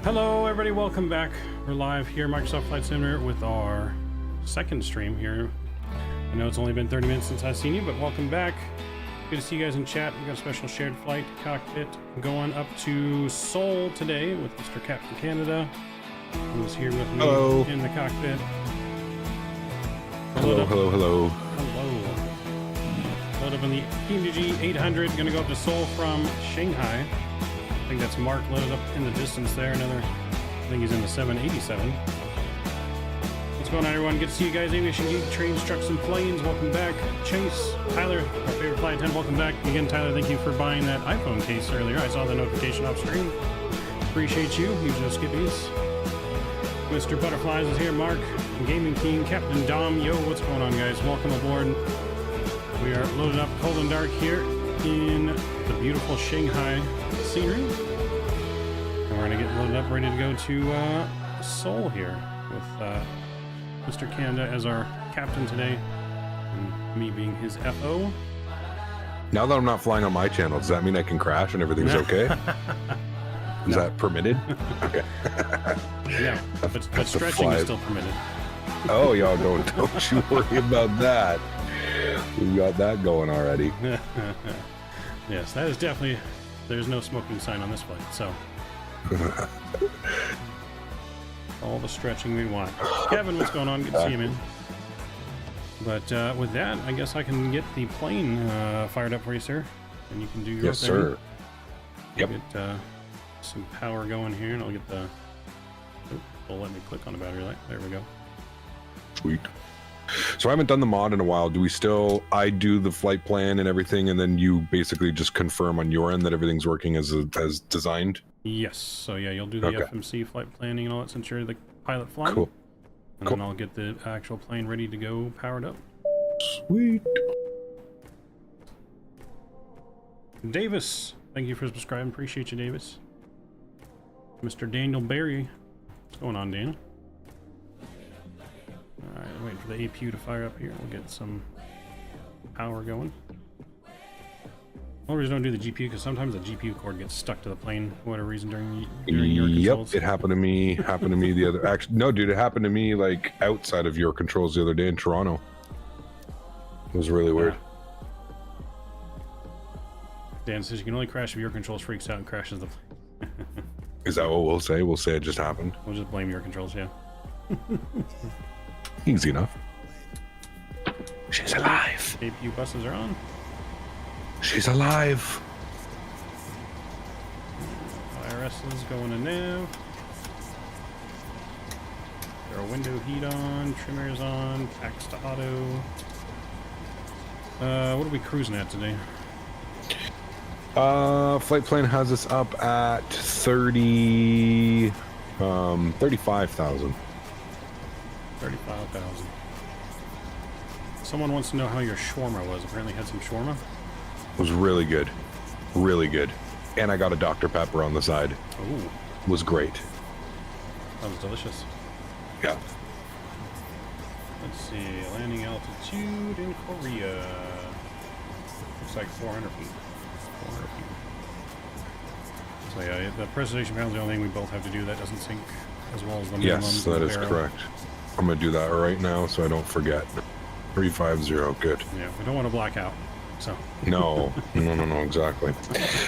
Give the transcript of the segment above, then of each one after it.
Hello everybody, welcome back. We're live here, Microsoft Flight Simulator, with our second stream here. I know it's only been 30 minutes since I've seen you, but welcome back. Good to see you guys in chat. We've got a special shared flight cockpit going up to Seoul today with Mr. Captain Canada, who's here with me in the cockpit. Hello. Hello. Load up on the PMDG 800, gonna go up to Seoul from Shanghai. I think that's Mark loaded up in the distance there. I think he's in the 787. What's going on, everyone? Good to see you guys. Aviation Geek, Trains, Trucks, and Planes. Welcome back. Chase, Tyler, our favorite flight attendant. Welcome back. Again, Tyler, thank you for buying that iPhone case earlier. I saw the notification off screen. Appreciate you. Usual skippies. Mr. Butterflies is here. Mark, Gaming King, Captain Dom. Yo, what's going on, guys? Welcome aboard. We are loaded up cold and dark here in the beautiful Shanghai scenery, and we're gonna get loaded up, ready to go to Seoul here with Mr. Canada as our captain today, and me being his FO. Now that I'm not flying on my channel, does that mean I can crash and everything's okay? Is that permitted? Okay. Yeah, but stretching is still permitted. Oh, y'all don't you worry about that. We've got that going already. Yes, that is definitely. There's no smoking sign on this flight, so all the stretching we want. Kevin, what's going on? Good to see you, man. But with that, I guess I can get the plane fired up for you, sir, and you can do your yes, thing. Sir. Yep. Get some power going here, and I'll get the. It'll let me click on the battery light. There we go. Sweet. So I haven't done the mod in a while. Do we still? I do the flight plan and everything, and then you basically just confirm on your end that everything's working as designed. Yes. So yeah, you'll do the FMC flight planning and all that since you're the pilot flying. Cool. And then I'll get the actual plane ready to go, powered up. Sweet. Davis, thank you for subscribing. Appreciate you, Davis. Mr. Daniel Berry, what's going on, Daniel? Alright, waiting for the APU to fire up here. We'll get some power going. Only reason I don't do the GPU because sometimes the GPU cord gets stuck to the plane for whatever reason during your controls. Yep, it happened to me. Happened to me the other. Actually, no, dude, it happened to me like outside of your controls the other day in Toronto. It was really weird. Dan says you can only crash if your controls freaks out and crashes the plane. Is that what we'll say? We'll say it just happened. We'll just blame your controls, yeah. Easy enough. She's alive. APU buses are on. She's alive. IRS is going to nav. There are window heat on, trimmers on, packs to auto. What are we cruising at today? Flight plan has us up at 35,000. 35,000. Someone wants to know how your shawarma was. Apparently had some shawarma. It was really good. Really good. And I got a Dr. Pepper on the side. Ooh. Was great. That was delicious. Yeah. Let's see. Landing altitude in Korea. Looks like 400 feet. 400 feet. So yeah, the presentation panel is the only thing we both have to do that doesn't sync as well as the minimum. Yes, that is correct. I'm going to do that right now so I don't forget. 350, good. Yeah, we don't want to black out, so. No, no, exactly.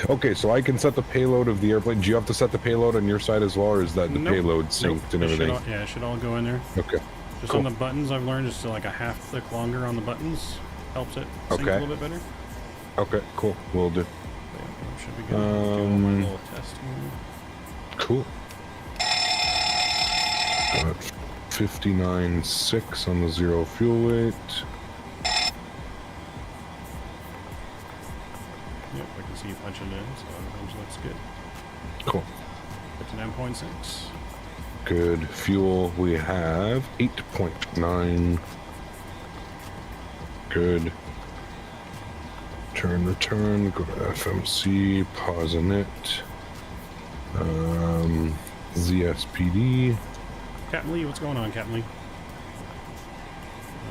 Okay, so I can set the payload of the airplane. Do you have to set the payload on your side as well, or is that the payload synced and everything? Yeah, it should all go in there. Okay. Just on the buttons, I've learned just to like a half click longer on the buttons helps it sync a little bit better. Okay, cool. Will do. Yeah, should be good. Do my little testing. Cool. Got 59.6 on the zero fuel weight. Yep, I can see you punching it in, so that looks good. Cool. 59.6. Good. Fuel, we have 8.9. Good. Return, go to FMC, pause init. ZSPD. Captain Lee, what's going on, Captain Lee?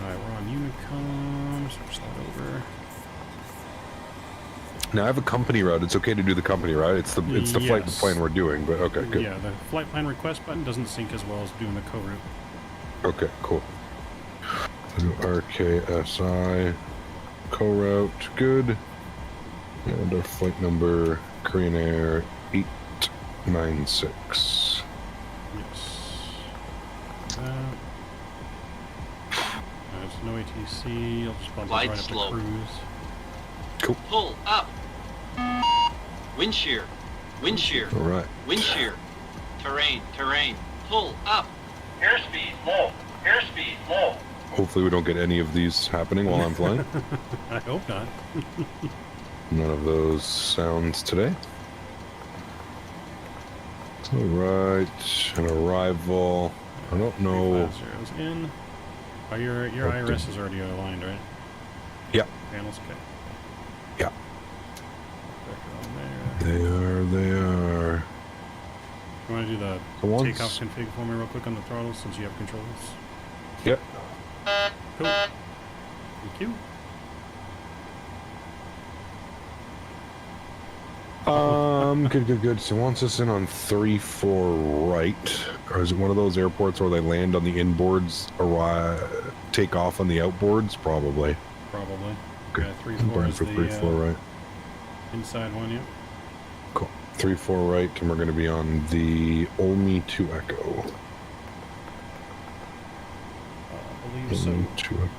Alright, we're on Unicom. Switch that over. Now I have a company route. It's okay to do the company route. It's the flight Yes. plan we're doing. But okay, good. Yeah, the flight plan request button doesn't sync as well as doing the co-route. Okay, cool. So do RKSI co-route, good. And our flight number, Korean Air 896. Yes. There's no ATC. I'll just bump Flight right up slow. to cruise. Cool. Pull up. Wind shear. Wind shear. All right. Wind shear. Terrain. Terrain. Pull up. Airspeed low. Airspeed low. Hopefully we don't get any of these happening while I'm flying. I hope not. None of those sounds today. All right, an arrival. I don't know. 350's in. Oh, your IRS is already aligned, right? Yeah. Panels, okay. Yeah. Vector on there. They are. You want to do the The ones- takeoff config for me real quick on the throttles since you have controls? Yep. Cool. Thank you. Good. So wants us in on 3-4 right. Or is it one of those airports where they land on the inboards, take off on the outboards? Probably. Probably. Okay. Yeah, 3-4 I'm going is for the 3-4 right. inside one, yeah. Cool. 3-4 right, and we're going to be on the Olmi to Echo. I believe so. Olmi to Echo,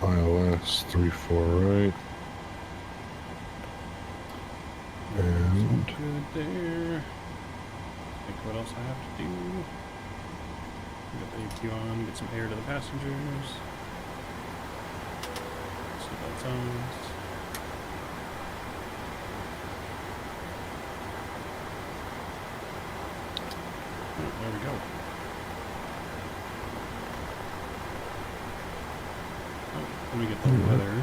3-4. ILS, 3-4 right. And Good there. Think what else I have to do. Get the AQ on, get some air to the passengers. Seatbelt zones. Oh, there we go. Oh, let me get the weather.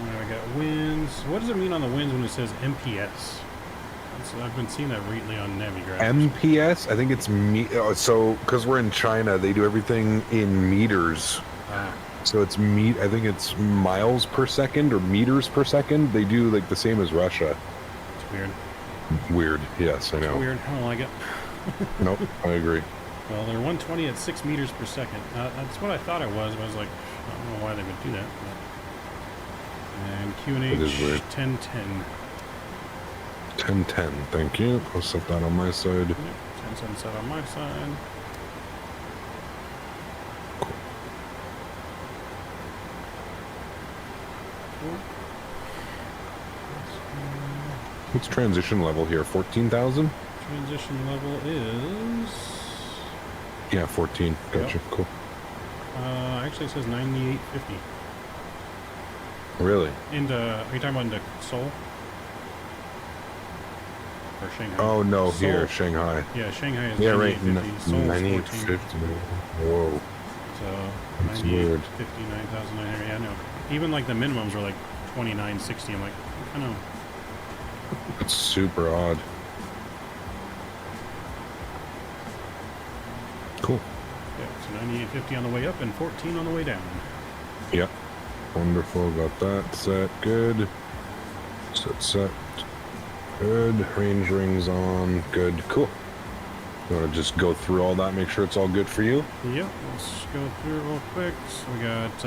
Now I got winds. What does it mean on the winds when it says MPS? I've been seeing that lately on Navigraph. MPS, I think it's so because we're in China, they do everything in meters. So it's I think it's miles per second or meters per second. They do like the same as Russia. It's weird. Weird, yes, I know. Weird. I don't like it. Nope, I agree. Well, they're 120 at 6 meters per second. That's what I thought it was. I was like, I don't know why they would do that. But... And It is QNH weird. 1010. 1010, thank you. I'll set that on my side. Yep, 10 set on my side. Cool. What's transition level here? 14,000? Transition level is... Yeah, 14. Gotcha. Yep. Cool. Actually it says 9850. Really? Into, are you talking about into Seoul? Or Shanghai? Oh no, Seoul. here, Shanghai. Yeah, Shanghai is Yeah, right. 9850. Seoul's 9850. 14. Whoa. So That's weird. 9850, 9,900. Yeah, no. Even like the minimums were like 2960. I'm like, I know. That's super odd. Cool. Yeah, so 9850 on the way up and 14 on the way down. Yep. Wonderful. Got that set. Good. Set. Good. Range rings on. Good. Cool. You want to just go through all that, make sure it's all good for you? Yep, let's go through it real quick. So we got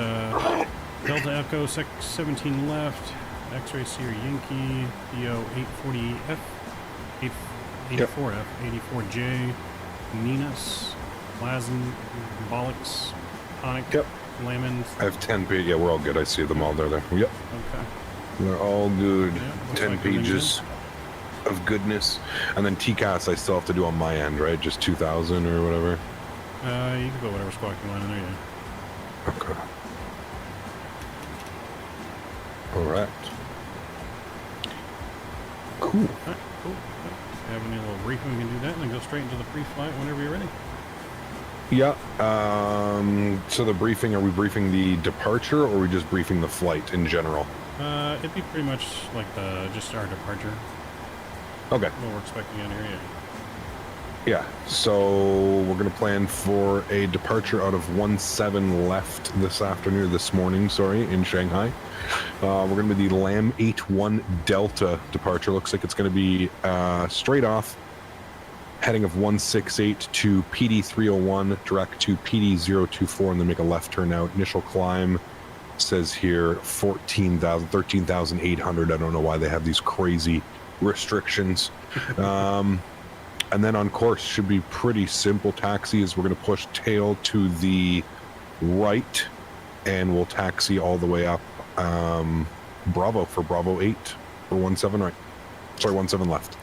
Delta Echo 17 left, X-Ray Sierra Yankee, EO 840F, 84F, 84J, Ninus, Lazen, Bollocks, Tonic, Yep. Lamond. I have 10 pages. Yeah, we're all good. I see them all there. Yep. Okay. They're all good. Yeah, looks 10 like everything's pages of goodness. And then TCAS I still have to do on my end, right? Just 2,000 or whatever. You can put whatever squawk you want in there, yeah. Okay. All right. Cool. Alright, cool. If you have any little briefing, we can do that and then go straight into the pre-flight whenever you're ready. Yeah. So the briefing, are we briefing the departure or are we just briefing the flight in general? It'd be pretty much like just our departure. Okay. What we're expecting out here, yeah. Yeah, so we're going to plan for a departure out of 17 left this morning, in Shanghai. We're going to be the Lam 81 Delta departure. Looks like it's going to be straight off, heading of 168 to PD 301, direct to PD 024, and then make a left turn out. Initial climb says here 13,800. I don't know why they have these crazy restrictions. And then on course should be pretty simple. Taxis, we're going to push tail to the right, and we'll taxi all the way up Bravo for Bravo 8 for 17 right. Sorry, 17 left.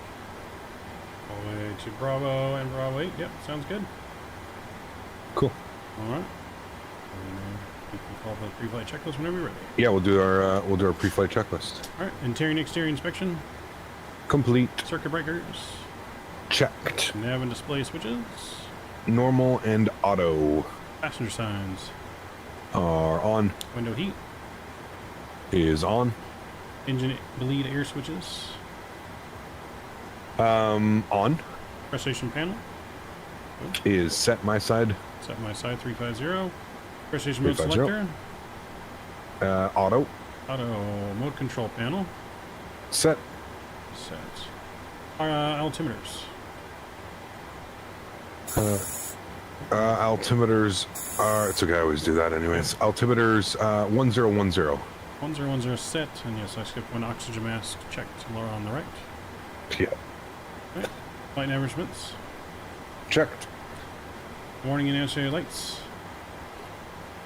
All the way to Bravo and Bravo 8. Yep, sounds good. Cool. All right. You can call the pre-flight checklist whenever you're ready. Yeah, we'll do our pre-flight checklist. All right. Interior and exterior inspection. Complete. Circuit breakers. Checked. Nav and display switches. Normal and auto Passenger signs. are on. Window heat. Is on. Engine bleed air switches. On. Press station panel. Is set my side. Set my side 350. Press station mode 350. selector. Auto. Auto mode control panel. Set. Set. Altimeters. Altimeters are, it's okay, I always do that anyways. Altimeters 1010. 1010 set, and yes, I skipped one oxygen mask checked lower on the right. Yeah. Right. Flight nav instruments. Checked. Warning and anti lights.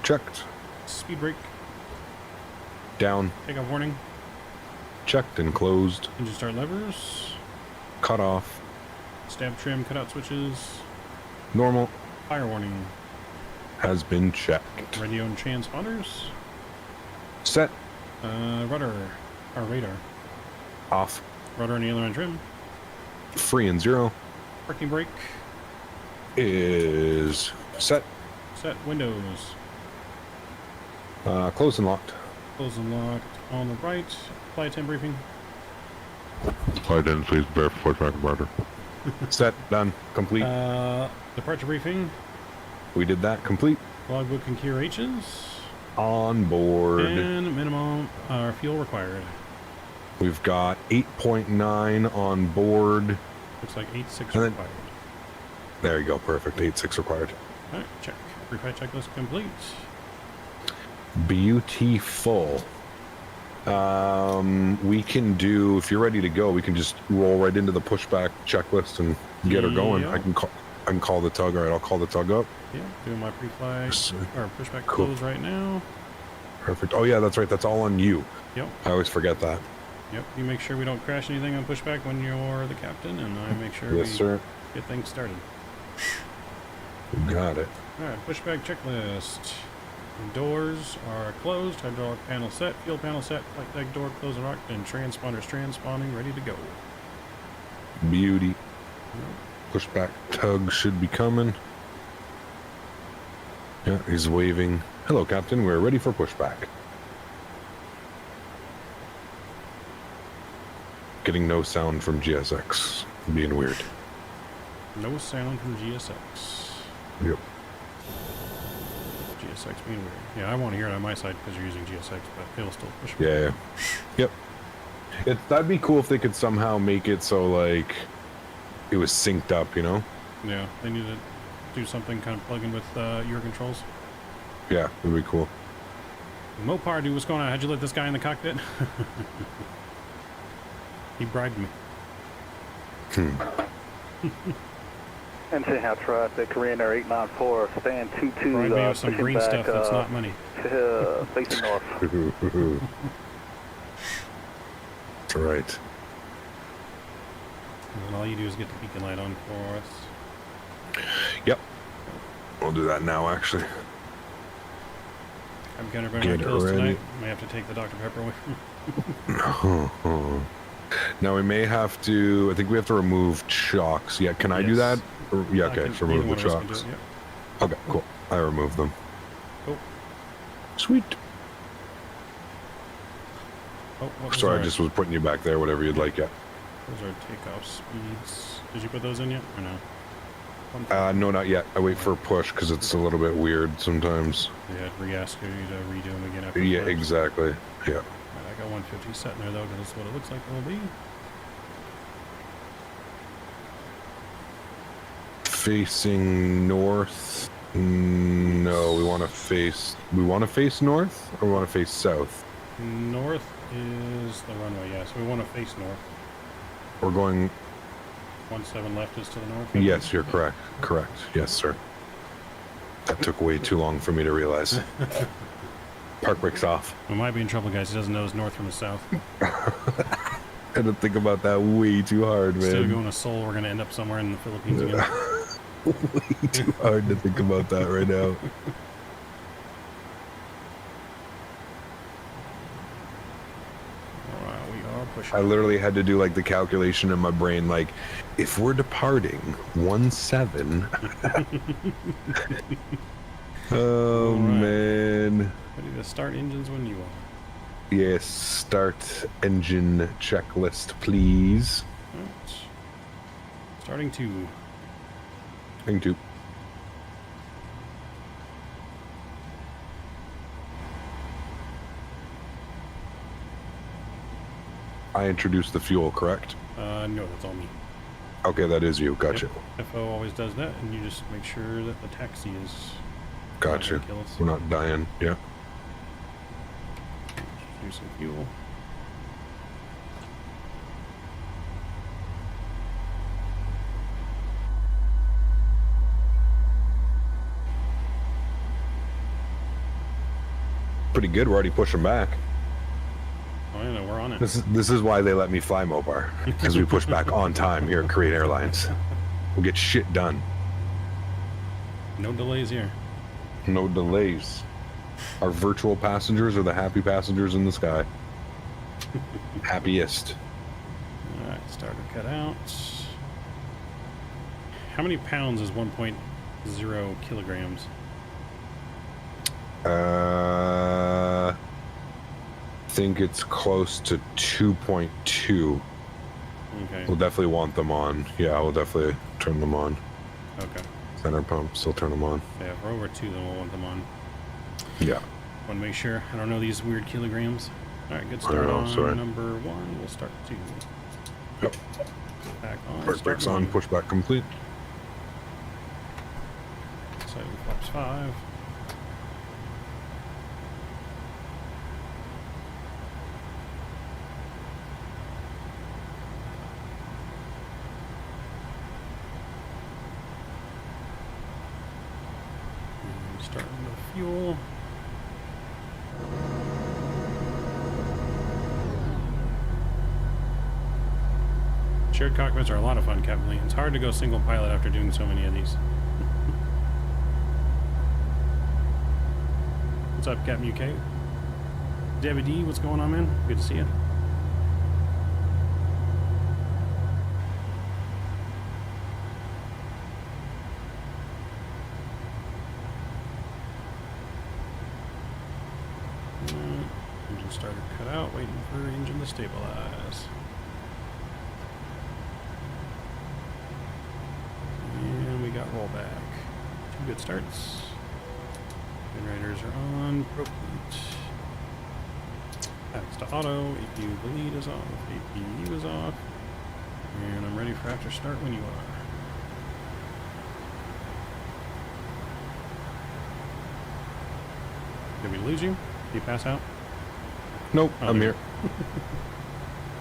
Checked. Speed brake. Down. Takeoff warning. Checked and closed. Engine start levers. Cut off. Stab trim cutout switches. Normal. Fire warning. Has been checked. Radio and transponders. Set. Rudder. Or radar. Off. Rudder and aileron trim. Free and zero. Parking brake. Is set. Set. Windows. Closed and locked. Closed and locked on the right. Flight 10 briefing. Flight 10, please prepare for pushback departure. Set. Done. Complete. Departure briefing. We did that. Complete. Logbook and QRHs. On board. And minimum fuel required. We've got 8.9 on board. Looks like 8.6 then- required. There you go. Perfect. 8.6 required. Alright, check. Pre-flight checklist complete. Beautiful. We can do, if you're ready to go, we can just roll right into the pushback checklist and get her going. Yeah. I can call the tug. All right, I'll call the tug up. Yeah, doing my pre-flight or pushback Cool. close right now. Perfect. Oh yeah, that's right. That's all on you. Yep. I always forget that. Yep. You make sure we don't crash anything on pushback when you're the captain, and I make sure Yes, we sir. get things started. Got it. Alright, pushback checklist. Doors are closed, hydraulic panel set, fuel panel set, flight deck door closed and locked, and transponders transponding, ready to go. Beauty. Pushback tug should be coming. Yeah, he's waving. Hello, Captain. We're ready for pushback. Getting no sound from GSX. Being weird. No sound from GSX. Yep. GSX being weird. Yeah, I want to hear it on my side because you're using GSX, but it'll still push me. Yeah. Yep. That'd be cool if they could somehow make it so, like, it was synced up, you know? Yeah, they need to do something kind of plug in with your controls. Yeah, it'd be cool. Mopar, dude, what's going on? How'd you let this guy in the cockpit? He bribed me. MC House traffic, Korean Air 894, stand 22, Bribed me with some pushing green back, stuff that's not money. facing north. That's right. And then all you do is get the beacon light on for us. Yep. We'll do that now, actually. I'm gonna run Get our it kills ready. tonight. May have to take the Dr. Pepper away from Now we may have to, I think we have to remove shocks. Yeah, can I do Yes. that? Or, yeah, I okay, can- so remove either the one of us shocks. can do it, Okay, cool. I removed them. Cool. Sweet. Oh, what was Sorry, our, I just was putting you back there, whatever you'd like, yeah. Those are takeoff speeds. Did you put those in yet or no? No, not yet. I wait for a push because it's a little bit weird sometimes. Yeah, re-ask you to redo them again after Yeah, flips. exactly. Yeah. Right, I got 150 set in there though, because that's what it looks like it will be. Facing north. No, we want to face. We want to face north, or we want to face south. North is the runway, yeah. So we want to face north. We're going. 17 left is to the north. Yes, you're correct. Correct. Yes, sir. That took way too long for me to realize. Park brakes off. We might be in trouble, guys. He doesn't know his north from his south. I had to think about that way too hard, man. Instead of going to Seoul, we're going to end up somewhere in the Philippines again. Way too hard to think about that right now. Alright, we are pushing. I literally had to do like the calculation in my brain, like, if we're departing 17. Oh, All right. man. Ready to start engines when you are. Yes, start engine checklist, please. Right. Starting to. Thing two. I introduced the fuel, correct? No, that's all me. Okay, that is you. Gotcha. Yep. FO always does that, and you just make sure that the taxi is. Gotcha. Kill us. We're not dying. Yeah. Do some fuel. Pretty good. We're already pushing back. Oh, yeah, no, we're on it. This is why they let me fly Mopar, because we push back on time here at Korean Airlines. We'll get shit done. No delays here. No delays. Our virtual passengers are the happy passengers in the sky. Happiest. Alright, starter cut out. How many pounds is 1.0 kilograms? I think it's close to 2.2. Okay. We'll definitely want them on. Yeah, we'll definitely turn them on. Okay. Center pumps, we'll turn them on. Yeah, if we're over 2, then we'll want them on. Yeah. Want to make sure. I don't know these weird kilograms. Alright, good start on sorry. number 1. We'll start 2. Yep. Back on. Park brakes on, pushback complete. Side flaps 5. Starting the fuel. Shared cockpits are a lot of fun, Captain Lee. It's hard to go single pilot after doing so many of these. What's up, Captain UK? Debbie D, what's going on, man? Good to see you. Engine starter cut out, waiting for engine to stabilize. And we got rollback. 2 good starts. Generators are on. Propellant. Backs to auto. APU bleed is off. APU is off. And I'm ready for after start when you are. Did we lose you? Did you pass out? Nope, Oh, I'm there.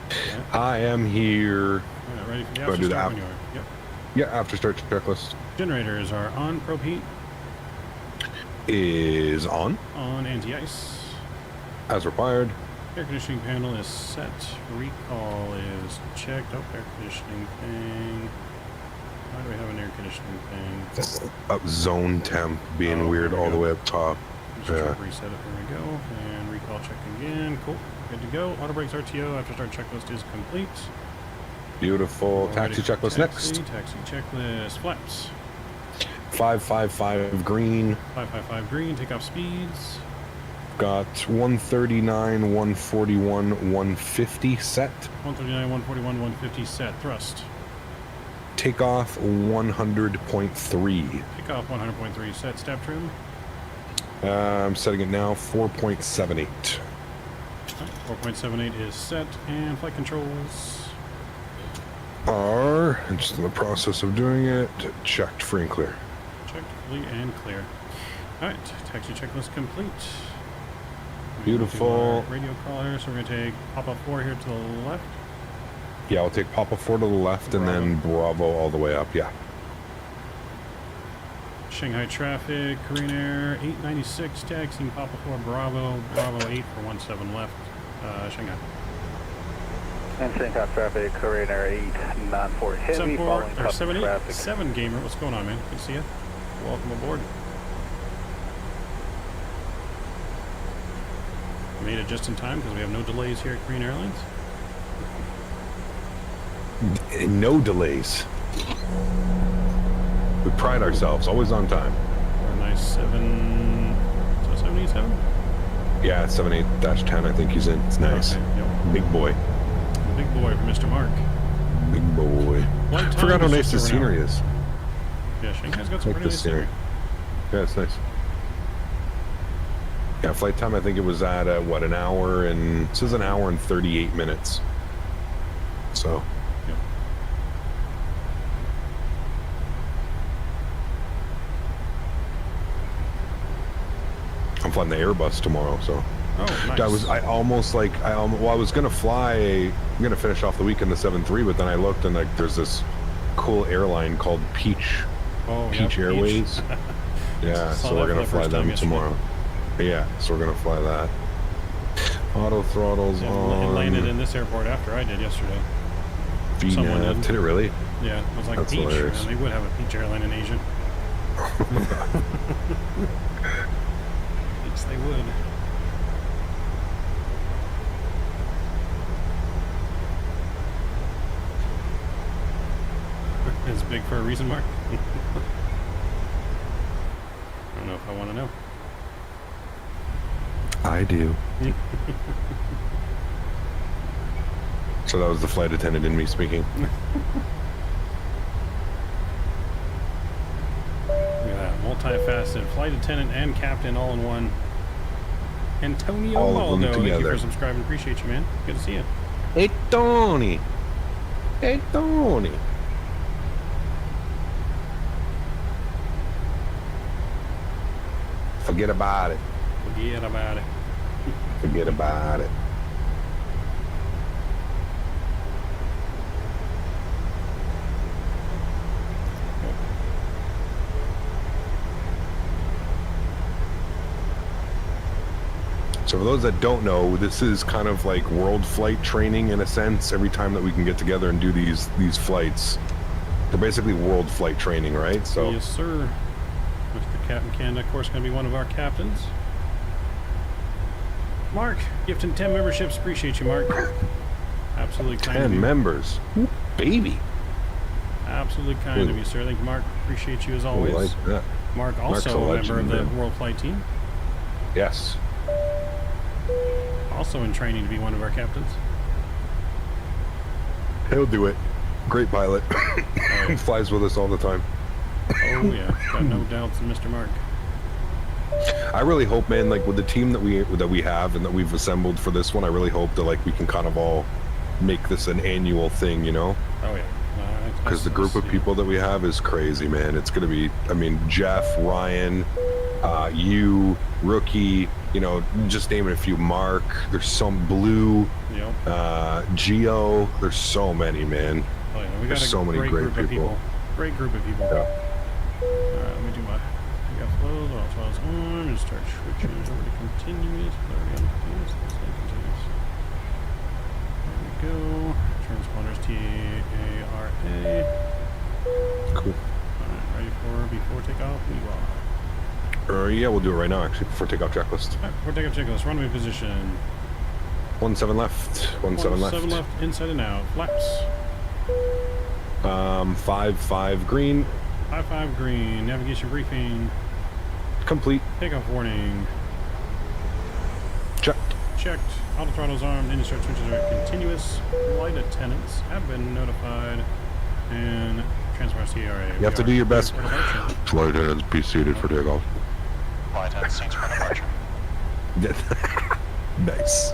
here. I am here. Yeah, ready for the Do I after do the start app? when you are. Yep. Yeah, after start checklist Generators are on. Probe heat is on, anti-ice. as required. Air conditioning panel is set. Recall is checked. Oh, air conditioning thing. Why do we have an air conditioning thing? Up zone temp being Oh, weird there we all the go. way up top. Just Yeah. reset it. There we go. And recall check again. Cool. Good to go. Auto brakes RTO after start checklist is complete. Beautiful. Alrighty, Taxi checklist next. Taxi checklist. Flaps. 555 green. 555 green. Takeoff speeds. Got 139, 141, 150 set. 139, 141, 150 set. Thrust. takeoff 100.3. Takeoff 100.3. Set step trim. I'm setting it now 4.78. 4.78 is set, and flight controls. Are just in the process of doing it. Checked, free and clear. Checked, fully and clear. Alright, taxi checklist complete. Beautiful. Radio caller, so we're going to take Papa 4 here to the left. Yeah, I'll take Papa 4 to the left and then Bravo all the way up, yeah. Shanghai traffic, Korean Air 896, taxiing Papa 4 Bravo, Bravo 8 for 17 left, Shanghai. And Shanghai traffic, Korean Air 894 Heavy, following or top 787 traffic. Gamer, what's going on, man? Good to see you. Welcome aboard. Made it just in time because we have no delays here at Korean Airlines. No delays. We pride ourselves, always on time. Or a nice 787? Yeah, 78-10, I think he's in. It's nice. Okay, yep. Big boy. Big boy for Mr. Mark. Big boy. Forgot how nice the scenery is. Yeah, Shanghai's got some Like pretty the nice scenery. Yeah, it's nice. Yeah, flight time, I think it was at, what, an hour and... It says an hour and 38 minutes. So... Yep. I'm flying the Airbus tomorrow, so... Oh, nice. I was gonna fly. I'm gonna finish off the week in the 7.3, but then I looked and like there's this cool airline called Peach Airways. Yeah, so we're gonna fly them tomorrow. Yeah, so we're gonna fly that. Auto throttles on. It landed in this airport after I did yesterday. Someone VNAV. Did it really? Yeah, it was like That's Peach. hilarious. And they would have a Peach airline in Asia. Yes, they would. It's big for a reason, Mark. I don't know if I want to know. I do. So that was the flight attendant in me speaking. Look at that. Multifaceted flight attendant and captain all in one. Antonio All of them Waldo, thank you together. for subscribing. Appreciate you, man. Good to see you. Hey Tony. Hey Tony. Forget about it. Forget about it. Forget about it. So for those that don't know, this is kind of like world flight training in a sense. Every time that we can get together and do these flights, they're basically world flight training, right? So Yes, sir. Mr. Captain Canada, of course, going to be one of our captains. Mark, gifting 10 memberships. Appreciate you, Mark. Absolutely kind of 10 you. members, ooh, baby. Absolutely kind of you, sir. Thank you, Mark. Appreciate you as I always. like that. Mark, Mark's also a a member of legend, the man. World Flight Team. Yes. Also in training to be one of our captains. He'll do it. Great pilot. yeah. Flies with us all the time. Oh, yeah. Got no doubts in Mr. Mark. I really hope, man, like with the team that we have and that we've assembled for this one, I really hope that like we can kind of all make this an annual thing, you know? Oh, yeah. Because the group of people that we have is crazy, man. It's gonna be, I mean, Jeff, Ryan, you, Rookie, you know, just naming a few. Mark, there's some Blue, Yep. Geo. There's so many, man. Oh, yeah. We got There's a so many great group of people. Great group of people. Yeah. Alright, let me do my takeoff flows, all throttles on, and start switching over to continuous. There we go, continuous. Let's say continuous. There we go. Transponders TARA. Cool. Alright, ready for before takeoff? We are. Yeah, we'll do it right now, actually, before takeoff checklist. Alright, before takeoff checklist, runway position. 17 left. 17 left. 7 left, inside and out. Flaps. 5-5 green. 5-5 green. Navigation briefing. Complete. Takeoff warning. Checked. Checked. Auto throttles armed. Engine start switches are continuous. Flight attendants have been notified. And CRA. You have to do your best. For departure. Flight attendants be seated for takeoff. Flight attendants seats for departure. Nice.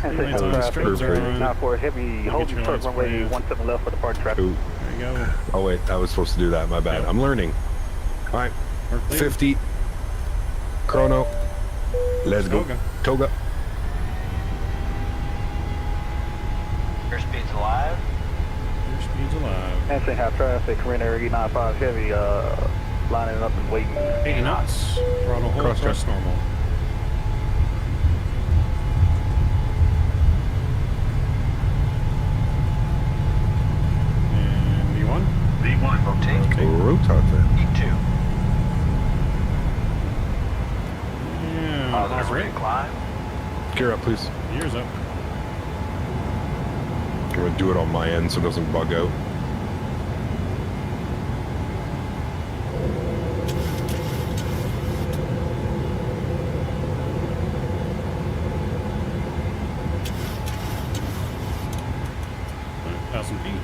And Lights say on, how strobes are traffic, on. now for heavy, Get hold your short lights runway sprayed. 17 left for departure traffic. Ooh. There you go. Oh wait, I was supposed to do that. My bad. Yep. I'm learning. All right, Mark lead. 50. Chrono. Let's go. Toga. Toga. Airspeed's alive. Your speed's alive. And say how traffic, Korean Air 895 heavy, lining up and waiting. 80 knots. Throttle hold, Cross thrust check. normal. And V1. V1. Rotate. Rotate. E2. Yeah. Positive Rate. rate climb. Gear up, please. Gears up. I'm gonna do it on my end so it doesn't bug out. Thousand feet.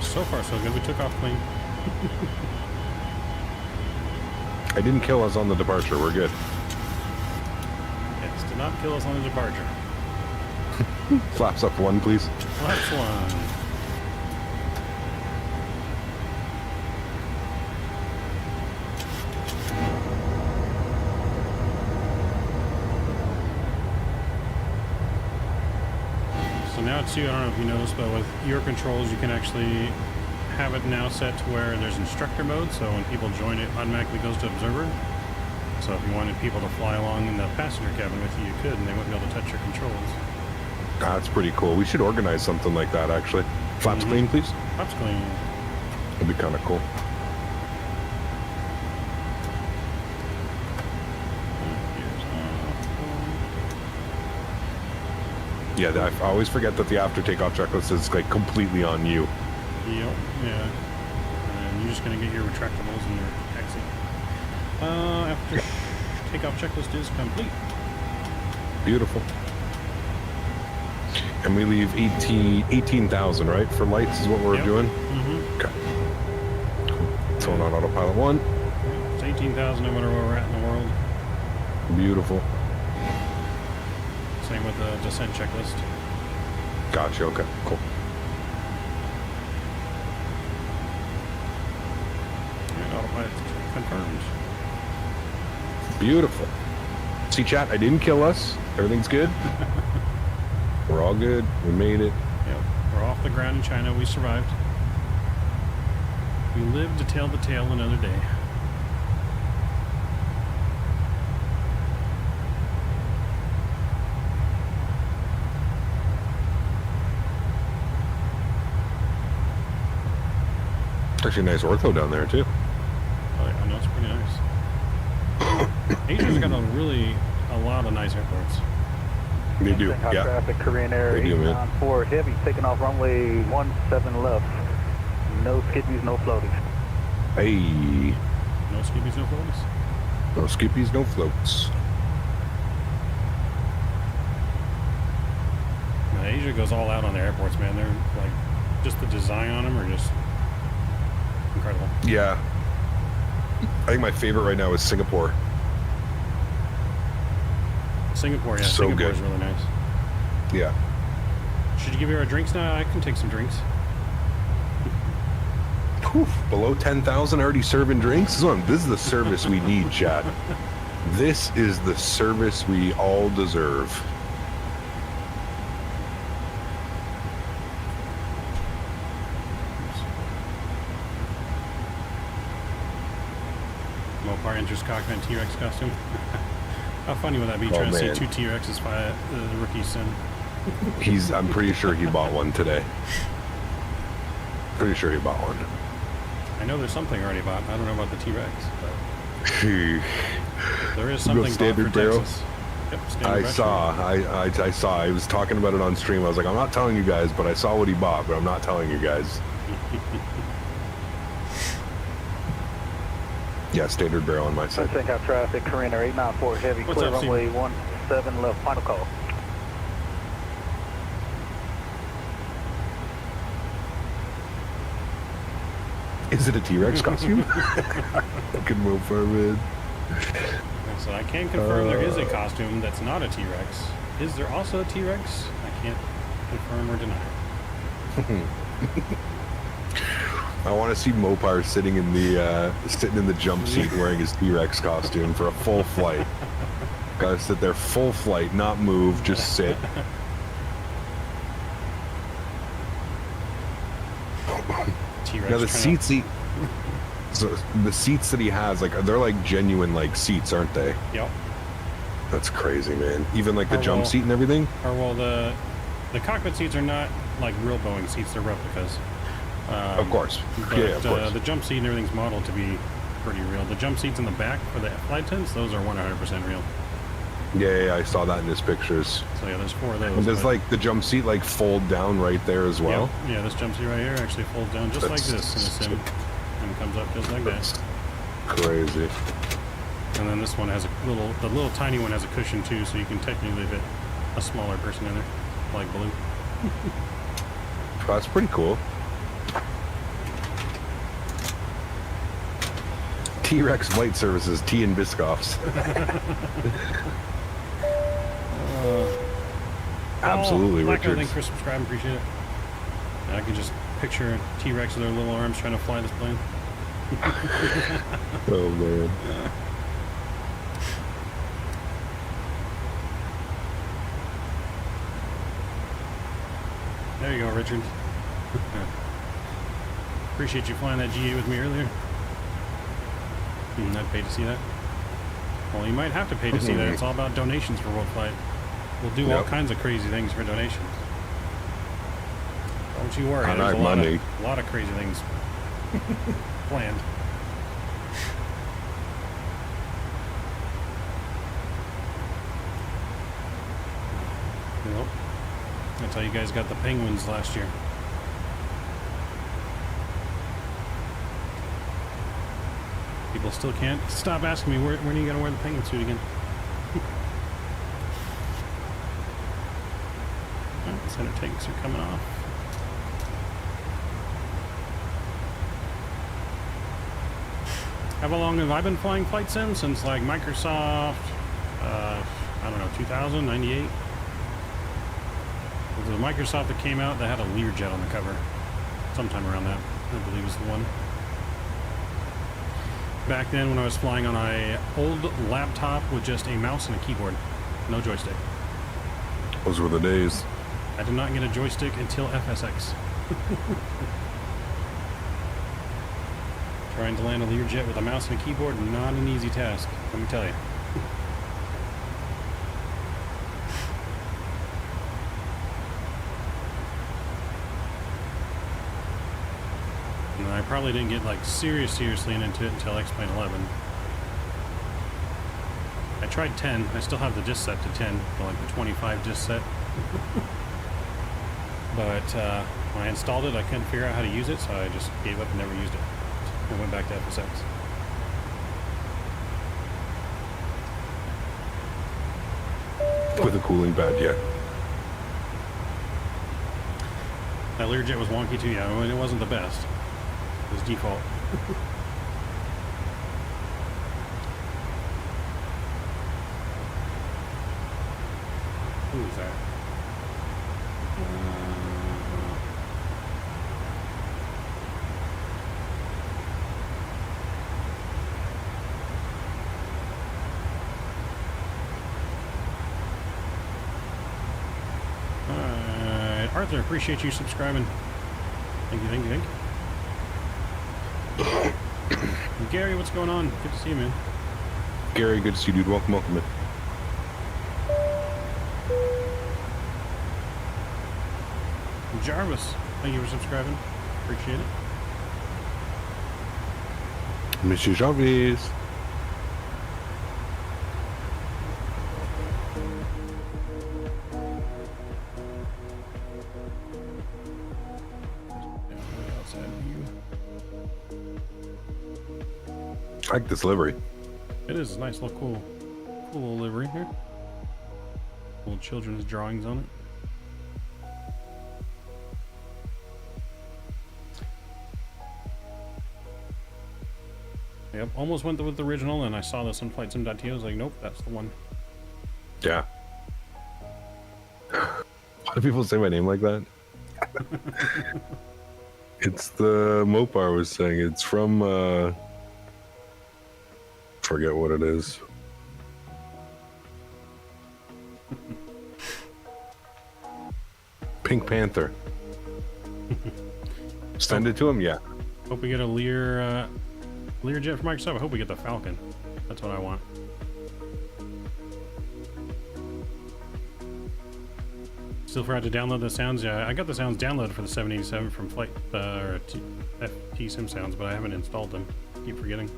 So far, so good. We took off clean. I didn't kill us on the departure. We're good. Yes, did not kill us on the departure. Flaps up one, please. Last one. So now it's you, I don't know if you noticed, but with your controls, you can actually have it now set to where there's instructor mode, so when people join, it automatically goes to observer. So if you wanted people to fly along in the passenger cabin with you, you could, and they wouldn't be able to touch your controls. That's pretty cool. We should organize something like that, actually. Flaps Mhm. clean, please. That's clean. That'd be kind of cool. Yeah, I always forget that the after takeoff checklist is like completely on you. Yep, yeah. And you're just gonna get your retractables and your taxi. After takeoff checklist is complete. Beautiful. And we leave 18,000, right? For lights is what we're Yep. doing? Mm-hmm. Okay. Cool. Throwing on autopilot 1. It's 18,000 no matter where we're at in the world. Beautiful. Same with the descent checklist. Gotcha. Okay. Cool. And autopilot confirmed. Beautiful. See, chat, I didn't kill us. Everything's good. We're all good. We made it. Yep. We're off the ground in China. We survived. We lived to tell the tale another day. Actually, a nice ortho down there, too. Oh, yeah, I know it's pretty nice. Asia's got a lot of nice airports. They do. Hot Yeah. traffic, Korean Air They do, man. 894 heavy, taking off runway 17 left. No skiddies, no floaties. Hey. No skippies, no floaties. No skippies, no floats. Now, Asia goes all out on their airports, man. They're like, just the design on them are just incredible. Yeah. I think my favorite right now is Singapore. Singapore, yeah, So Singapore is good. really nice. Yeah. Should you give her our drinks now? I can take some drinks. Whew. Below 10,000 already serving drinks? This is the service we need, chat. This is the service we all deserve. Mopar enters cockpit T-Rex costume. How funny would that be, Oh, trying to man. see two T-Rexes fight the rookie sin? I'm pretty sure he bought one today. Pretty sure he bought one. I know there's something already bought. I don't know about the T-Rex, but Phew. there is You go something bought standard for barrel? Texas. Yep, standard I barrel. saw. I saw. I was talking about it on stream. I was like, I'm not telling you guys, but I saw what he bought, but I'm not telling you guys. Yeah, standard barrel on my side. Let's have traffic, Carina 894 heavy, What's clear up, Steven? runway 17 left, final call. Is it a T-Rex costume? Fucking move for man. So I can confirm there is a costume that's not a T-Rex. Is there also a T-Rex? I can't confirm or deny. I want to see Mopar sitting in the jump seat wearing his T-Rex costume for a full flight. Gotta sit there full flight, not move, just sit. T-Rex. Now the seats the seats that he has, like they're like genuine like seats, aren't they? Yep. That's crazy, man. Even like the Or jump well- seat and everything. Or well, the cockpit seats are not like real Boeing seats; they're replicas. Of course. But, Yeah, of course. the jump seat and everything's modeled to be pretty real. The jump seats in the back for the flight tents, those are 100% real. Yeah, I saw that in his pictures. So yeah, there's 4 of those. And does but- like the jump seat like fold down right there as well? Yep. Yeah, this jump seat right here actually folds down just like That's- this in a sim, and comes up just like that. Crazy. And then this one has the little tiny one has a cushion too, so you can technically fit a smaller person in there, like Blue. That's pretty cool. T-Rex Flight Services, tea and Biscoffs. Absolutely, Black, Richard. thanks for subscribing, appreciate it. I can just picture a T-Rex with their little arms trying to fly this plane. Oh man. There you go, Richard. Appreciate you flying that GA with me earlier. I'd pay to see that. Well, you might have to pay to see that. It's all about donations for World Flight. We'll do all Yep. kinds of crazy things for donations. Don't you worry. I There's like a money. lot of crazy things planned. Well, that's how you guys got the penguins last year. People still can't stop asking me when are you gonna wear the penguin suit again? Oh, center tanks are coming off. How long have I been flying flight sim? Since like Microsoft, I don't know, 2000, 98? It was Microsoft that came out that had a Learjet on the cover. Sometime around that, I believe is the one. Back then when I was flying on a old laptop with just a mouse and a keyboard. No joystick. Those were the days. I did not get a joystick until FSX. Trying to land a Learjet with a mouse and a keyboard, not an easy task, let me tell you. And I probably didn't get like seriously into it until X-Plane 11. I tried 10. I still have the disc set to 10, for like the 25 disc set. But when I installed it, I couldn't figure out how to use it, so I just gave up and never used it. I went back to FSX. With a cooling pad, yeah. That Learjet was wonky too, yeah. I mean, it wasn't the best. It was default. Who is that? Alright, Arthur, appreciate you subscribing. Thank you, thank you, thank you. And Gary, what's going on? Good to see you, man. Gary, good to see you, dude. Welcome, welcome. Jarvis, thank you for subscribing. Appreciate it. Monsieur Jarvis. I like this livery. It is a nice little cool little livery here. Little children's drawings on it. Yep, almost went with the original, and I saw this on FlightSim.to. I was like, nope, that's the one. Yeah. Why do people say my name like that? It's the Mopar was saying. It's from, forget what it is. Pink Panther. Send it to him? Yeah. Hope we get a Learjet for Microsoft. I hope we get the Falcon. That's what I want. Still forgot to download the sounds. Yeah, I got the sounds downloaded for the 787 from Flight or FT Sim Sounds, but I haven't installed them. Keep forgetting.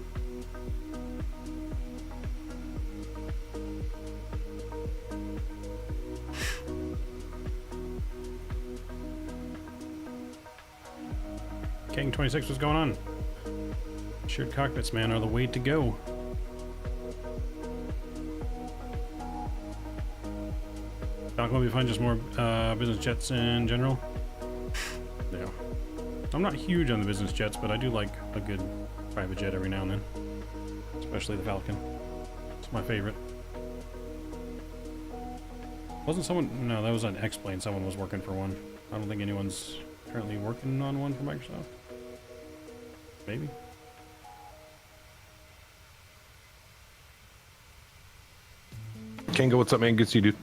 King 26, what's going on? Shared cockpits, man, are the way to go. Falcon will be fun, just more business jets in general. Yeah. I'm not huge on the business jets, but I do like a good private jet every now and then. Especially the Falcon. It's my favorite. Wasn't someone... No, that was an X-Plane. Someone was working for one. I don't think anyone's currently working on one for Microsoft. Maybe. Kango, what's up, man? Good to see you, dude.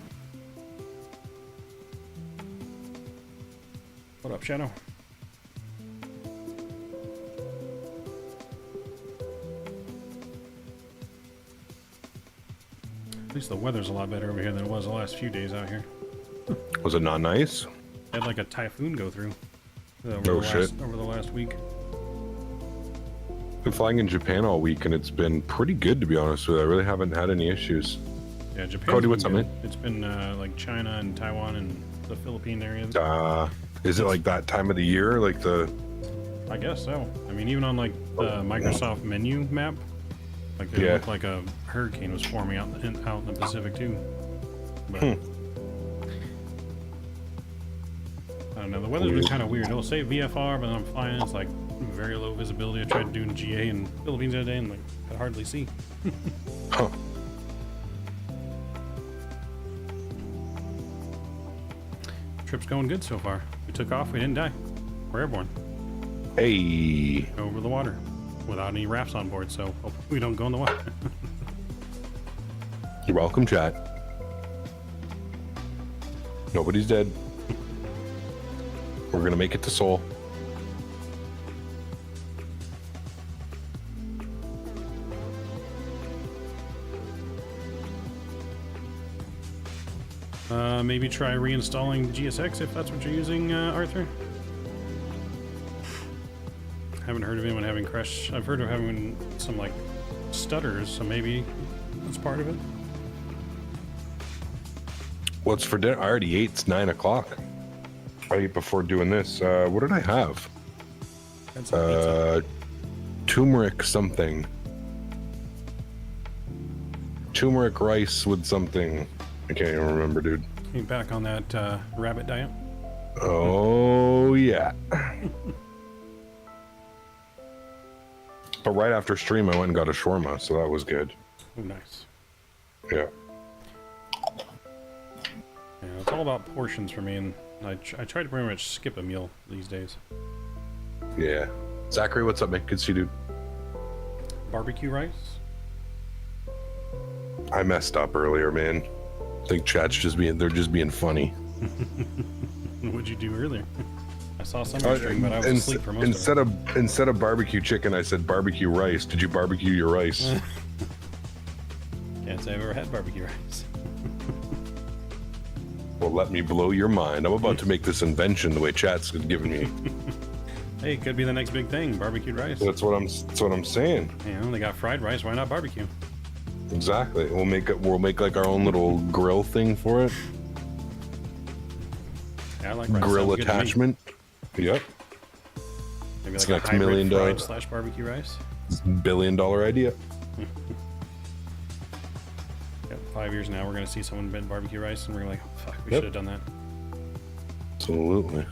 What up, Shadow? At least the weather's a lot better over here than it was the last few days out here. Was it not nice? Had like a typhoon go through Oh, shit. Over the last week. Been flying in Japan all week, and it's been pretty good, to be honest with you. I really haven't had any issues. Yeah, Japan. Cody, what's up, man? It's been like China and Taiwan and the Philippine areas. Is it like that time of the year? Like the... I guess so. I mean, even on like the Microsoft menu map, like it looked like a hurricane was forming out in the Pacific too. But I don't know. The weather's been kind of weird. It'll say VFR, but then I'm flying. It's like very low visibility. I tried doing GA in Philippines the other day, and like I could hardly see. Huh. Trip's going good so far. We took off. We didn't die. We're airborne. Hey. Over the water without any rafts on board, so hope we don't go in the water. You're welcome, chat. Nobody's dead. We're gonna make it to Seoul. Maybe try reinstalling GSX if that's what you're using, Arthur. Haven't heard of anyone having crash. I've heard of having some like stutters, so maybe that's part of it. What's for dinner? I already ate. It's 9 o'clock. I ate before doing this. What did I have? That's pizza. Turmeric something. Turmeric rice with something. I can't even remember, dude. You back on that rabbit diet? Oh, yeah. But right after stream, I went and got a shawarma, so that was good. Oh, nice. Yeah. Yeah, it's all about portions for me, and I try to pretty much skip a meal these days. Yeah. Zachary, what's up, man? Good to see you, dude. Barbecue rice? I messed up earlier, man. I think chat's they're just being funny. What'd you do earlier? I saw some stream, but I was asleep for most of it. Instead of barbecue chicken, I said barbecue rice. Did you barbecue your rice? Can't say I've ever had barbecue rice. Well, let me blow your mind. I'm about to make this invention the way chat's giving me. Hey, it could be the next big thing, barbecued rice. That's what I'm saying. You know, they got fried rice, why not barbecue? Exactly. We'll make like our own little grill thing for it. Yeah, I like rice. Grill attachment. Yep. Maybe It's like next a $1 million hybrid fried / barbecue rice. $1 billion idea. Yep, 5 years now, we're gonna see someone invent barbecue rice, and we're gonna be like, oh, fuck, we Yep. should have done that. Absolutely.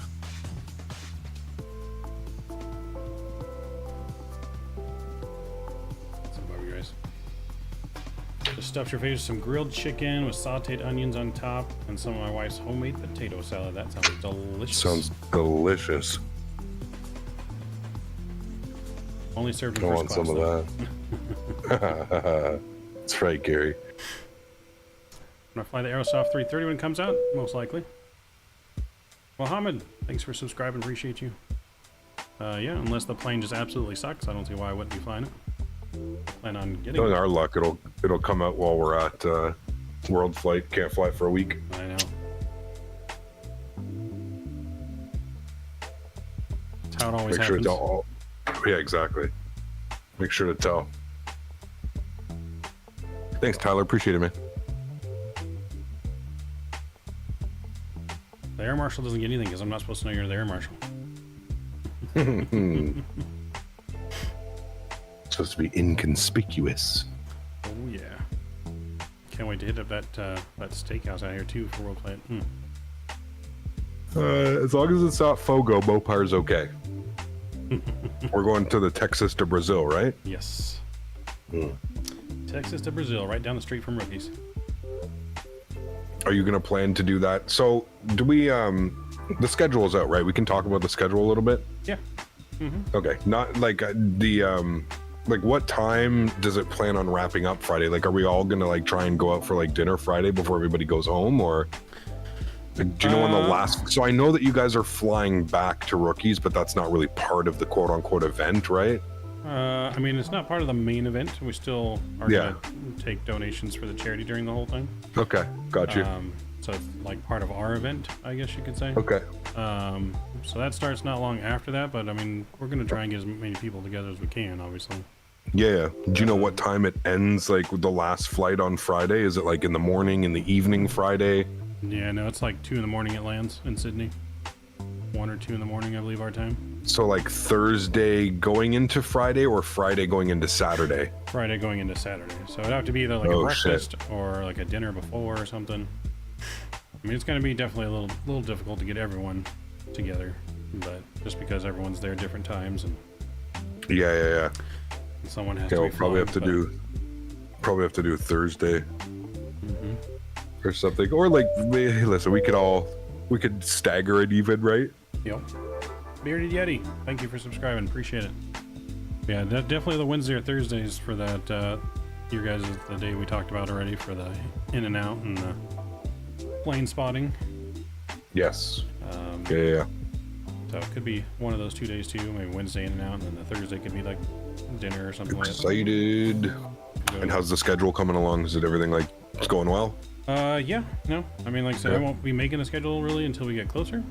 Some barbecue rice. Just stuffed your face with some grilled chicken with sauteed onions on top, and some of my wife's homemade potato salad. That sounds delicious. Sounds delicious. Only served in I first want class, some though. of that. That's right, Gary. I'm gonna fly the Aerosoft 330 when it comes out, most likely. Mohammed, thanks for subscribing, appreciate you. Yeah, unless the plane just absolutely sucks, I don't see why I wouldn't be flying it. Plan on getting Knowing it. our luck, it'll come out while we're at World Flight. Can't fly for a week. I know. That's how it always Make sure happens. to tell. Yeah, exactly. Make sure to tell. Thanks, Tyler. Appreciate it, man. The air marshal doesn't get anything because I'm not supposed to know you're the air marshal. Supposed to be inconspicuous. Oh yeah. Can't wait to hit up that steakhouse out here too for World Flight. As long as it's not Fogo, Mopar's okay. We're going to the Texas to Brazil, right? Yes. Texas to Brazil, right down the street from Rookies. Are you going to plan to do that? So, do we, the schedule is out, right? We can talk about the schedule a little bit? Yeah. Okay. Not like like what time does it plan on wrapping up Friday? Like, are we all going to like try and go out for like dinner Friday before everybody goes home, or like, do you know when the last, so I know that you guys are flying back to Rookies, but that's not really part of the quote unquote event, right? I mean, it's not part of the main event. We still are Yeah. gonna take donations for the charity during the whole thing. Okay. Got you. So it's like part of our event, I guess you could say. Okay. So that starts not long after that, but I mean, we're gonna try and get as many people together as we can, obviously. Yeah. Do you know what time it ends? Like with the last flight on Friday? Is it like in the morning, in the evening Friday? Yeah, no, it's like 2 in the morning it lands in Sydney. 1 or 2 in the morning, I believe, our time. So like Thursday going into Friday or Friday going into Saturday? Friday going into Saturday. So it'd have to be either like a Oh, shit. breakfast or like a dinner before or something. I mean, it's going to be definitely a little difficult to get everyone together, but just because everyone's there at different times and Yeah. someone has Yeah, to we'll be probably flying, have to do Thursday or something. Or like, hey, listen, we could stagger it even, right? Yep. Bearded Yeti, thank you for subscribing. Appreciate it. Yeah, definitely the Wednesday or Thursdays for that. You guys is the day we talked about already for the in and out and the plane spotting. Yes. Yeah. So it could be one of those 2 days too. Maybe Wednesday in and out, and then the Thursday could be like dinner or something like that. Excited. And how's the schedule coming along? Is it everything like it's going well? Yeah, no. I mean, like I said, I Yeah. won't be making a schedule really until we get closer.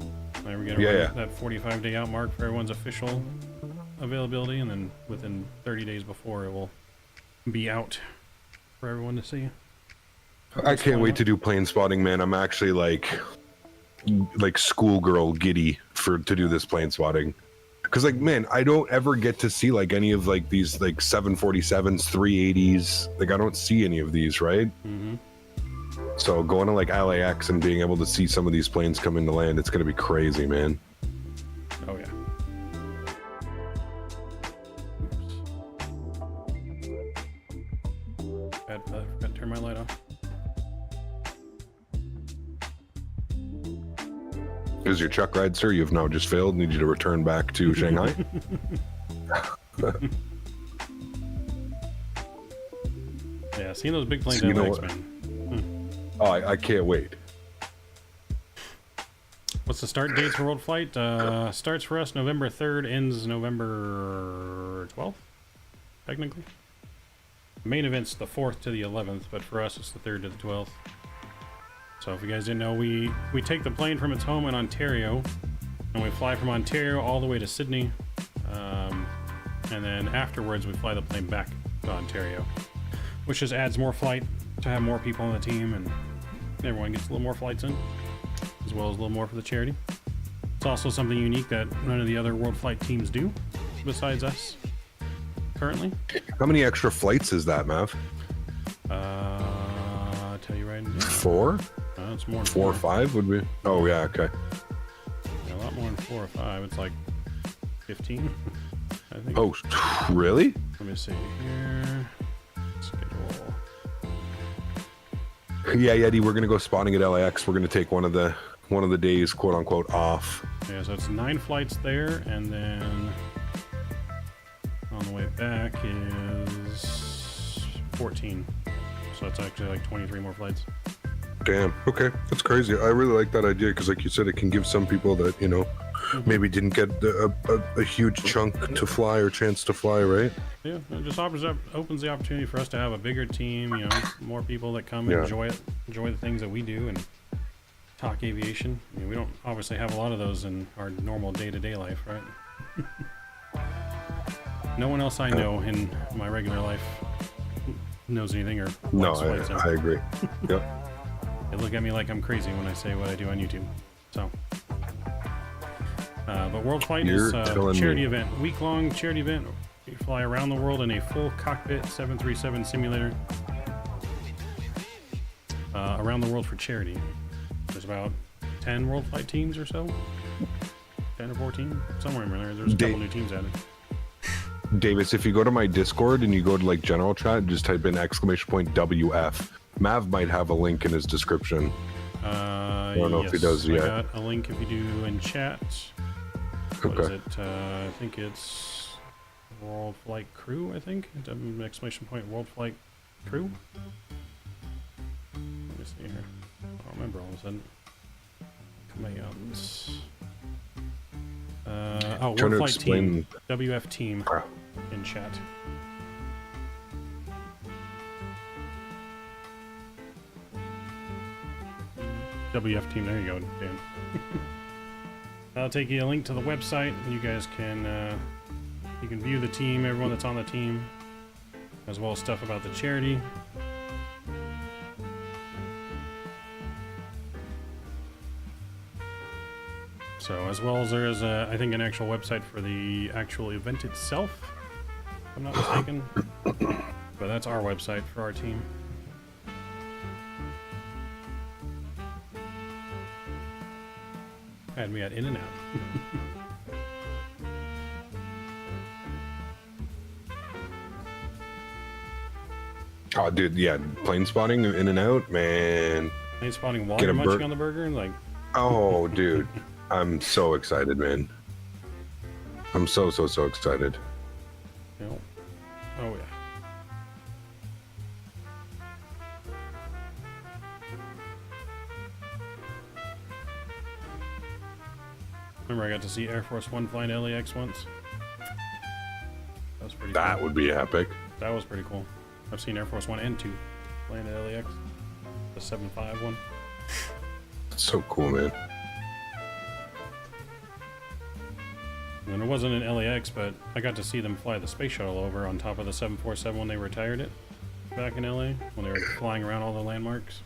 We get around that 45-day out mark for everyone's official availability, and then within 30 days before it will be out for everyone to see. I can't wait to do plane spotting, man. I'm actually like schoolgirl giddy to do this plane spotting. Cause like, man, I don't ever get to see like any of like these like 747s, 380s. Like I don't see any of these, right? So going to like LAX and being able to see some of these planes come into land, it's gonna be crazy, man. Oh yeah. I forgot to turn my light off. Is your chuck ride, sir? You've now just failed. Need you to return back to Shanghai. Yeah, seeing those big planes So you at know LAX, what? man. Oh, I can't wait. What's the start dates for World Flight? Starts for us November 3rd, ends November 12th, technically. The main event's the 4th to the 11th, but for us it's the 3rd to the 12th. So if you guys didn't know, we take the plane from its home in Ontario, and we fly from Ontario all the way to Sydney, and then afterwards we fly the plane back to Ontario, which just adds more flight to have more people on the team, and everyone gets a little more flights in, as well as a little more for the charity. It's also something unique that none of the other World Flight teams do, besides us. currently. How many extra flights is that, Mav? I'll tell you right now. 4? It's more than 4 or 5 would be. Oh yeah, okay. Yeah, a lot more than 4 or 5. It's like 15, I think. Oh, really? Let me see here. Schedule. Yeah, Eddie, we're gonna go spotting at LAX. We're gonna take one of the days, quote unquote, off. Yeah, so it's 9 flights there, and then on the way back is 14. So it's actually like 23 more flights. Damn. Okay, that's crazy. I really like that idea because, like you said, it can give some people that maybe didn't get a huge chunk to fly or chance to fly, right? Yeah, it just opens the opportunity for us to have a bigger team. You know, more people that come and enjoy the things that we do and talk aviation. I mean, we don't obviously have a lot of those in our normal day-to-day life, right? No one else I know in my regular life knows anything or No, flights out. I agree. Yep. They look at me like I'm crazy when I say what I do on YouTube. So, but World Flight is a charity event, week-long charity event. You fly around the world in a full cockpit 737 simulator around the world for charity. There's about 10 World Flight teams or so, 10 or 14, somewhere in there. There's a couple new teams added. Davis, if you go to my Discord and you go to like general chat, just type in !WF. Mav might have a link in his description. I don't know if he does yet. I got a link if you do in chat. What is it? I think it's World Flight Crew, I think. Exclamation point World Flight Crew. Let me see here. I don't remember all of a sudden. Commands. World Flight Team. WF Team in chat. WF Team, there you go, Dan. I'll take you a link to the website, and you guys can you can view the team, everyone that's on the team, as well as stuff about the charity. So, as well as there is, I think, an actual website for the actual event itself, if I'm not mistaken. But that's our website for our team. And we had in and out. Oh, dude, yeah, plane spotting in and out, man. Plane spotting while you're munching on the burger, like. Oh, dude, I'm so excited, man. I'm so excited. You know, oh yeah. Remember, I got to see Air Force One flying LAX once. That was pretty. That cool. would be epic. That was pretty cool. I've seen Air Force One and 2 flying at LAX. The 7.5 one. That's so cool, man. And it wasn't an LAX, but I got to see them fly the space shuttle over on top of the 747 when they retired it back in LA when they were flying around all the landmarks.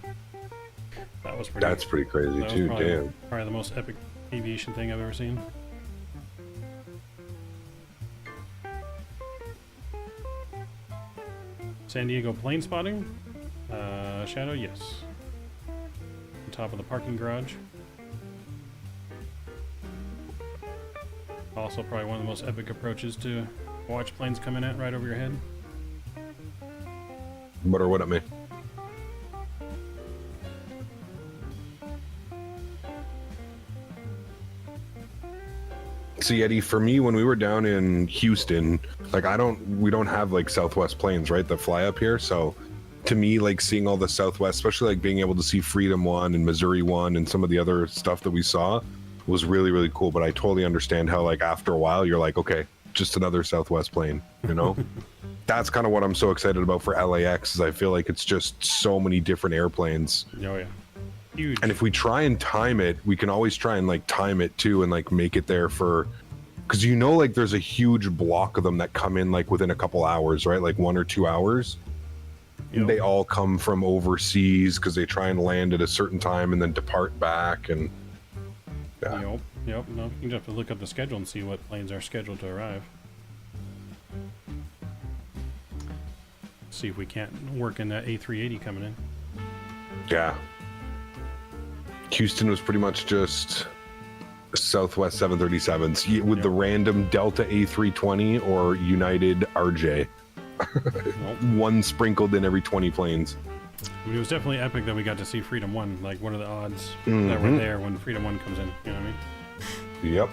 That was pretty. That's pretty crazy too. Damn. Probably the most epic aviation thing I've ever seen. San Diego plane spotting. Shadow, yes. On top of the parking garage. Also probably one of the most epic approaches to watch planes coming at right over your head. Butter, what up, man? See, Eddie, for me, when we were down in Houston, like we don't have like Southwest planes, right, that fly up here. So to me, like seeing all the Southwest, especially like being able to see Freedom One and Missouri One and some of the other stuff that we saw was really, really cool. But I totally understand how like after a while you're like, okay, just another Southwest plane, you know? That's kind of what I'm so excited about for LAX is I feel like it's just so many different airplanes. Oh yeah. Huge. And if we try and time it, we can always try and like time it too and like make it there for, because you know, like there's a huge block of them that come in like within a couple hours, right? Like 1 or 2 hours. Yep. They all come from overseas because they try and land at a certain time and then depart back. And yeah. Yep. No, you just have to look up the schedule and see what planes are scheduled to arrive. See if we can't work in that A380 coming in. Yeah. Houston was pretty much just Southwest 737s with the random Delta A320 or United RJ. One sprinkled in every 20 planes. I mean, it was definitely epic that we got to see Freedom 1. Like, what are the odds that we're there when Freedom 1 comes in? You know what I mean? Yep.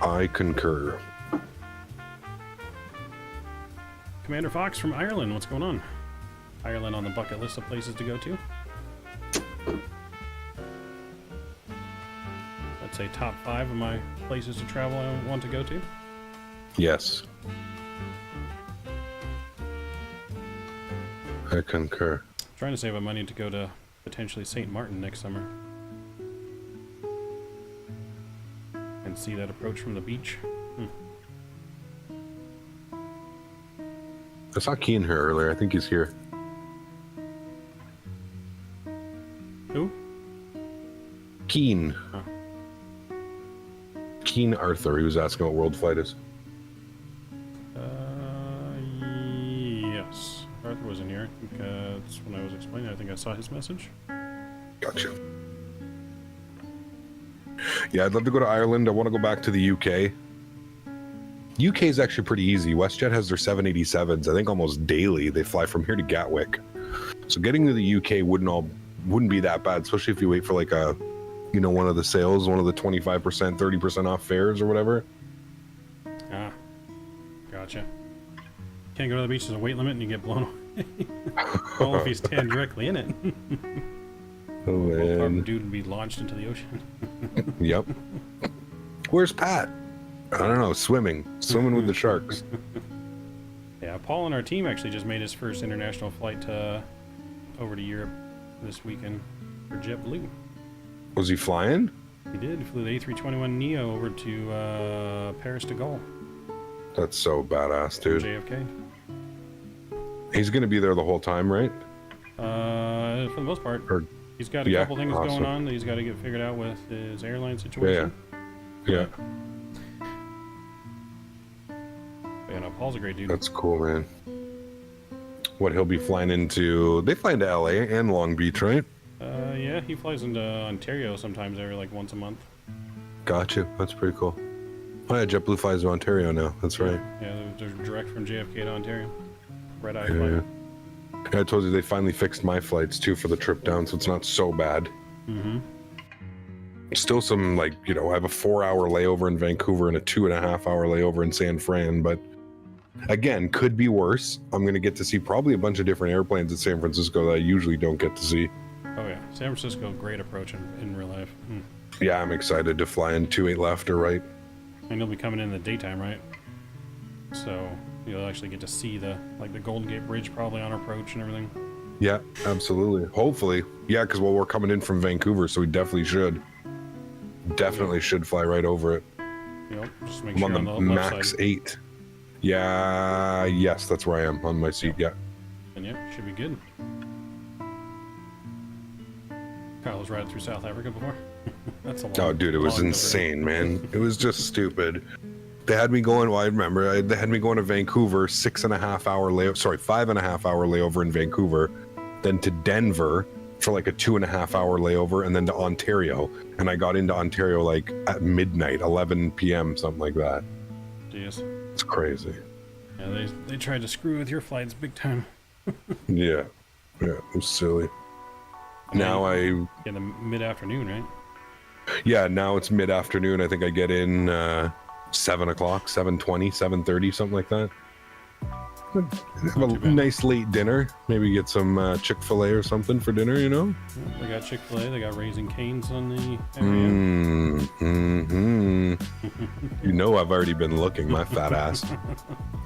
I concur. Commander Fox from Ireland, what's going on? Ireland on the bucket list of places to go to. I'd say top 5 of my places to travel I want to go to. Yes. I concur. Trying to save up money to go to potentially St. Martin next summer. And see that approach from the beach. I saw Keen here earlier. I think he's here. Who? Keen. Huh. Keen Arthur. He was asking what World Flight is. Yes. Arthur was in here. I think that's when I was explaining. I think I saw his message. Gotcha. Yeah, I'd love to go to Ireland. I want to go back to the UK. UK is actually pretty easy. WestJet has their 787s. I think almost daily they fly from here to Gatwick. So getting to the UK wouldn't be that bad, especially if you wait for like a, you know, one of the sales, one of the 25%, 30% off fares or whatever. Ah, gotcha. Can't go to the beach. There's a weight limit and you get blown away. Well, if you stand directly in it. Oh man. Dude would be launched into the ocean. Yep. Where's Pat? I don't know. Swimming with the sharks. Yeah, Paul and our team actually just made his first international flight over to Europe this weekend for JetBlue. Was he flying? He did. He flew the A321neo over to Paris de Gaulle. That's so badass, dude. JFK. He's gonna be there the whole time, right? For the most part. He's got a couple things going on that he's got to get figured out with his airline situation. Yeah. Yeah, no, Paul's a great dude. That's cool, man. What, he'll be flying into... They fly into LA and Long Beach, right? Yeah, he flies into Ontario sometimes every, like, once a month. Gotcha. That's pretty cool. Oh, yeah, JetBlue flies to Ontario now. That's right. Yeah, they're direct from JFK to Ontario. Red-eye Yeah. flight. I told you they finally fixed my flights, too, for the trip down, so it's not so bad. Mm-hmm. Still some, like, you know, I have a 4-hour layover in Vancouver and a 2.5-hour layover in San Fran, but again, could be worse. I'm going to get to see probably a bunch of different airplanes at San Francisco that I usually don't get to see. Oh, yeah. San Francisco, great approach in real life. Yeah, I'm excited to fly in 28 left or right. And you'll be coming in the daytime, right? So you'll actually get to see the Golden Gate Bridge probably on approach and everything. Yeah, absolutely. Hopefully. Yeah, because, well, we're coming in from Vancouver, so we definitely should. Definitely should fly right over it. Yep, just make I'm sure on the on the left max side. 8. Yeah, yes, that's where I am on my seat, yeah. And yeah, should be good. Kyle was riding through South Africa before. That's a long. Oh, dude, it was insane, man. It was just stupid. They had me going, well, I remember, they had me going to Vancouver, 5.5-hour layover in Vancouver, then to Denver for like a 2.5-hour layover, and then to Ontario. And I got into Ontario like at midnight, 11 p.m., something like that. Jeez. It's crazy. Yeah, they tried to screw with your flights big time. Yeah, it was silly. Now in the mid-afternoon, right? Yeah, now it's mid-afternoon. I think I get in 7 o'clock, 7:20, 7:30, something like that. Have a nice late dinner. Maybe get some Chick-fil-A or something for dinner, you know? Yeah, they got Chick-fil-A. They got Raising Cane's on the area. You know I've already been looking, my fat ass.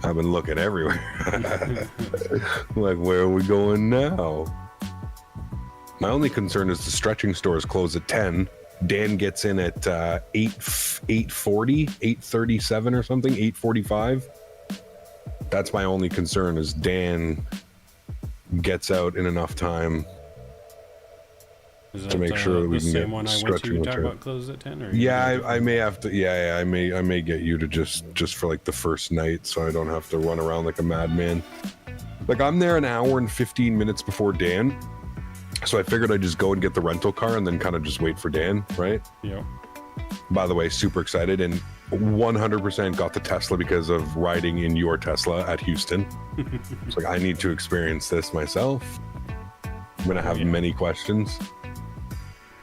I've been looking everywhere. Like, where are we going now? My only concern is the stretching stores close at 10. Dan gets in at 8:40, 8:37 or something, 8:45. That's my only concern, is Dan gets out in enough time Is to make sure that we the can same get one I went stretching to with talk her. about closed at 10? Or Yeah, I may have to. Yeah, I may get you to just for like the first night, so I don't have to run around like a madman. Like I'm there an hour and 15 minutes before Dan, so I figured I'd just go and get the rental car and then kind of just wait for Dan, right? Yeah. By the way, super excited and 100% got the Tesla because of riding in your Tesla at Houston. It's like I need to experience this myself. I'm gonna have many questions.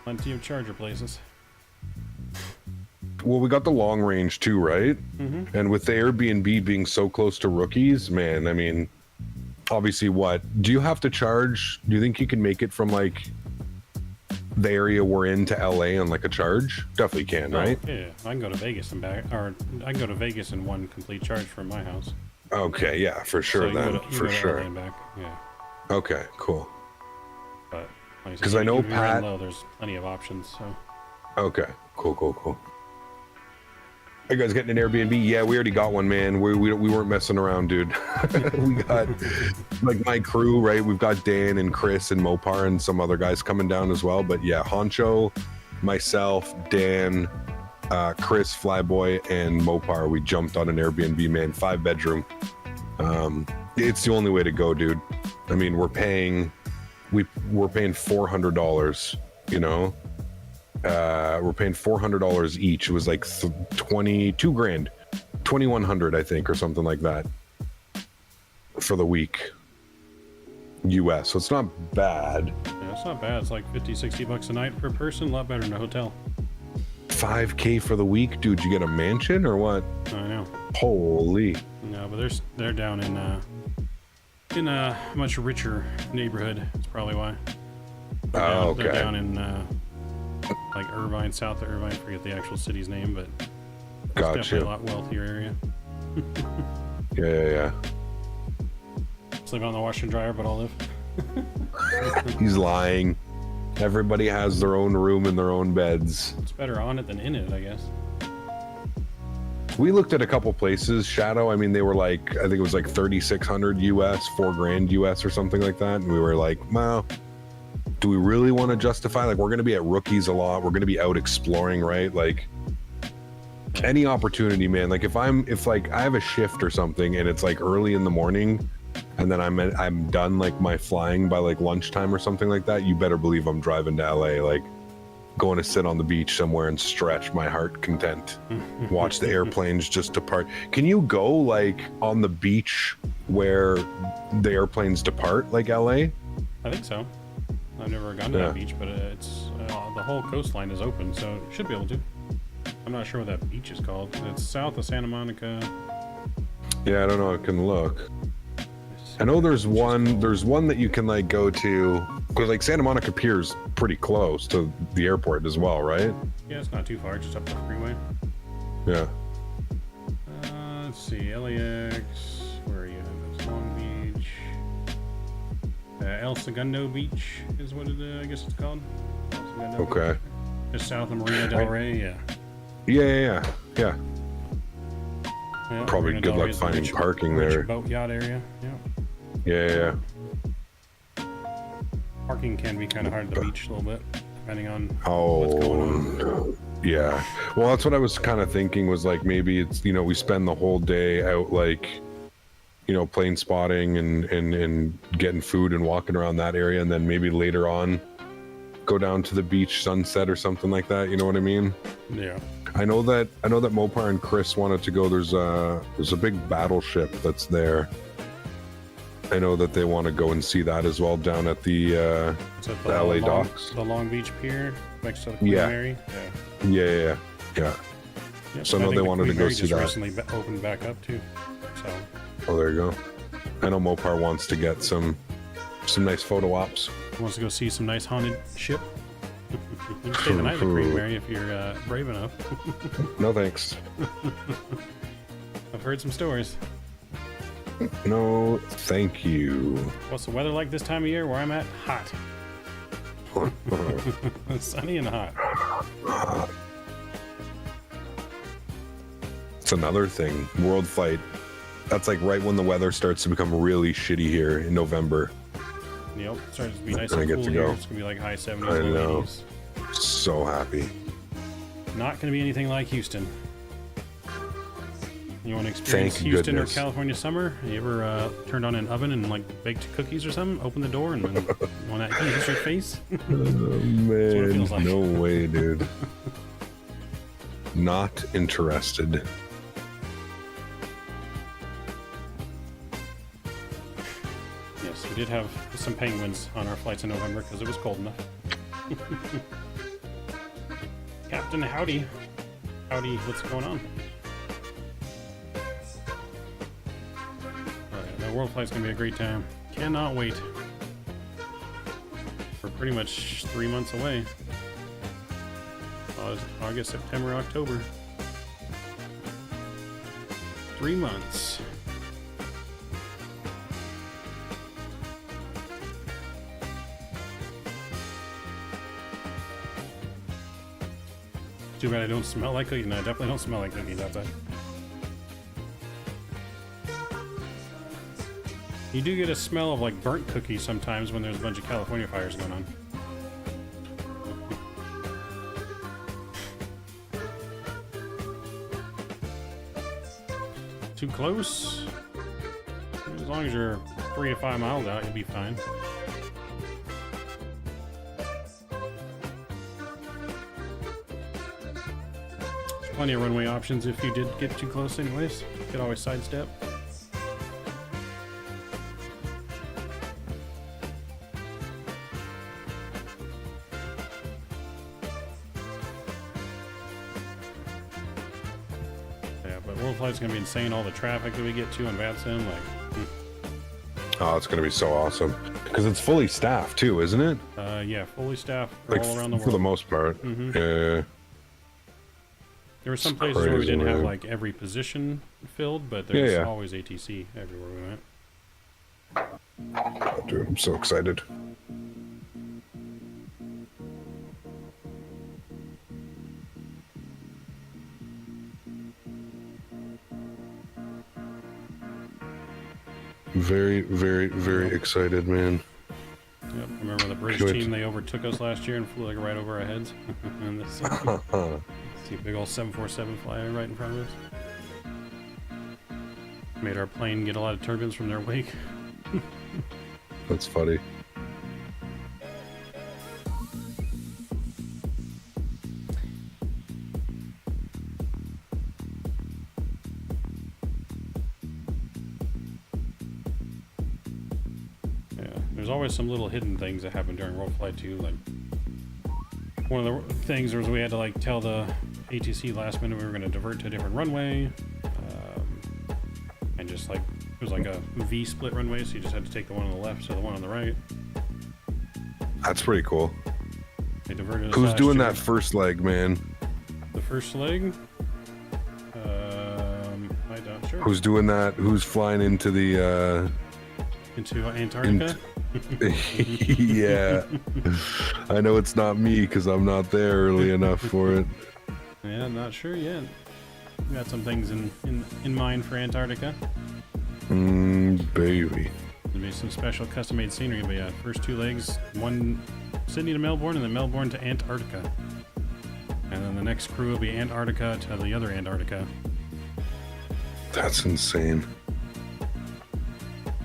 Plenty of charger places. Well, we got the long range too, right? Mm-hmm. And with the Airbnb being so close to rookies, man, I mean, obviously what? Do you have to charge? Do you think you can make it from like the area we're in to LA on like a charge? Definitely can, right? Yeah, I can go to Vegas and back, or I can go to Vegas in one complete charge from my house. Okay, yeah, for sure So you then, go to, you for go to sure. LA and back. Yeah, Okay, cool. but like 'Cause I know if you run Pat- low, there's plenty of options. So Okay, cool. Are you guys getting an Airbnb? Yeah, we already got one, man. We weren't messing around, dude. We got like my crew, right? We've got Dan and Chris and Mopar and some other guys coming down as well. But yeah, Honcho, myself, Dan, Chris, Flyboy, and Mopar. We jumped on an Airbnb, man. 5-bedroom. It's the only way to go, dude. I mean, we're paying $400. You know. We're paying $400 each. It was like 22 grand, 2,100 I think, or something like that for the week US. So it's not bad. yeah, it's not bad. It's like 50-60 bucks a night per person. A lot better than a hotel. $5K for the week, dude. You get a mansion or what? I know. Holy. No, but they're down in a much richer neighborhood. That's probably why. Oh, They're okay. down in like Irvine, south of Irvine. Forget the actual city's name, but it's definitely a lot wealthier area. Yeah. Sleep on the washer and dryer, but I'll live. He's lying. Everybody has their own room and their own beds. It's better on it than in it, I guess. We looked at a couple places, Shadow. I mean, they were like, I think it was like 3,600 US, 4 grand US or something like that. And we were like, well, do we really want to justify? Like, we're going to be at Rookies a lot. We're going to be out exploring, right? Like, any opportunity, man. Like, if like I have a shift or something and it's like early in the morning and then I'm done like my flying by like lunchtime or something like that, you better believe I'm driving to LA, like going to sit on the beach somewhere and stretch my heart content. Watch the airplanes just depart. Can you go like on the beach where the airplanes depart, like LA? I think so. I've never gone to that beach, but it's the whole coastline is open, so it should be able to. I'm not sure what that beach is called. It's south of Santa Monica. Yeah, I don't know. I can look. I know there's one that you can like go to, because like Santa Monica Pier's pretty close to the airport as well, right? Yeah, it's not too far, just up the freeway. Yeah. Let's see, LAX. Where are you? It's Long Beach. El Segundo Beach is what I guess it's called. El Segundo Okay. Beach. Just south of Marina Del Rey. Yeah. Yeah. Yeah, Probably Marina good Del luck Rey's the finding rich- parking rich there. Boat yacht area. Yeah. Yeah. Parking can be kind of hard at the beach a little bit, depending on what's Oh, going on. yeah. Well, that's what I was kind of thinking was like maybe it's, you know, we spend the whole day out like, you know, plane spotting and getting food and walking around that area, and then maybe later on go down to the beach, sunset or something like that. You know what I mean? Yeah. I know that Mopar and Chris wanted to go. There's a big battleship that's there. I know that they want to go and see that as well down at the Is that the LA docks. The Long Beach Pier next to the Queen Yeah. Mary. Yeah. Yep, So I think know they the wanted to Queen go Mary see just that. recently opened back up too. So Oh, there you go. I know Mopar wants to get some nice photo ops. wants to go see some nice haunted ship. You can stay the night at the Queen Mary if you're brave enough. No thanks. I've heard some stories. No, thank you. What's the weather like this time of year where I'm at? Hot. Sunny and hot. It's another thing. World Flight. That's like right when the weather starts to become really shitty here in November. Yep, it's starting to be nice And I and get cool to here. go. It's gonna be like high 70s, I low know. 80s. So happy. Not gonna be anything like Houston. You want to experience Thank Houston goodness. or California summer? You ever turned on an oven and like baked cookies or something? Open the door and then when that hits your face? Oh, what it man, feels like. no way, dude. Not interested. Yes, we did have some penguins on our flights in November because it was cold enough. Captain, howdy. Howdy, what's going on? Alright, that world flight's gonna be a great time. Cannot wait. We're pretty much 3 months away. August, September, October. 3 months. Too bad I don't smell like cookies. No, I definitely don't smell like cookies outside. You do get a smell of like burnt cookies sometimes when there's a bunch of California fires going on. Too close? As long as you're 3 to 5 miles out, you'll be fine. Plenty of runway options if you did get too close anyways. You could always sidestep. Yeah, but World Flight's gonna be insane. All the traffic that we get to on VATSIM, like... Oh, it's gonna be so awesome. Because it's fully staffed too, isn't it? Yeah, fully staffed Like, all around the world. for the most part. Mhm. Yeah. There were some It's places where we crazy, didn't have man. like every position filled, but there's Yeah. always ATC everywhere we went. Oh, dude, I'm so excited. Very, very, very excited, man. Yep. Remember the British Good. team? They overtook us last year and flew like right over our heads. And this, see a big old 747 fly right in front of us. Made our plane get a lot of turbulence from their wake. That's funny. Yeah, there's always some little hidden things that happen during World Flight 2. Like one of the things was we had to like tell the ATC last minute we were going to divert to a different runway, and just like it was like a V split runway, so you just had to take the one on the left, so the one on the right. That's pretty cool. They diverted us Who's last doing year. that first leg, man? The first leg? I'm not sure. Who's doing that? Who's flying into the, Into Antarctica? yeah. I know it's not me because I'm not there early enough for it. Yeah, I'm not sure yet. We got some things in mind for Antarctica. Baby. There'll be some special custom-made scenery, but yeah, first 2 legs, one Sydney to Melbourne and then Melbourne to Antarctica. And then the next crew will be Antarctica to the other Antarctica, That's insane.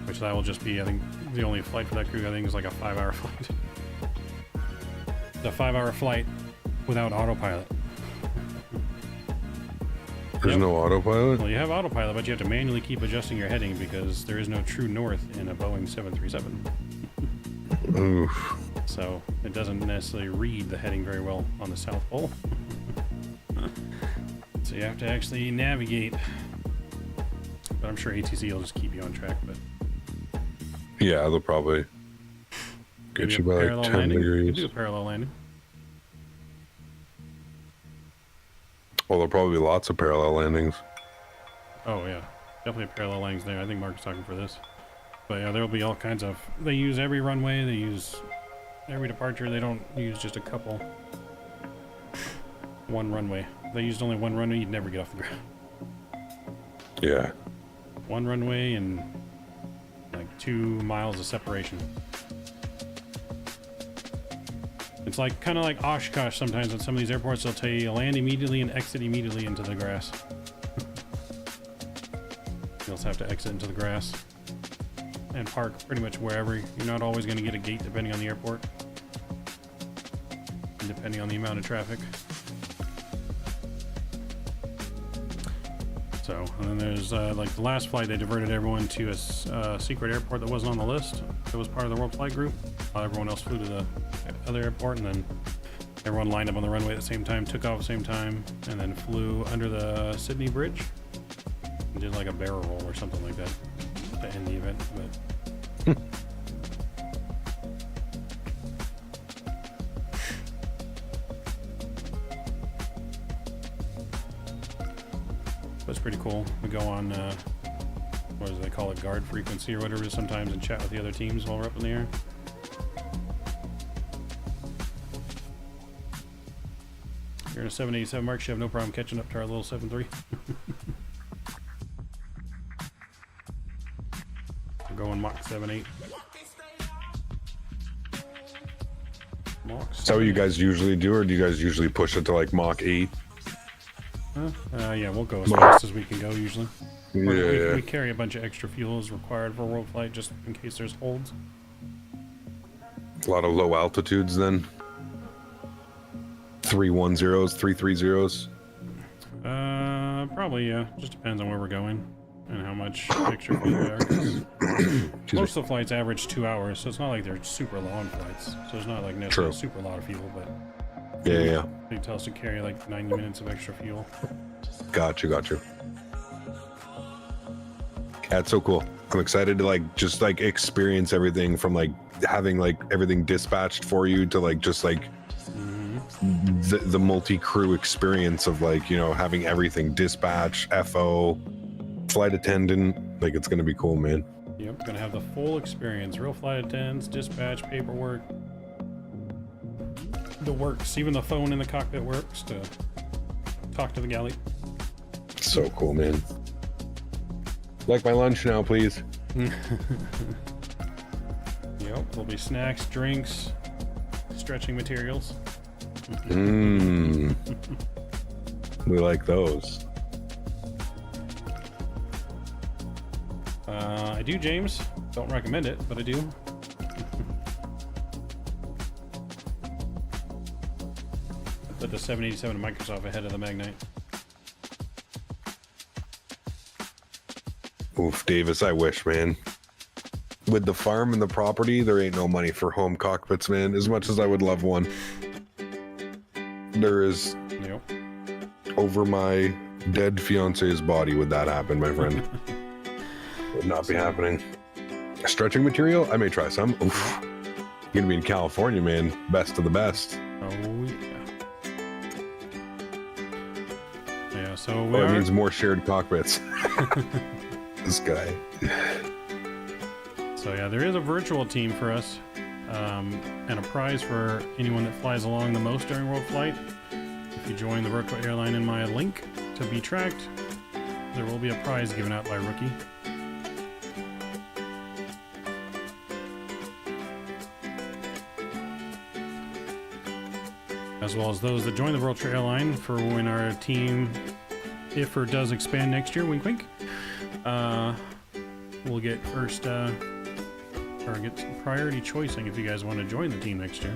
which that will just be, I think, the only flight for that crew, I think, is like a 5-hour flight. The 5-hour flight without autopilot. There's Yep. no autopilot? Well, you have autopilot, but you have to manually keep adjusting your heading because there is no true north in a Boeing 737. Oof. So it doesn't necessarily read the heading very well on the South Pole. So you have to actually navigate. But I'm sure ATC will just keep you on track. But Yeah, they'll probably get maybe you a by like parallel 10 landing. You could degrees. do a parallel landing. Well, there'll probably be lots of parallel landings. Oh yeah, definitely parallel landings there. I think Mark's talking for this. But yeah, there will be all kinds of. They use every runway. They use every departure. They don't use just a couple. One runway. If they used only one runway, you'd never get off the ground. Yeah. One runway and like 2 miles of separation. It's like kind of like Oshkosh sometimes at some of these airports. They'll tell you land immediately and exit immediately into the grass. You also have to exit into the grass and park pretty much wherever. You're not always going to get a gate depending on the airport and depending on the amount of traffic. So, and then there's like the last flight, they diverted everyone to a secret airport that wasn't on the list. It was part of the World Flight Group. Everyone else flew to the other airport, and then everyone lined up on the runway at the same time, took off at the same time, and then flew under the Sydney Bridge and did like a barrel roll or something like that to end the event. But it's pretty cool. We go on, what do they call it, guard frequency or whatever it is sometimes, and chat with the other teams while we're up in the air. You're in a 787 Mark, you have no problem catching up to our little 7.3. We're going Mach 7.8. Is that what you guys usually do, or do you guys usually push it to like Mach 8? Yeah, we'll go as fast as we can go usually. Yeah. We carry a bunch of extra fuel as required for a world flight just in case there's holds. A lot of low altitudes then. 310s, 330s. Probably, yeah. Just depends on where we're going and how much extra fuel we are. Most of the flights average 2 hours, so it's not like they're super long flights. So there's not like necessarily super lot of fuel, but yeah. they tell us to carry like 90 minutes of extra fuel. Gotcha. That's so cool. I'm excited to like just like experience everything from like having like everything dispatched for you to like just like the multi-crew experience of like, you know, having everything dispatch, FO, flight attendant. Like, it's gonna be cool, man. Yep, gonna have the full experience. Real flight attendants, dispatch, paperwork. The works. Even the phone in the cockpit works to talk to the galley. So cool, man. Like my lunch now, please. Yep, there'll be snacks, drinks, stretching materials. We like those. I do, James. Don't recommend it, but I do. I put the 787 Microsoft ahead of the Magnite. Oof, Davis, I wish, man. With the farm and the property, there ain't no money for home cockpits, man. As much as I would love one. There is, over my dead fiance's body would that happen, my friend. Would not be happening. Stretching material? I may try some. Oof. You're gonna be in California, man. Best of the best. Oh, yeah. Yeah, so that means more shared cockpits. This guy. So yeah, there is a virtual team for us. And a prize for anyone that flies along the most during World Flight. If you join the virtual airline in my link to be tracked, there will be a prize given out by Rookie. As well as those that join the virtual airline for when our team, if or does expand next year, wink wink, we'll get first, or get priority choicing if you guys want to join the team next year.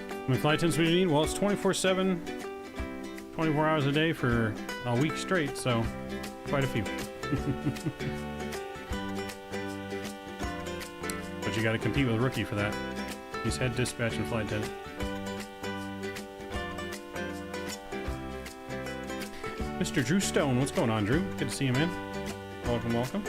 How many flight attendants do we need? Well, it's 24/7, 24 hours a day for a week straight, so quite a few. But you got to compete with Rookie for that. He's head dispatch and flight attendant. Mr. Drew Stone, what's going on, Drew? Good to see you, man. Welcome, welcome.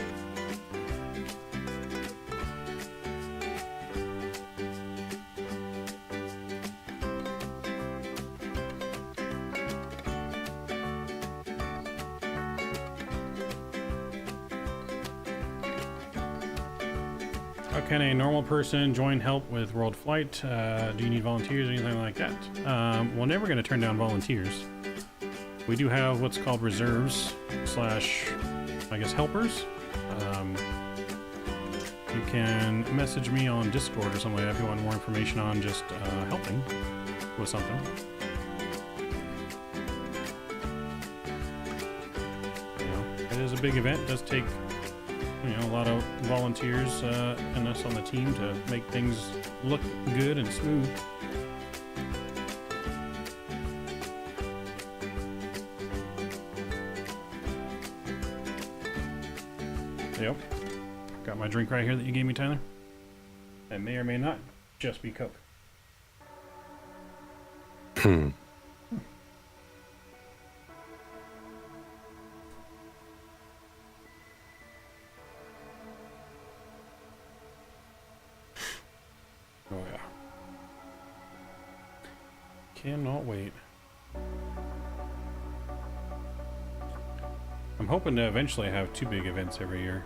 How can a normal person join help with world flight? Do you need volunteers or anything like that? We're never going to turn down volunteers. We do have what's called reserves slash, I guess, helpers. You can message me on Discord or something like that if you want more information on just helping with something. You know, it is a big event. It does take, you know, a lot of volunteers and us on the team to make things look good and smooth. Yep. Got my drink right here that you gave me, Tyler. That may or may not just be Coke. Oh yeah. Cannot wait. I'm hoping to eventually have 2 big events every year.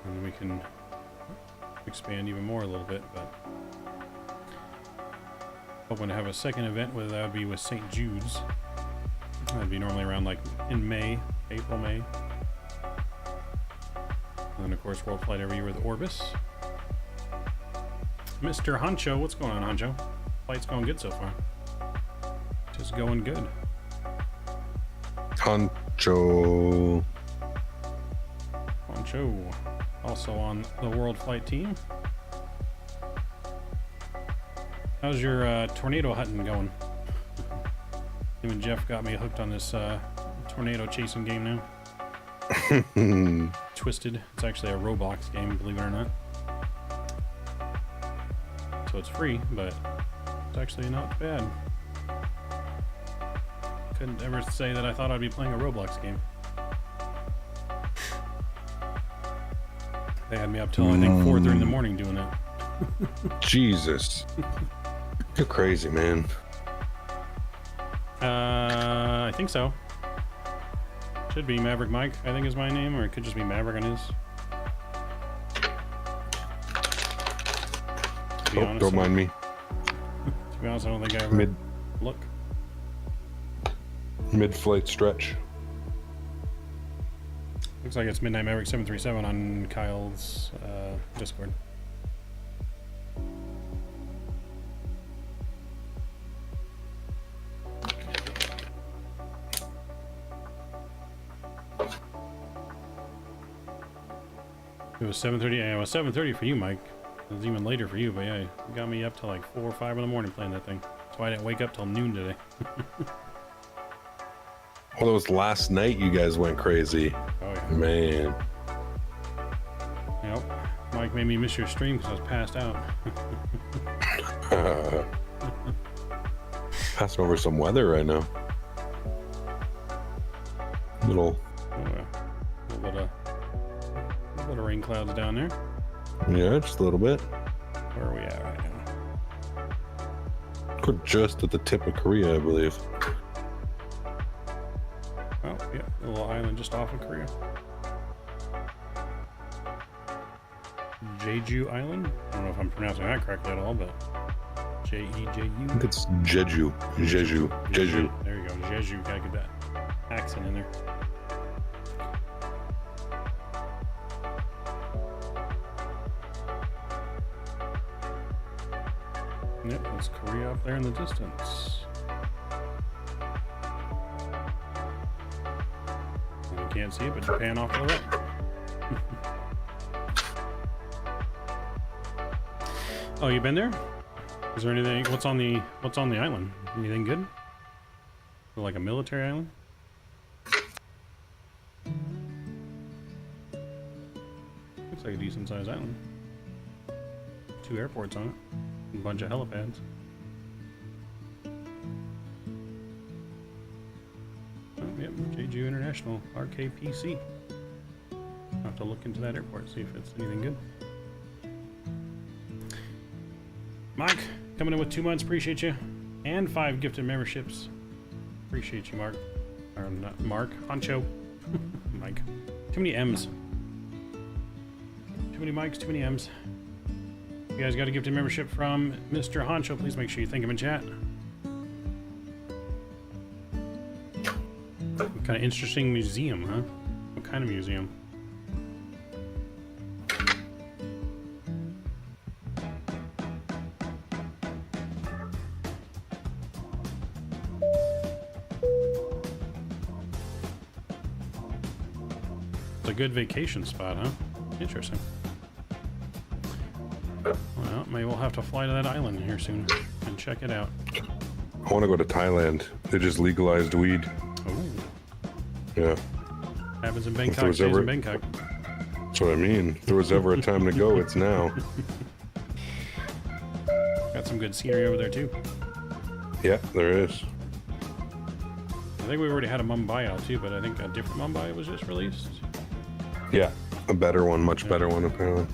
And we can expand even more a little bit, but hoping to have a second event, whether that would be with St. Jude's. That'd be normally around like in May, April, May. And then of course World Flight every year with Orbis. Mr. Honcho, what's going on, Honcho? Flight's going good so far. Just going good. Honcho. Honcho. Also on the World Flight team. How's your tornado hunting going? Him and Jeff got me hooked on this tornado chasing game now. Twisted. It's actually a Roblox game, believe it or not. So it's free, but it's actually not bad. Couldn't ever say that I thought I'd be playing a Roblox game. They had me up till I think 4:30 in the morning doing it. Jesus. You're crazy, man. I think so. Should be Maverick Mike, I think is my name, or it could just be Maverick on his. To be honest, don't mind me. To be honest, I don't think I ever look. Mid-flight stretch. Looks like it's Midnight Maverick 737 on Kyle's Discord. It was 7:30. Yeah, it was 7:30 for you, Mike. It was even later for you, but yeah, you got me up till like 4 or 5 in the morning playing that thing. That's why I didn't wake up till noon today. Well, it was last night you guys went crazy. Oh yeah. Man. Yep. Mike made me miss your stream because I was passed out. Passing over some weather right now. Little. Oh yeah. A little bit of rain clouds down there. Yeah, just a little bit. Where are we at right now? We're just at the tip of Korea, I believe. Oh, yeah, a little island just off of Korea. Jeju Island? I don't know if I'm pronouncing that correctly at all, but Jeju. I think it's Jeju. Jeju. Jeju. There you go, Jeju. Gotta get that accent in there. Yep, that's Korea up there in the distance. You can't see it, but Japan off to the right. Oh, you been there? Is there anything? What's on the island? Anything good? Like a military island? Looks like a decent sized island. 2 airports on it. A bunch of helipads. Oh, yep, Jeju International, RKPC. I'll have to look into that airport, see if it's anything good. Mike, coming in with 2 months, appreciate you. And 5 gifted memberships. Appreciate you, Mark. Or not Mark, Honcho. Mike. Too many M's. Too many mics, too many M's. You guys got a gifted membership from Mr. Honcho. Please make sure you thank him in chat. What kind of interesting museum, huh? What kind of museum? It's a good vacation spot, huh? Interesting. Well, maybe we'll have to fly to that island here soon and check it out. I want to go to Thailand. They just legalized weed. Oh. Yeah. Happens in Bangkok, stays in Bangkok. That's what I mean. If there was ever a time to go, it's now. Got some good scenery over there, too. Yeah, there is. I think we already had a Mumbai out, too, but I think a different Mumbai was just released. Yeah, a better one, much better one, apparently.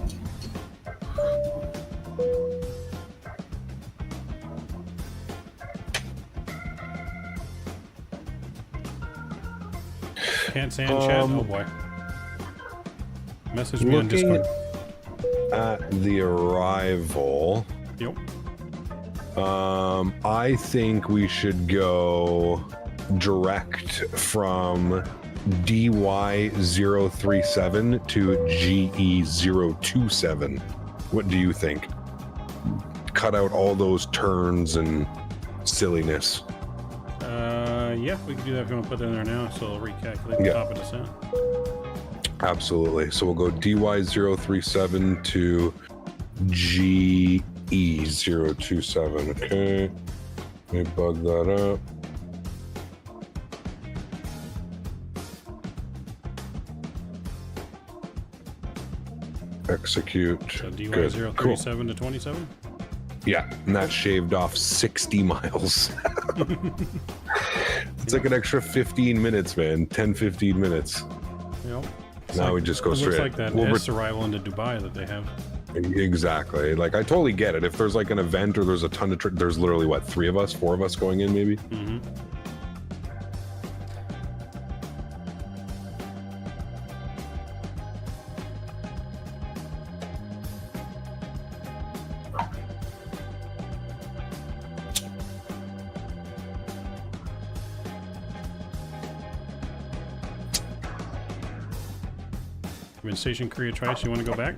Can't stand chat? Oh boy. Message me on Discord. At the arrival. Yep. I think we should go direct from DY037 to GE027. What do you think? Cut out all those turns and silliness. Yeah, we can do that if you want to put that in there now, so I'll recalculate the top of descent. Absolutely. So we'll go DY037 to GE027. Okay. Let me bug that up. Execute. So DY037 to 27? Yeah, and that shaved off 60 miles. It's like an extra 15 minutes, man. 10, 15 minutes. Yep. Now we just go straight. Looks like that arrival into Dubai that they have. Exactly. Like, I totally get it. If there's like an event or there's a ton of there's literally what, 4 of us going in, maybe. Mm-hmm. Been stationed Korea twice. You want to go back?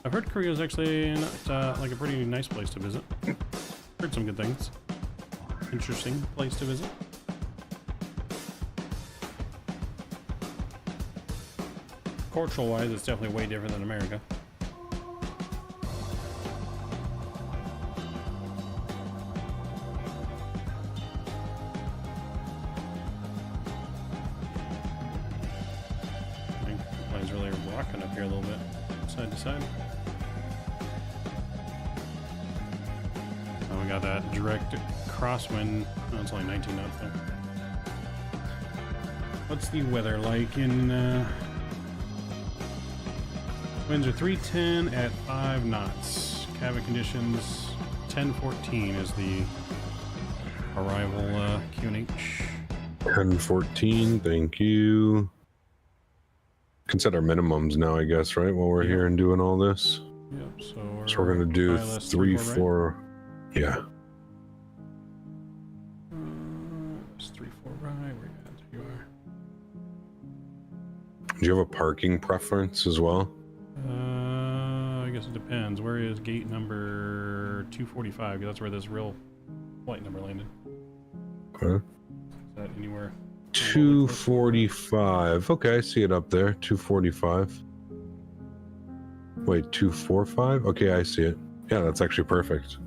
I've heard Korea is actually not like a pretty nice place to visit. Heard some good things. Interesting place to visit. Cultural-wise, it's definitely way different than America. Rocking up here a little bit, side to side. Oh, we got that direct crosswind. Oh, it's only 19 knots though. What's the weather like in? Winds are 310 at 5 knots. Cabin conditions 1014 is the arrival QNH. 1014, thank you. Consider minimums now, I guess, right? While we're here and doing all this. Yep. So we're gonna do 3, 4. Yeah. It's 3, 4 right. Where you are. Do you have a parking preference as well? I guess it depends. Where is gate number 245? That's where this real flight number landed. Okay. Is that anywhere? 245. Okay, I see it up there. 245. Wait, 245? Okay, I see it. Yeah, that's actually perfect.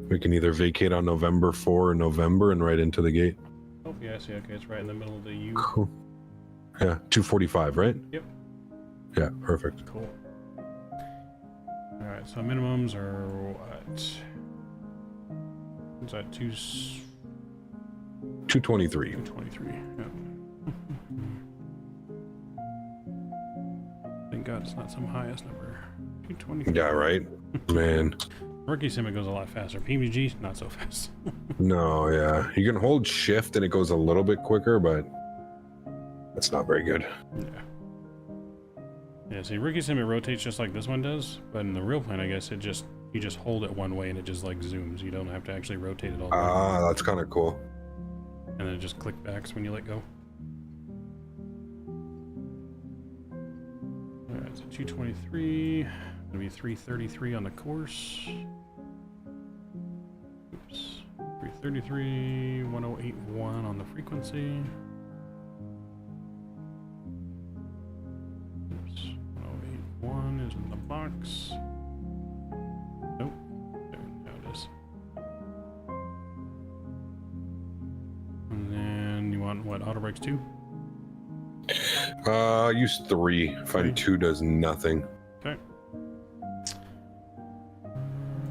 We can either vacate on November 4 or November and right into the gate. Oh, yeah, I see. Okay, it's right in the middle of the U. Cool. Yeah, 245, right? Yep. Yeah, perfect. Cool. Alright, so minimums are what? What's that? 223. 223. Yep. Thank God it's not some highest number. 223. Yeah, right? Man. Rookie sim, it goes a lot faster. PMDG, not so fast. No, yeah. You can hold shift and it goes a little bit quicker, but that's not very good. Yeah. Yeah, see, Rookie Sim, it rotates just like this one does, but in the real plane, I guess it just, you just hold it one way and it just like zooms. You don't have to actually rotate it all the way. Ah, that's kind of cool. And then it just click backs when you let go. Alright, so 223, gonna be 333 on the course. Oops, 333, 1081 on the frequency. Oops, 1081 is in the box. Nope, there it is. And then you want what, auto brakes 2? Use 3. Find 2 does nothing. Okay.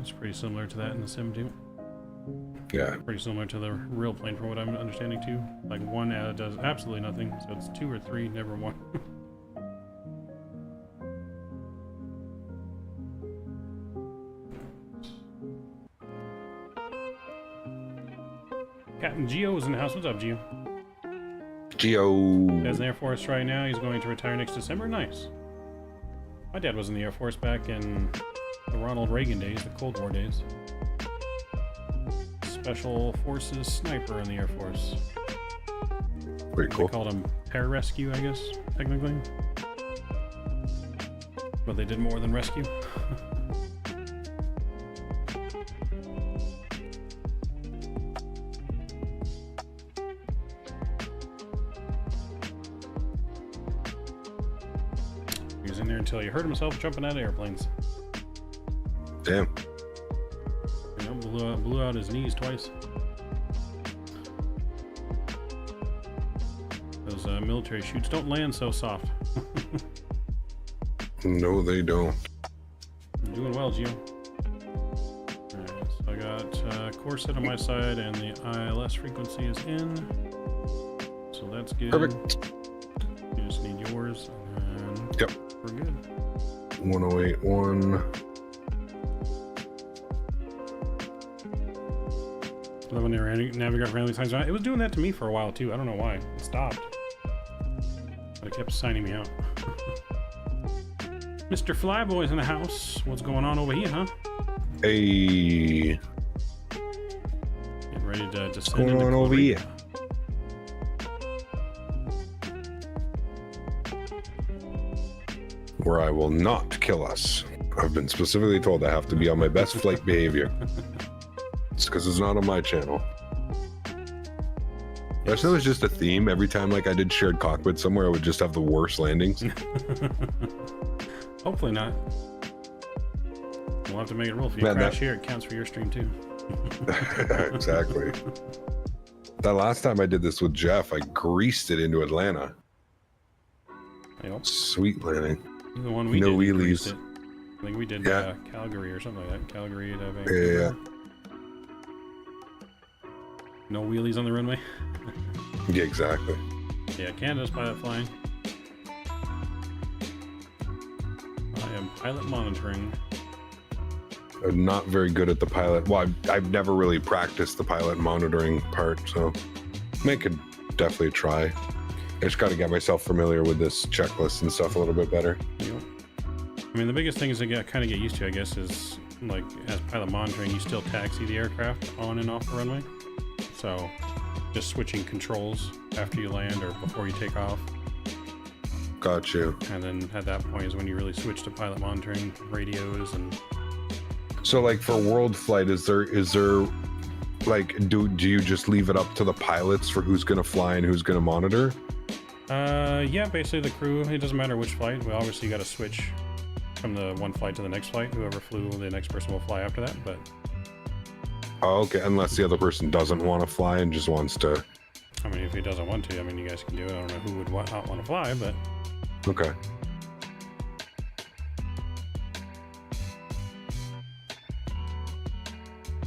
It's pretty similar to that in the sim too. Yeah. Pretty similar to the real plane from what I'm understanding too. Like 1 does absolutely nothing, so it's 2 or 3, never 1. Captain Geo is in the house. What's up, Geo? Geo. Dad's in the Air Force right now. He's going to retire next December. Nice. My dad was in the Air Force back in the Ronald Reagan days, the Cold War days. Special Forces sniper in the Air Force. Pretty cool. They called him pararescue, I guess, technically. But they did more than rescue. He was in there until he hurt himself jumping out of airplanes. Damn. You know, blew out his knees twice. Those military chutes don't land so soft. No, they don't. I'm doing well, Gio. Alright, so I got course set on my side and the ILS frequency is in. So that's good. Perfect. You just need yours and then Yep. we're good. 1081. I love when they were navigate randomly times. It was doing that to me for a while too. I don't know why. It stopped. But it kept signing me out. Mr. Flyboy's in the house. What's going on over here, huh? Hey. Getting ready to descend What's going into on over glory. here? Where I will not kill us. I've been specifically told I have to be on my best flight behavior. It's because it's not on my channel. I thought it was just a theme. Every time like I did shared cockpit somewhere, I would just have the worst landings. Hopefully not. We'll have to make it a rule. If you Man, crash here, it counts for your stream too. Exactly. That last time I did this with Jeff, I greased it into Atlanta. Yep. Sweet landing. The one we No did, we wheelies. greased it. I think we did Yeah. Calgary or something like that. Calgary to Vancouver. Yeah. No wheelies on the runway. Yeah, exactly. Yeah, Canada's pilot flying. I am pilot monitoring. I'm not very good at the pilot. Well, I've never really practiced the pilot monitoring part, so I could definitely try. I just got to get myself familiar with this checklist and stuff a little bit better. Yep. I mean, the biggest thing is to kind of get used to, I guess, is like as pilot monitoring, you still taxi the aircraft on and off the runway. So just switching controls after you land or before you take off. Got you. And then at that point is when you really switch to pilot monitoring radios and So like for world flight, is there like do you just leave it up to the pilots for who's gonna fly and who's gonna monitor? yeah, basically the crew, it doesn't matter which flight. We obviously got to switch from the one flight to the next flight. Whoever flew, the next person will fly after that, but Oh, okay, unless the other person doesn't want to fly and just wants to. I mean, if he doesn't want to, I mean, you guys can do it. I don't know who would not want to fly, but Okay.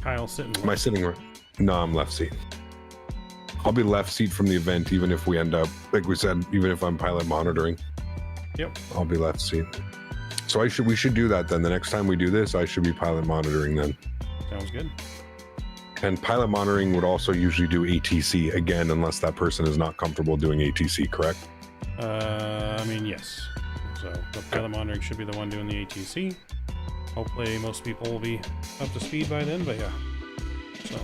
Kyle sitting. Am I sitting right? No, I'm left seat. I'll be left seat from the event, even if we end up, like we said, even if I'm pilot monitoring. Yep. I'll be left seat. So we should do that then. The next time we do this, I should be pilot monitoring then. Sounds good. And pilot monitoring would also usually do ATC again, unless that person is not comfortable doing ATC, correct? I mean, yes. So the pilot monitoring should be the one doing the ATC. Hopefully most people will be up to speed by then, but yeah. So,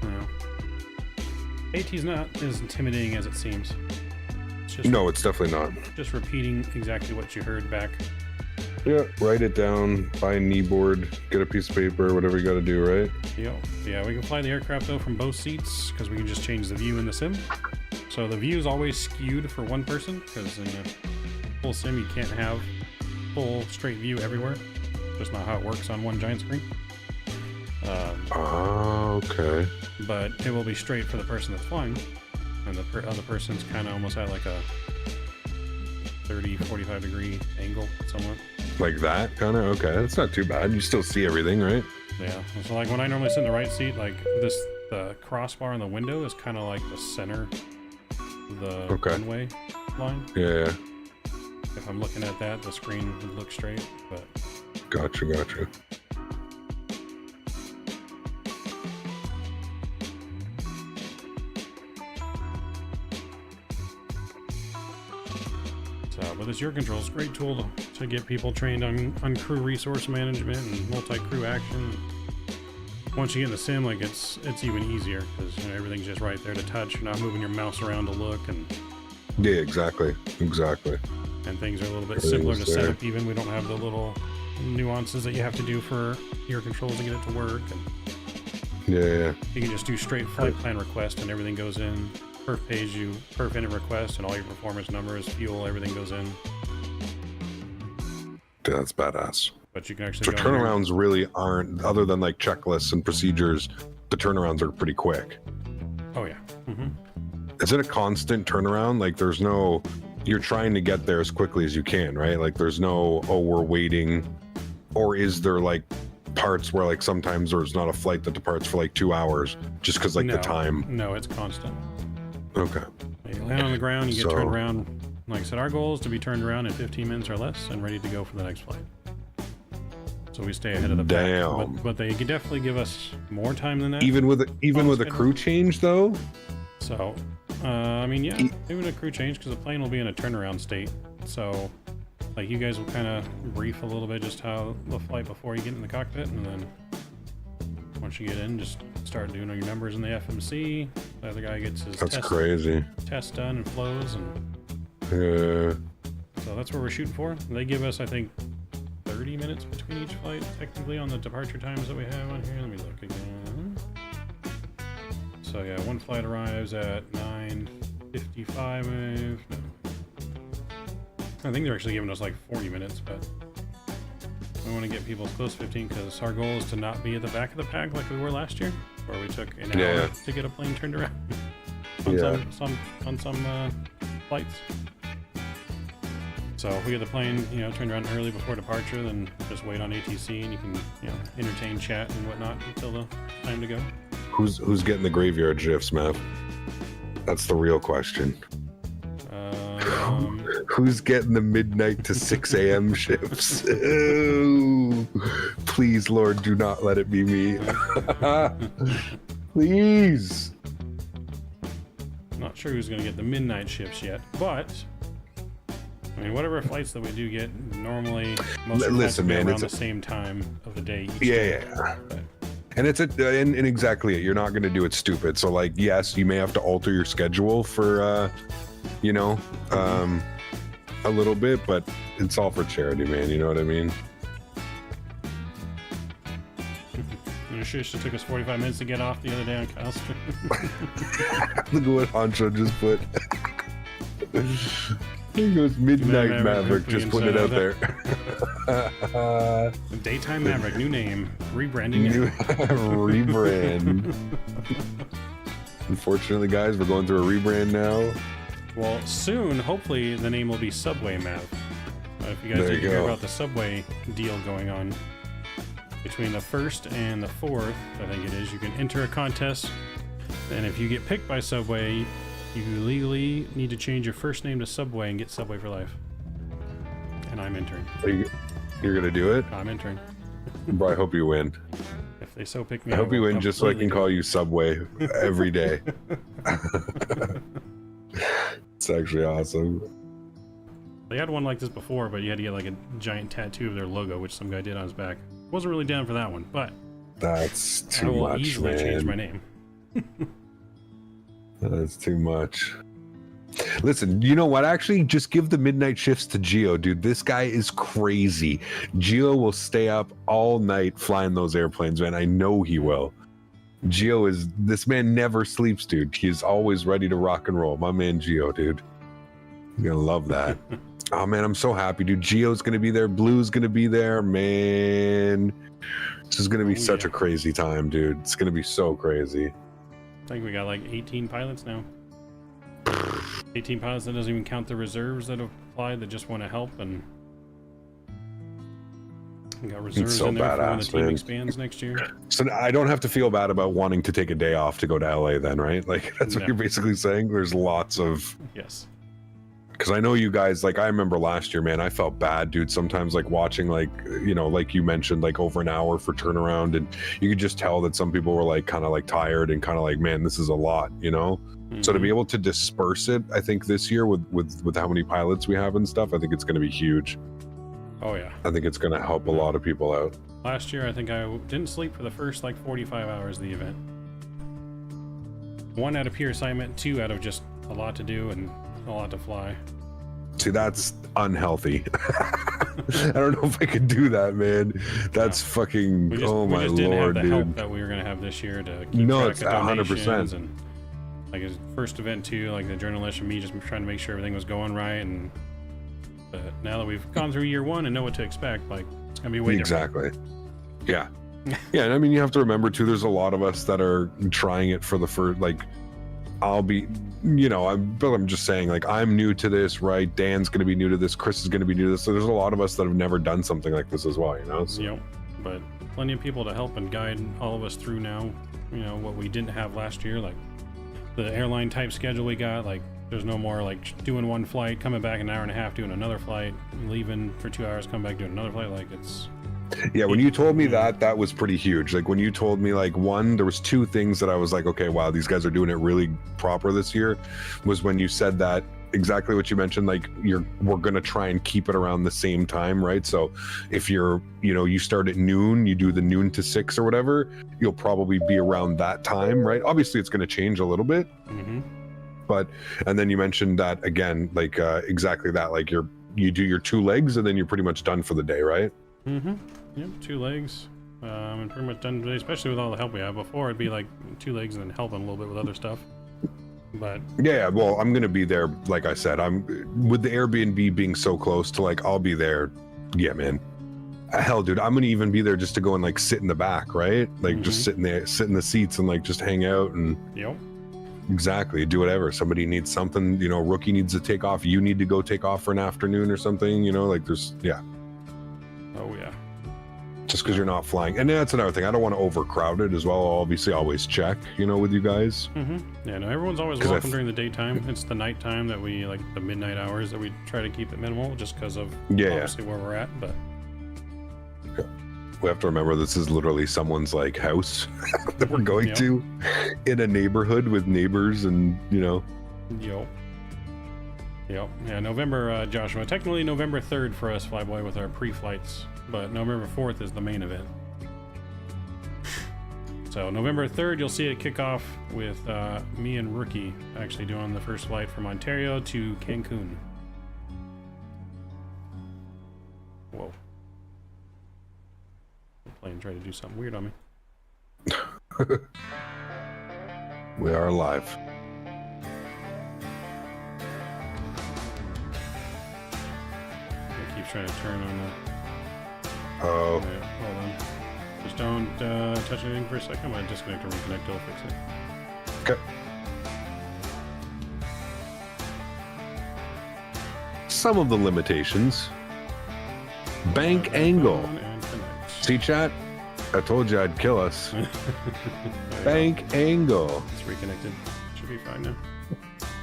you know. AT's not as intimidating as it seems. It's just, No, it's definitely not. just repeating exactly what you heard back. Yeah, write it down, buy a knee board, get a piece of paper, whatever you got to do, right? Yep. Yeah, we can fly the aircraft though from both seats because we can just change the view in the sim. So the view is always skewed for one person because in a full sim you can't have full straight view everywhere. Just not how it works on one giant screen. Okay. But it will be straight for the person that's flying, and the other person's kind of almost at like a 30-45 degree angle somewhat. Like that, kind of? Okay, that's not too bad. You still see everything, right? Yeah, so like when I normally sit in the right seat, like this, the crossbar in the window is kind of like the center of the runway line. Yeah. If I'm looking at that, the screen would look straight, but... Gotcha. So, but this Your Control is a great tool to get people trained on crew resource management and multi-crew action. Once you get in the sim, like it's even easier because you know, everything's just right there to touch. You're not moving your mouse around to look, and Yeah, exactly. and things are a little bit simpler to set up. Even we don't have the little nuances that you have to do for Your Controls to get it to work. And Yeah. you can just do straight flight plan request, and everything goes in. Perf pays you perf init request, and all your performance numbers, fuel, everything goes in. Yeah, that's badass. But you can actually So go in here. turnarounds really aren't, other than like checklists and procedures, the turnarounds are pretty quick. Oh yeah. Is it a constant turnaround? Like there's no, you're trying to get there as quickly as you can, right? Like there's no, oh, we're waiting. Or is there like parts where like sometimes there's not a flight that departs for like 2 hours just because like the time? No, it's constant. Okay. You land on the ground, you get So- turned around. Like I said, our goal is to be turned around in 15 minutes or less and ready to go for the next flight. So we stay ahead of the pack. Damn. But they could definitely give us more time than that. Even with a crew change though? So, I mean, yeah, even a crew change because the plane will be in a turnaround state. So, like, you guys will kind of brief a little bit just how the flight before you get in the cockpit, and then once you get in, just start doing all your numbers in the FMC. The other guy gets his That's crazy. test done and flows, and Yeah. so that's what we're shooting for. They give us, I think, 30 minutes between each flight, technically, on the departure times that we have on here. Let me look again. So yeah, one flight arrives at 9:55. No. I think they're actually giving us like 40 minutes, but we want to get people as close to 15 because our goal is to not be at the back of the pack like we were last year, where we took an hour to get a plane turned around on some flights. So if we get the plane, turned around early before departure, then just wait on ATC and you can, entertain chat and whatnot until the time to go. Who's getting the graveyard shifts, Mav? That's the real question. Who's getting the midnight to 6 a.m. shifts? Ooh, please, Lord, do not let it be me. Please. Not sure who's going to get the midnight shifts yet, but I mean, whatever flights that we do get, normally most of them be around the same time of the day. Yeah. And it's and exactly it. You're not going to do it stupid. So like, yes, you may have to alter your schedule for, a little bit, but it's all for charity, man. You know what I mean? You sure it took us 45 minutes to get off the other day on Calster? Look at what Honcho just put. He goes Midnight Maverick, just putting it out there. Daytime Maverick, new name, rebranding. Rebrand. Unfortunately, guys, we're going through a rebrand now. Well, soon, hopefully, the name will be Subway Mav. If you guys didn't hear about the Subway deal going on between the 1st and the 4th, I think it is, you can enter a contest, and if you get picked by Subway, you legally need to change your first name to Subway and get Subway for life. And I'm entering. You're gonna do it? I'm entering. Bro, I hope you win. If they so pick me, I hope you win just so I can call you Subway every day. It's actually awesome. They had one like this before, but you had to get like a giant tattoo of their logo, which some guy did on his back. Wasn't really down for that one, but That's I too will much, easily change my man. name. That's too much. Listen, you know what? Actually, just give the midnight shifts to Geo, dude. This guy is crazy. Geo will stay up all night flying those airplanes, man. I know he will. Geo is, this man never sleeps, dude. He's always ready to rock and roll. My man Geo, dude. You're gonna love that. Oh man, I'm so happy, dude. Geo's gonna be there. Blue's gonna be there, man. This is gonna be such a crazy time, dude. It's gonna be so crazy. I think we got like 18 pilots now. 18 pilots, that doesn't even count the reserves that have applied that just want to help, and we got reserves so in there for when the badass, team man. expands next year. So I don't have to feel bad about wanting to take a day off to go to LA then, right? Like that's what No. you're basically saying. There's lots of, Yes. because I know you guys, like I remember last year, man, I felt bad, dude. Sometimes like watching, like, you know, like you mentioned, like over an hour for turnaround, and you could just tell that some people were like kind of like tired and kind of like, man, this is a lot, you know? So to be able to disperse it, I think this year with how many pilots we have and stuff, I think it's going to be huge. Oh yeah. I think it's going to help a lot of people out. Last year, I think I didn't sleep for the first like 45 hours of the event. 1 out of pure assignment, 2 out of just a lot to do and a lot to fly. See, that's unhealthy. I don't know if I could do that, man. That's fucking, We just, oh we my just didn't have lord, the dude. help that we were going to have this year to keep No, track it's of 100%. donations, and like his first event too, like the journalist and me just trying to make sure everything was going right. And but now that we've gone through year 1 and know what to expect, like it's gonna be way Exactly. Yeah. Yeah, and I mean, you have to remember too, there's a lot of us that are trying it for the first, like, I'll be, you know, I'm just saying, like, I'm new to this, right? Dan's going to be new to this. Chris is going to be new to this. So there's a lot of us that have never done something like this as well, you know? So, Yep. But plenty of people to help and guide all of us through now, you know, what we didn't have last year, like the airline type schedule we got, like there's no more like doing one flight, coming back an hour and a half, doing another flight, leaving for 2 hours, come back, doing another flight. Like it's, yeah, when you told me that was pretty huge. Like when you told me, like, one, there was 2 things that I was like, okay, wow, these guys are doing it really proper this year, was when you said that, exactly what you mentioned, like we're going to try and keep it around the same time, right? So if you're, you know, you start at noon, you do the noon to 6 or whatever, you'll probably be around that time, right? Obviously it's going to change a little bit, but, and then you mentioned that again, like exactly that, like you do your 2 legs and then you're pretty much done for the day, right? Yep, 2 legs, and pretty much done today, especially with all the help we have. Before it'd be like 2 legs and then helping a little bit with other stuff. But yeah, well, I'm gonna be there, like I said, I'm with the Airbnb being so close to, like, I'll be there. Yeah, man. Hell, dude, I'm gonna even be there just to go and like sit in the back, right? Like just sit in the seats and like just hang out and yep. Exactly, do whatever. Somebody needs something, you know, rookie needs to take off, you need to go take off for an afternoon or something, you know, like there's, yeah. Oh yeah. Just because you're not flying. And that's another thing, I don't want to overcrowd it as well. I'll obviously always check, you know, with you guys. Yeah, no, everyone's always welcome during the daytime. It's the nighttime that we, like the midnight hours, that we try to keep it minimal just because of obviously where we're at. But we have to remember this is literally someone's like house that we're going to in a neighborhood with neighbors and, you know. Yep. Yeah, November, Joshua. Technically November 3rd for us, Flyboy, with our pre-flights, but November 4th is the main event. So November 3rd, you'll see it kick off with me and Rookie actually doing the first flight from Ontario to Cancun. Whoa. The plane tried to do something weird on me. We are live. It keeps trying to turn on the... Oh. Yeah, hold on. Just don't touch anything for a second. I'm going to disconnect or reconnect. It'll fix it. Okay. Some of the limitations. Bank angle. See, chat? I told you I'd kill us. Bank angle. It's reconnected. Should be fine now.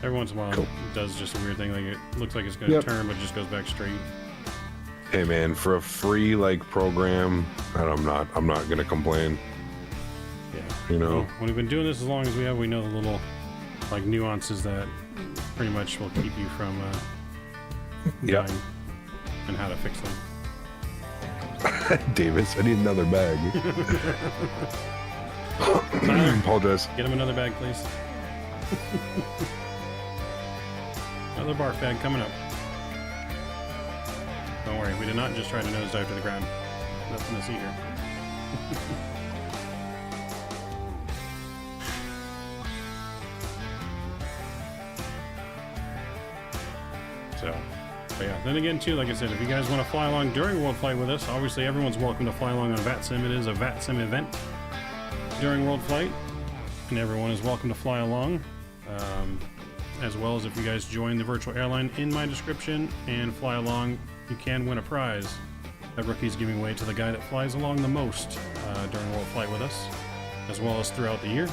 Every once in a while, it does just a weird thing. Like it looks like it's going to turn, but it just goes back straight. Hey man, for a free like program, I'm not gonna complain. Yeah. You know, well, when we've been doing this as long as we have, we know the little like nuances that pretty much will keep you from Yep. guide and how to fix them. Davis, I need another bag. Apologize. Get him another bag, please. Another barf bag coming up. Don't worry, we did not just try to nosedive to the ground. Nothing to see here. So, but yeah, then again too, like I said, if you guys want to fly along during World Flight with us, obviously everyone's welcome to fly along on VATSIM. It is a VATSIM event during World Flight, and everyone is welcome to fly along. As well as if you guys join the virtual airline in my description and fly along, you can win a prize that Rookie's giving away to the guy that flies along the most during World Flight with us, as well as throughout the year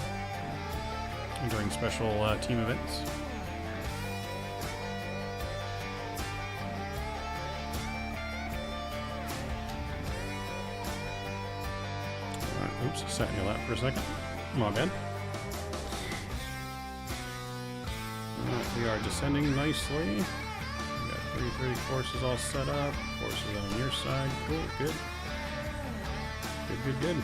and during special team events. Oops, sat in your lap for a second. My bad. Alright, we are descending nicely. We got 330 courses all set up. Courses on your side. Cool, good. Good.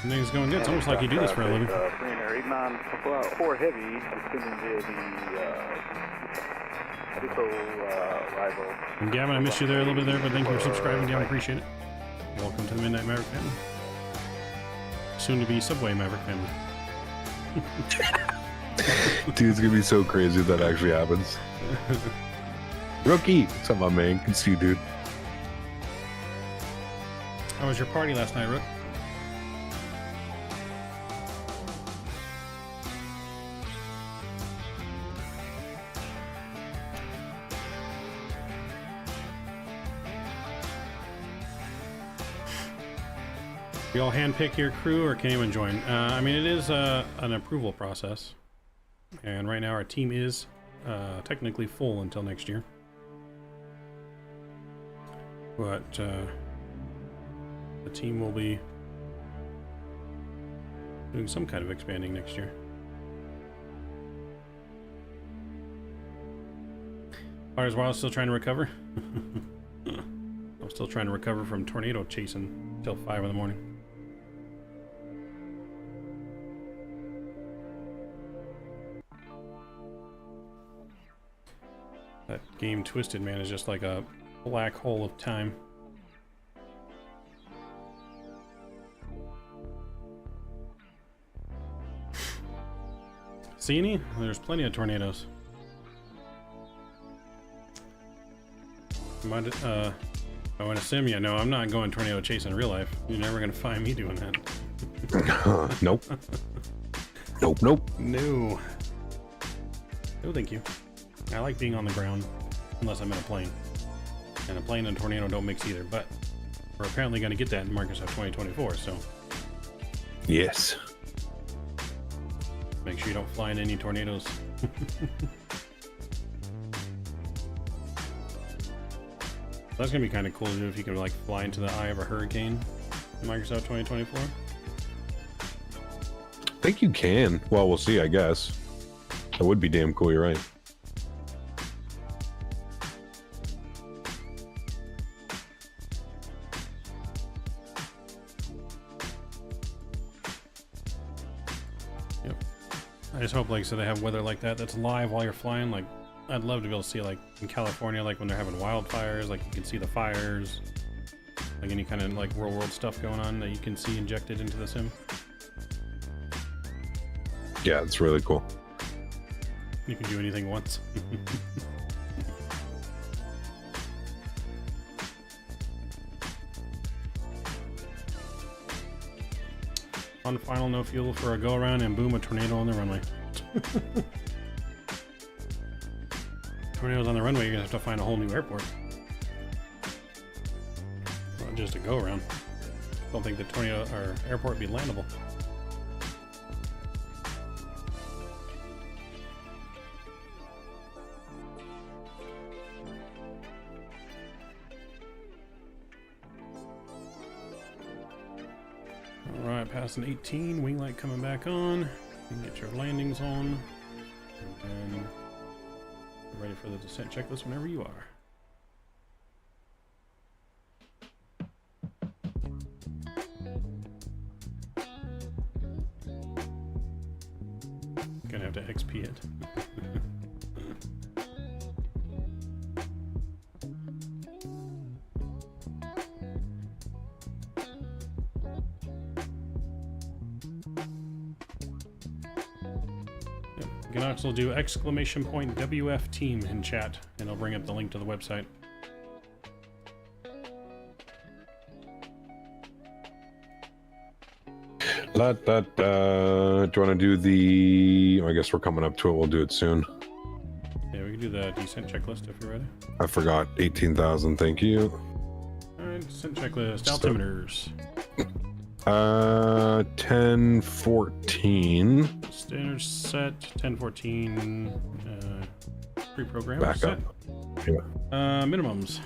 Everything's going good. It's almost like you do this for a living. 389 heavy, descending via the rival. And Gavin, I missed you there a little bit there, but thank you for subscribing, Gavin. Appreciate it. Welcome to the Midnight Maverick family. Soon to be Subway Maverick family. Dude, it's gonna be so crazy if that actually happens. Rookie! What's up, my man? Good to see you, dude. How was your party last night, Rook? You all handpick your crew, or can anyone join? I mean, it is an approval process, and right now our team is technically full until next year. But the team will be doing some kind of expanding next year. Fire's Wild still trying to recover. I'm still trying to recover from tornado chasing till 5 in the morning. That game Twisted, man, is just like a black hole of time. See any? There's plenty of tornadoes. I want to sim you. No, I'm not going tornado chasing in real life. You're never going to find me doing that. Nope. Nope. No. No, thank you. I like being on the ground, unless I'm in a plane. And a plane and a tornado don't mix either, but we're apparently going to get that in Microsoft 2024, so Yes. make sure you don't fly in any tornadoes. That's going to be kind of cool to do if you can like fly into the eye of a hurricane in Microsoft 2024. I think you can. Well, we'll see, I guess. That would be damn cool, you're right. Yep. I just hope, like, so they have weather like that that's live while you're flying. Like, I'd love to be able to see, like, in California, like when they're having wildfires, like you can see the fires, like any kind of like real world stuff going on that you can see injected into the sim. Yeah, it's really cool. You can do anything once. One final no fuel for a go around and boom, a tornado on the runway. Tornadoes on the runway, you're gonna have to find a whole new airport. Not just a go around. Don't think the tornado or airport would be landable. Alright, passing 18, wing light coming back on. You can get your landings on. And then ready for the descent checklist whenever you are. Gonna have to XP it. You can also do !WF team in chat, and I'll bring up the link to the website. La, da, da. Do you want to do the... I guess we're coming up to it. We'll do it soon. Yeah, we can do the descent checklist if you're ready. I forgot. 18,000. Thank you. Alright, descent checklist. Altimeters. 1014. Standard set. 1014. Pre-programmed. Back set. up. Yeah. Minimums.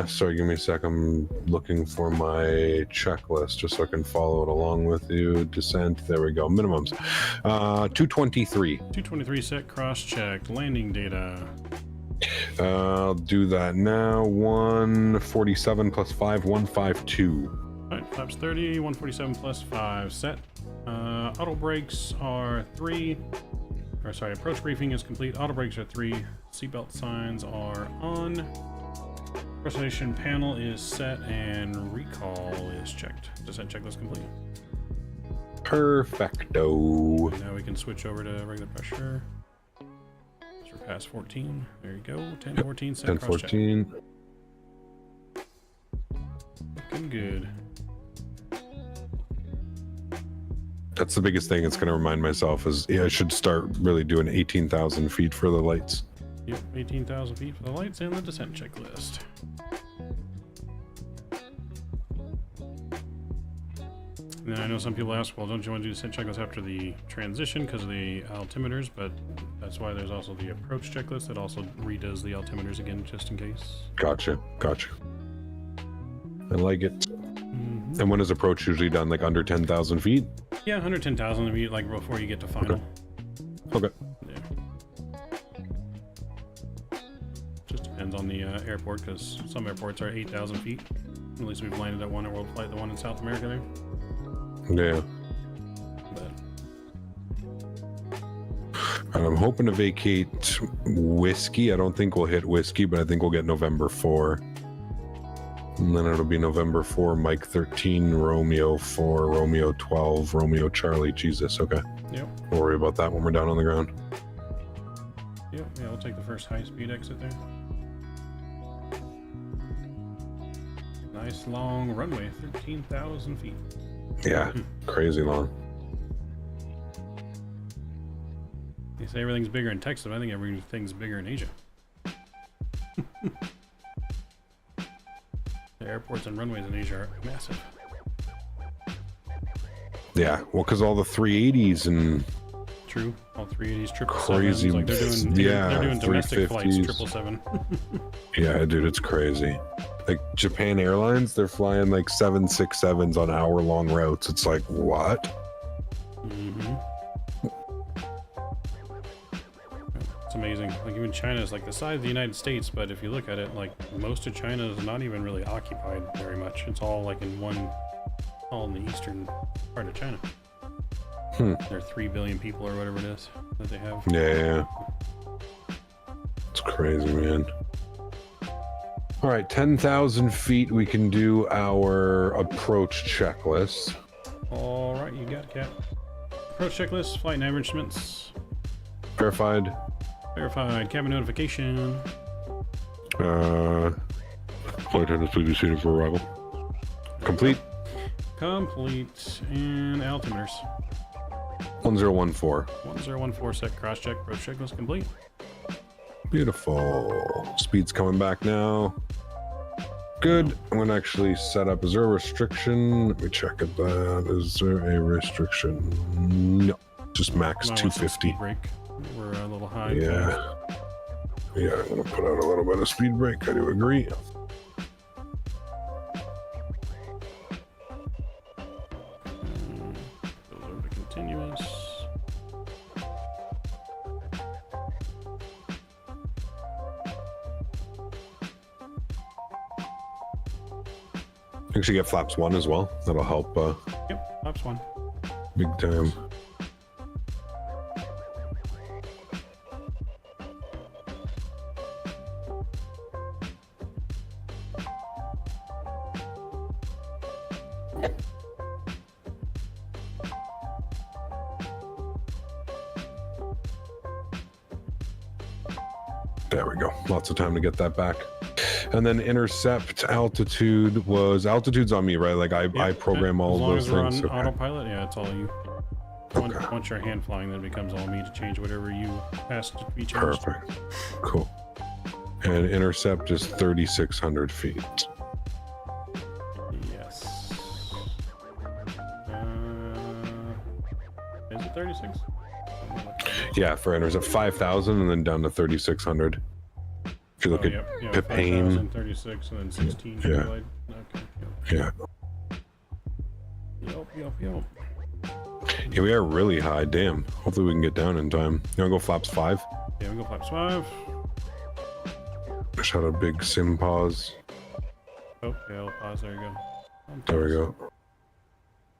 Sorry, give me a sec. I'm looking for my checklist just so I can follow it along with you. Descent. There we go. Minimums. 223. 223 set cross-checked. Landing data. I'll do that now. 147 plus 5, 152. Alright, flaps 30, 147 plus 5 set. Auto brakes are 3. Or sorry, approach briefing is complete. Auto brakes are 3. Seatbelt signs are on. Pressurization panel is set and recall is checked. Descent checklist complete. Perfecto. And now we can switch over to regular pressure. Surpass 14. There you go. 1014 set 1014. Looking good. That's the biggest thing it's going to remind myself is, yeah, I should start really doing 18,000 feet for the lights. Yep, 18,000 feet for the lights and the descent checklist. And then I know some people ask, well, don't you want to do descent checklist after the transition because of the altimeters? But that's why there's also the approach checklist that also redoes the altimeters again, just in case. Gotcha. Gotcha. I like it. And when is approach usually done? Like under 10,000 feet? Yeah, 110,000 feet, like before you get to final. Okay. Yeah. Just depends on the airport, because some airports are 8,000 feet. At least we've landed at one at World Flight, the one in South America there. Yeah. But And I'm hoping to vacate whiskey. I don't think we'll hit whiskey, but I think we'll get November 4. And then it'll be November 4, Mike 13, Romeo 4, Romeo 12, Romeo Charlie. Jesus, okay. yep, We'll worry about that when we're down on the ground. yep, yeah, we'll take the first high-speed exit there. Nice long runway, 13,000 feet. Yeah, crazy long. They say everything's bigger in Texas, but I think everything's bigger in Asia. The airports and runways in Asia are massive. Yeah, well, because all the 380s and True, all 380s, 777s, Crazy, like they're doing, yeah, they're doing domestic flights, 350s. 777. yeah, dude, it's crazy. Like Japan Airlines, they're flying like 767s on hour-long routes. It's like, what? Mm-hmm. It's amazing. Like even China is like the size of the United States, but if you look at it, like most of China is not even really occupied very much. It's all like in all in the eastern part of China. There are 3 billion people or whatever it is that they have. Yeah. It's crazy, man. All right, 10,000 feet, we can do our approach checklist. All right, you got it, Cap. Approach checklist, flight nav instruments. Verified. Verified. Cabin notification. Flight attendants, please be seated for arrival. Complete. Complete. And altimeters. 1014. 1014 set cross check. Approach checklist complete. Beautiful. Speed's coming back now. Good. I'm gonna actually set up. Is there a restriction? Let me check at that. Is there a restriction? No. Just max Might want some 250. speed brake. We're a little high. Yeah. Yeah, I'm gonna put out a little bit of speed brake. I do agree. Goes over to continuous. Actually, get flaps 1 as well. That'll help Yep, flaps 1. big time. There we go. Lots of time to get that back. And then intercept altitude's on me, right? Like I program all those things. As long as we're on autopilot, yeah, it's all you. Once you're hand flying, then it becomes all me to change whatever you ask to be changed. Perfect. Cool. And intercept is 3,600 feet. Yes. Is it 36? Yeah, for intercept 5,000 and then down to 3,600. If you look at Pipane, 36 and then 16. Yeah. Okay. yeah. Yep. Yeah, we are really high. Damn. Hopefully we can get down in time. You wanna go flaps 5? Yeah, we go flaps 5. Shot a big sim pause. Oh, yeah, I'll pause. There you go. There we go.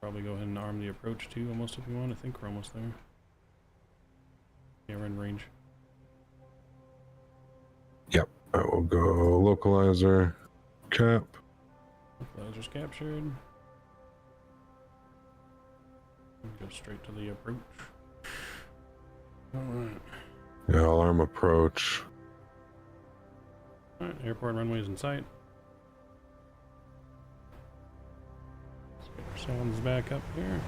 Probably go ahead and arm the approach too, almost if you want. I think we're almost there. Yeah, we're in range. Yep. I will go localizer, cap. Localizer's captured. Go straight to the approach. Alright. Yeah, I'll arm approach. Alright, airport runway's in sight. Let's get our sounds back up here.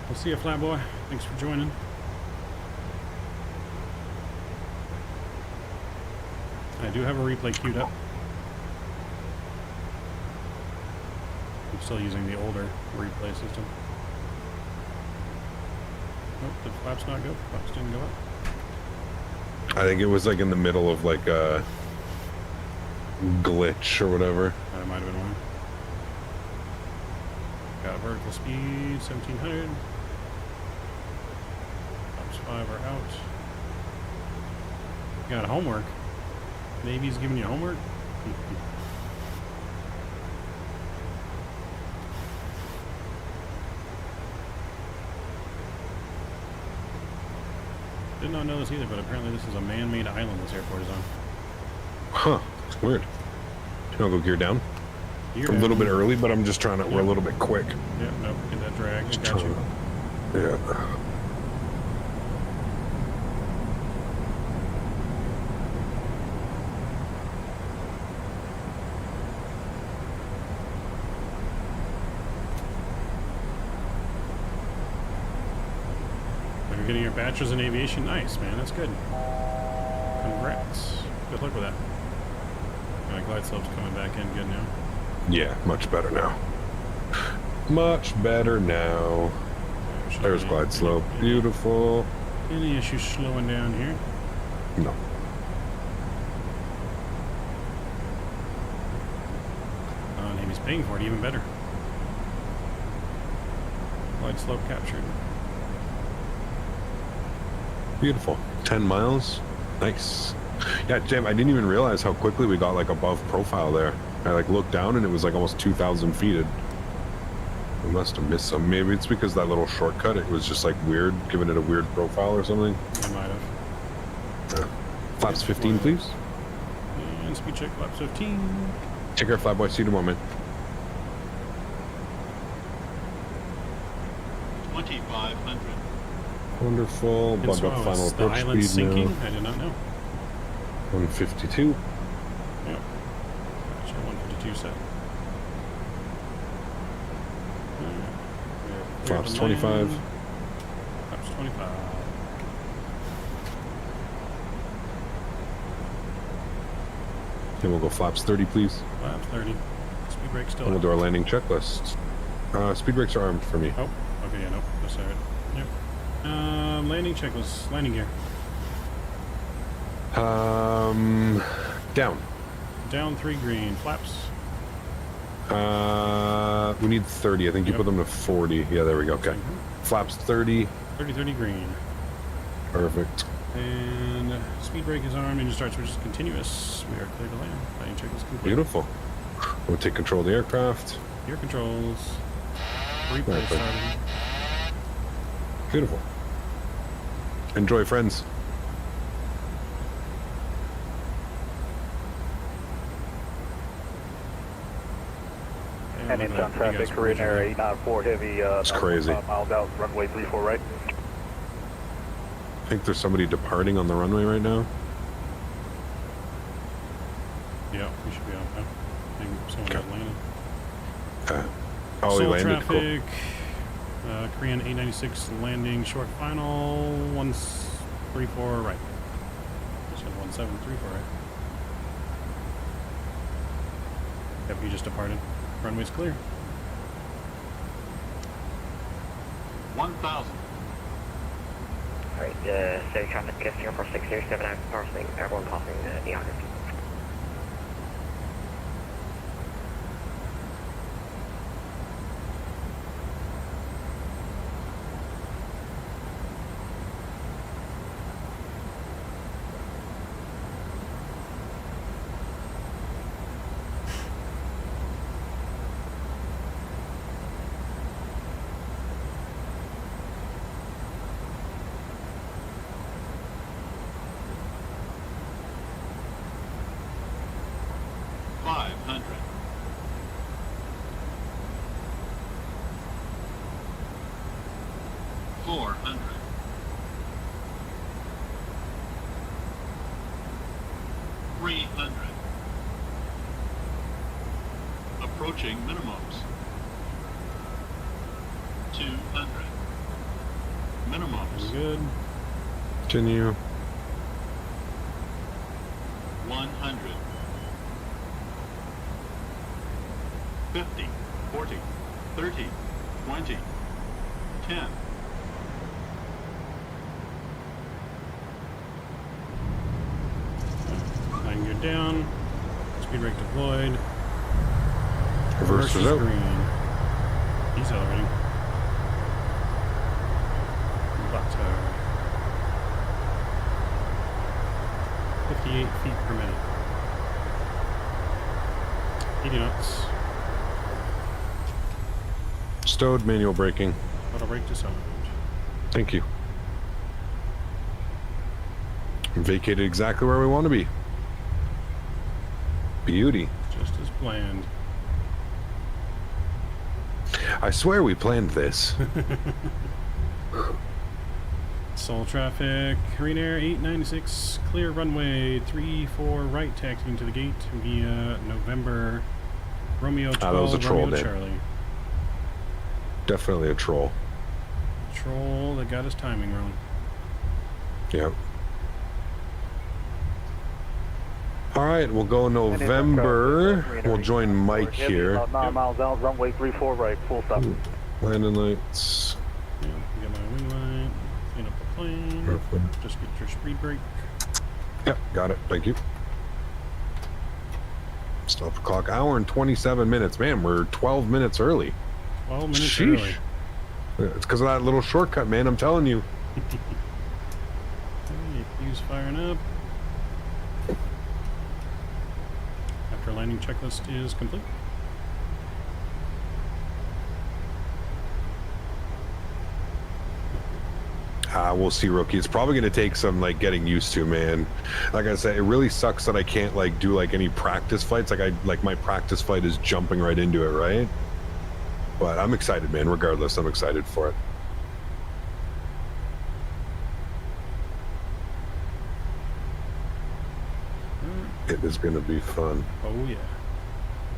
We'll see you, Flatboy. Thanks for joining. I do have a replay queued up. I'm still using the older replay system. Nope, did flaps not go? Flaps didn't go up. I think it was like in the middle of like a glitch or whatever. That might have been one. Got vertical speed, 1700. Flaps 5 are out. Got homework. Maybe he's giving you homework? Did not know this either, but apparently this is a man-made island this airport is on. Huh. It's weird. I'll go gear down. Gear A down. little bit early, but I'm just trying to, we're a little bit quick. Yeah, nope, get that drag. I got you. Yeah. You're getting your bachelor's in aviation. Nice, man. That's good. Congrats. Good luck with that. My glide slope's coming back in good now. Yeah, much better now. Much better now. There's glide slope. Beautiful. Any issues slowing down here? No. And he's paying for it even better. Glide slope captured. Beautiful. 10 miles. Nice. Yeah, Jim, I didn't even realize how quickly we got like above profile there. I like looked down and it was like almost 2,000 feet. We must have missed some. Maybe it's because that little shortcut, it was just like weird, giving it a weird profile or something. I might have. Yeah. Flaps 15, please. And speed check flaps 15. Check our flatboy seat a moment. 2,500. Wonderful. And Bug so up final is the approach island speed sinking? now. I did not know. 152. Yep. Gotcha, 152 set. Flaps 25. Flaps 25. Then we'll go flaps 30, please. Flaps 30. Speed brake still And we'll out. do our landing checklist. Speed brakes are armed for me. Oh, okay, yeah, nope. That's all right. Yep. Landing checklist. Landing gear. Down. Down 3 green. Flaps. We need 30. I think you Yep. put them to 40. Yeah, there we go. Okay. Flaps 30. 30 green. Perfect. And speed brake is armed. Engine start switch is continuous. We are clear to land. Landing check is complete. Beautiful. We'll take control of the aircraft. Gear controls. Replay Perfect. started. Beautiful. Enjoy, friends. And inbound traffic, Korean Air 894 heavy. It's crazy. Miles out, runway 34 right. I think there's somebody departing on the runway right now. Yeah, we should be out now. I think someone got landed. Oh, he Seoul landed. Cool. traffic. Korean 896 landing, short final. 134 right. Just had 1734 right. Yep, you just departed. Runway's clear. 1,000. Alright, so traffic Singapore 607 passing, everyone passing the August. Approaching minimums. 200. Minimums. Good. Continue. 100. 50. 40. 30. 20. 10. Nine gear down. Speed brake deployed. Reverse is out. Green. Decelerating. Butter. 58 feet per minute. 80 knots. Stowed, manual braking. Auto brake disarmed. Thank you. Vacated exactly where we want to be. Beauty. Just as planned. I swear we planned this. Seoul traffic, Korean Air 896, clear runway 34 right, taxiing to the gate via November Romeo 12, that was a troll, Romeo Dan. Charlie. Definitely a troll. Troll that got his timing wrong. Yep. All right, we'll go November. We'll join Mike here. About 9 miles out, runway 34 right, full stop. Landing lights. Yeah, get my wing line, clean up the plane, Perfect. just get your speed brake. Yep, got it. Thank you. Stop the clock. Hour and 27 minutes. Man, we're 12 minutes early. 12 minutes Sheesh. early. It's because of that little shortcut, man. I'm telling you. Okay, fuse firing up. After landing checklist is complete. We'll see, rookie. It's probably going to take some like getting used to, man. Like I said, it really sucks that I can't like do like any practice flights. Like my practice flight is jumping right into it, right? But I'm excited, man. Regardless, I'm excited for it. It is going to be fun. Oh yeah.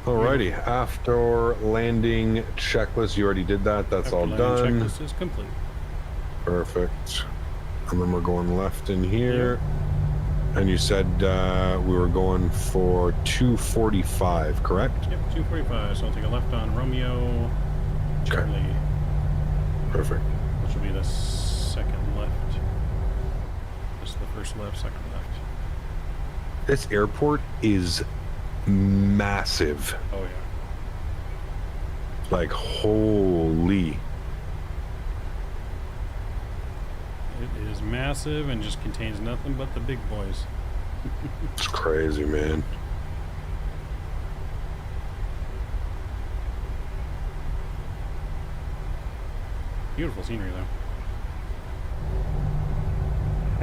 Alrighty, after landing checklist, you already did that. That's After all landing done. checklist is complete. Perfect. And then we're going left in here. And you said we were going for 245, correct? Yep, 245. So I'll take a left on Romeo Charlie, Perfect. which will be the second left. Just the first left, second left. This airport is massive. Oh yeah. Like, holy. It is massive and just contains nothing but the big boys. It's crazy, man. Beautiful scenery, though.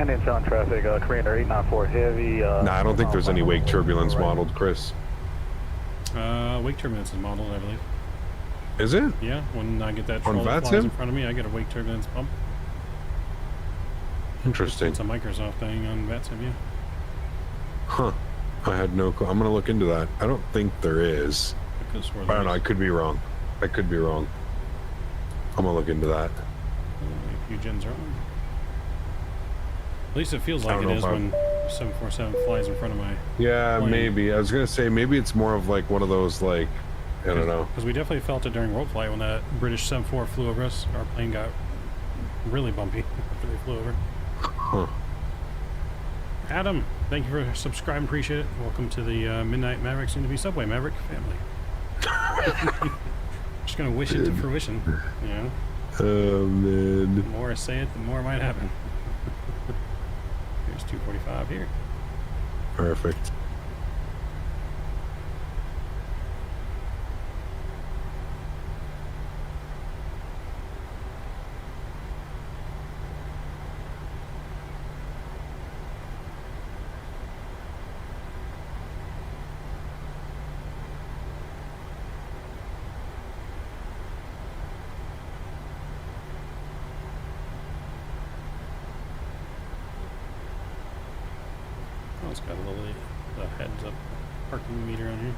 And inbound traffic, Korean Air 894 heavy. Nah, I don't think there's any wake turbulence modeled, Chris. Wake turbulence is modeled, I believe. Is it? Yeah, when I get that On troll that VATSIM? flies in front of me, I get a wake turbulence bump. Interesting. It's a Microsoft thing on VATSIM, yeah. Huh. I had no clue. I'm gonna look into that. I don't think there is. I could have swore I there don't know. I was. could be wrong. I could be wrong. I'm gonna look into that. A few gens are on. At least it feels I like don't it know is if when 747 flies in front of my... Yeah, plane. maybe. I was gonna say maybe it's more of like one of those like I don't know. Because we definitely felt it during world flight when that British 74 flew over us. Our plane got really bumpy after they flew over. Huh. Adam, thank you for subscribing. Appreciate it. Welcome to the Midnight Maverick, soon to be Subway Maverick family. Just gonna wish it to fruition. You know? Oh man. The more I say it, the more it might happen. Here's 245 here. Perfect. Oh, it's got a little the heads up parking meter on here.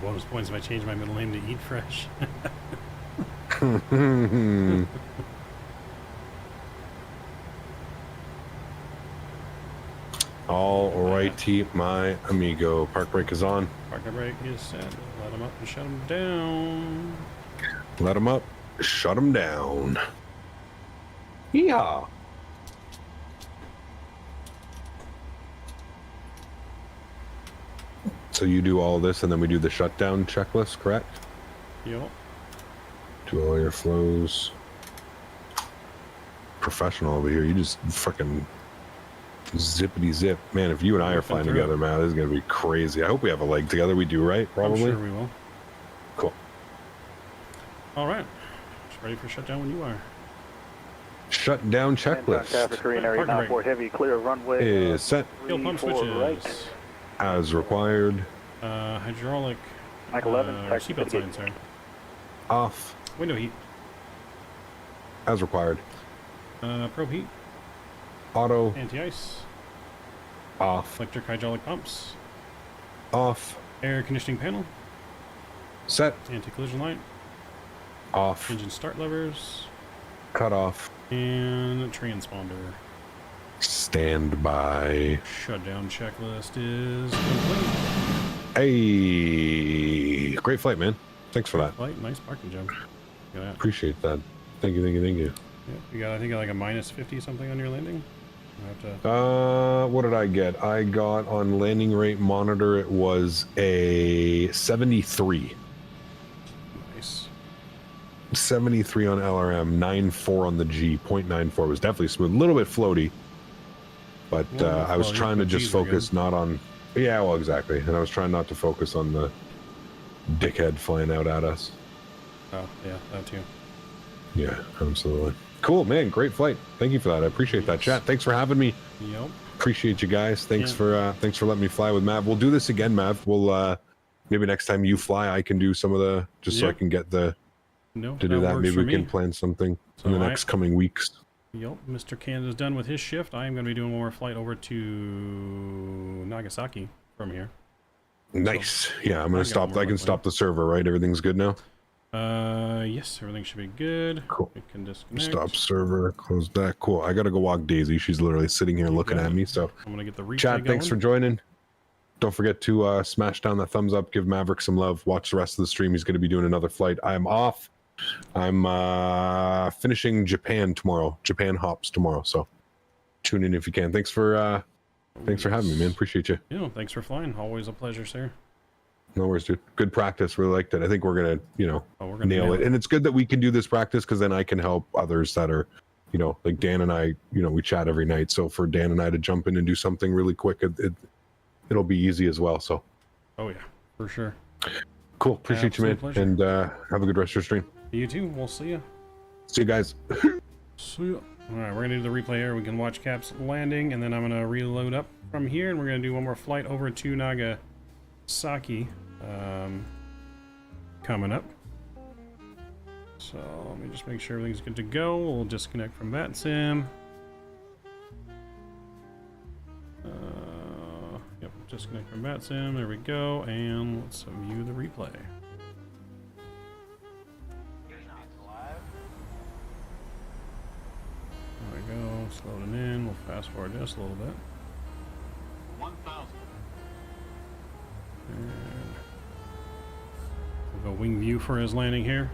Bonus points if I change my middle name to Eat Fresh. All righty, my amigo. Park brake is on. Parking brake is set. Let them up and shut them down. Let him up. Shut him down. Yeehaw. So you do all this and then we do the shutdown checklist, correct? Yup. Do all your flows. Professional over here. You just fucking zippity zip. Man, if you and I are flying together, man, this is going to be crazy. I hope we have a leg together. We do, right? Probably. I'm sure we will. Cool. All right. Just ready for shutdown when you are. Shutdown Inbound checklist traffic, Korean Air Parking 894 heavy, clear runway. is set Fuel pump 34 switches. right. as required. Hydraulic. Mike 11, taxi Seatbelt to sign, sorry. Off Window heat. as required. Probe heat. Auto Anti-ice. off. Electric hydraulic pumps. Off. Air conditioning panel. Set. Anti-collision light. Off. Engine start levers. Cut off. And transponder. Standby. Shutdown checklist is complete. Hey, great flight, man. Thanks for that. Flight, nice parking job. Look at that. Appreciate that. Thank you, thank you, thank you. Yeah, you got, I think, like a minus 50 something on your landing. I have to. What did I get? I got on landing rate monitor, it was a 73. Nice. 73 on LRM, 9.4 on the G, 0.94 was definitely smooth. A little bit floaty, but I was trying to just focus not on... Yeah, well, exactly. And I was trying not to focus on the dickhead flying out at us. Oh, yeah, that too. Yeah, absolutely. Cool, man. Great flight. Thank you for that. I appreciate that, chat. Thanks for having me. Yep. Appreciate you guys. Thanks Yeah. for letting me fly with Mav. We'll do this again, Mav. We'll maybe next time you fly, I can do some of the so I Yep. can get the No, to do that. works Maybe for we can me. plan something So in the next coming weeks. Yep, Mr. Canada's done with his shift. I am going to be doing one more flight over to Nagasaki from here. Nice. Yeah, I'm gonna I got stop. more I can luck stop the server, right? Everything's good now. Yes, everything should be good. Cool. We can disconnect. Stop server. Close that. Cool. I gotta go walk Daisy. She's literally sitting here looking got at it. me. So, I'm going to get the replay chat, thanks for going. joining. Don't forget to smash down that thumbs up. Give Maverick some love. Watch the rest of the stream. He's gonna be doing another flight. I am off. I'm finishing Japan tomorrow. Japan hops tomorrow, so tune in if you can. Thanks for having me, man. Appreciate you. Yeah, thanks for flying. Always a pleasure, sir. No worries, dude. Good practice. Really liked it. I think we're gonna, We're gonna nail it. And it's good that we can do this practice because then I can help others that are, like Dan and I. We chat every night. So for Dan and I to jump in and do something really quick, it'll be easy as well. So. Oh yeah, for sure. Cool. Appreciate you, man. Pleasure. And have a good rest of your stream. You too. We'll see you. See you guys. See ya. All right, we're gonna do the replay here. We can watch Cap's landing, and then I'm gonna reload up from here, and we're gonna do one more flight over to Nagasaki, coming up. So let me just make sure everything's good to go. We'll disconnect from that sim. Yep, disconnect from that sim. There we go, and let's view the replay. There we go, it's loading in. We'll fast forward just a little bit. 1,000. And we'll go wing view for his landing here.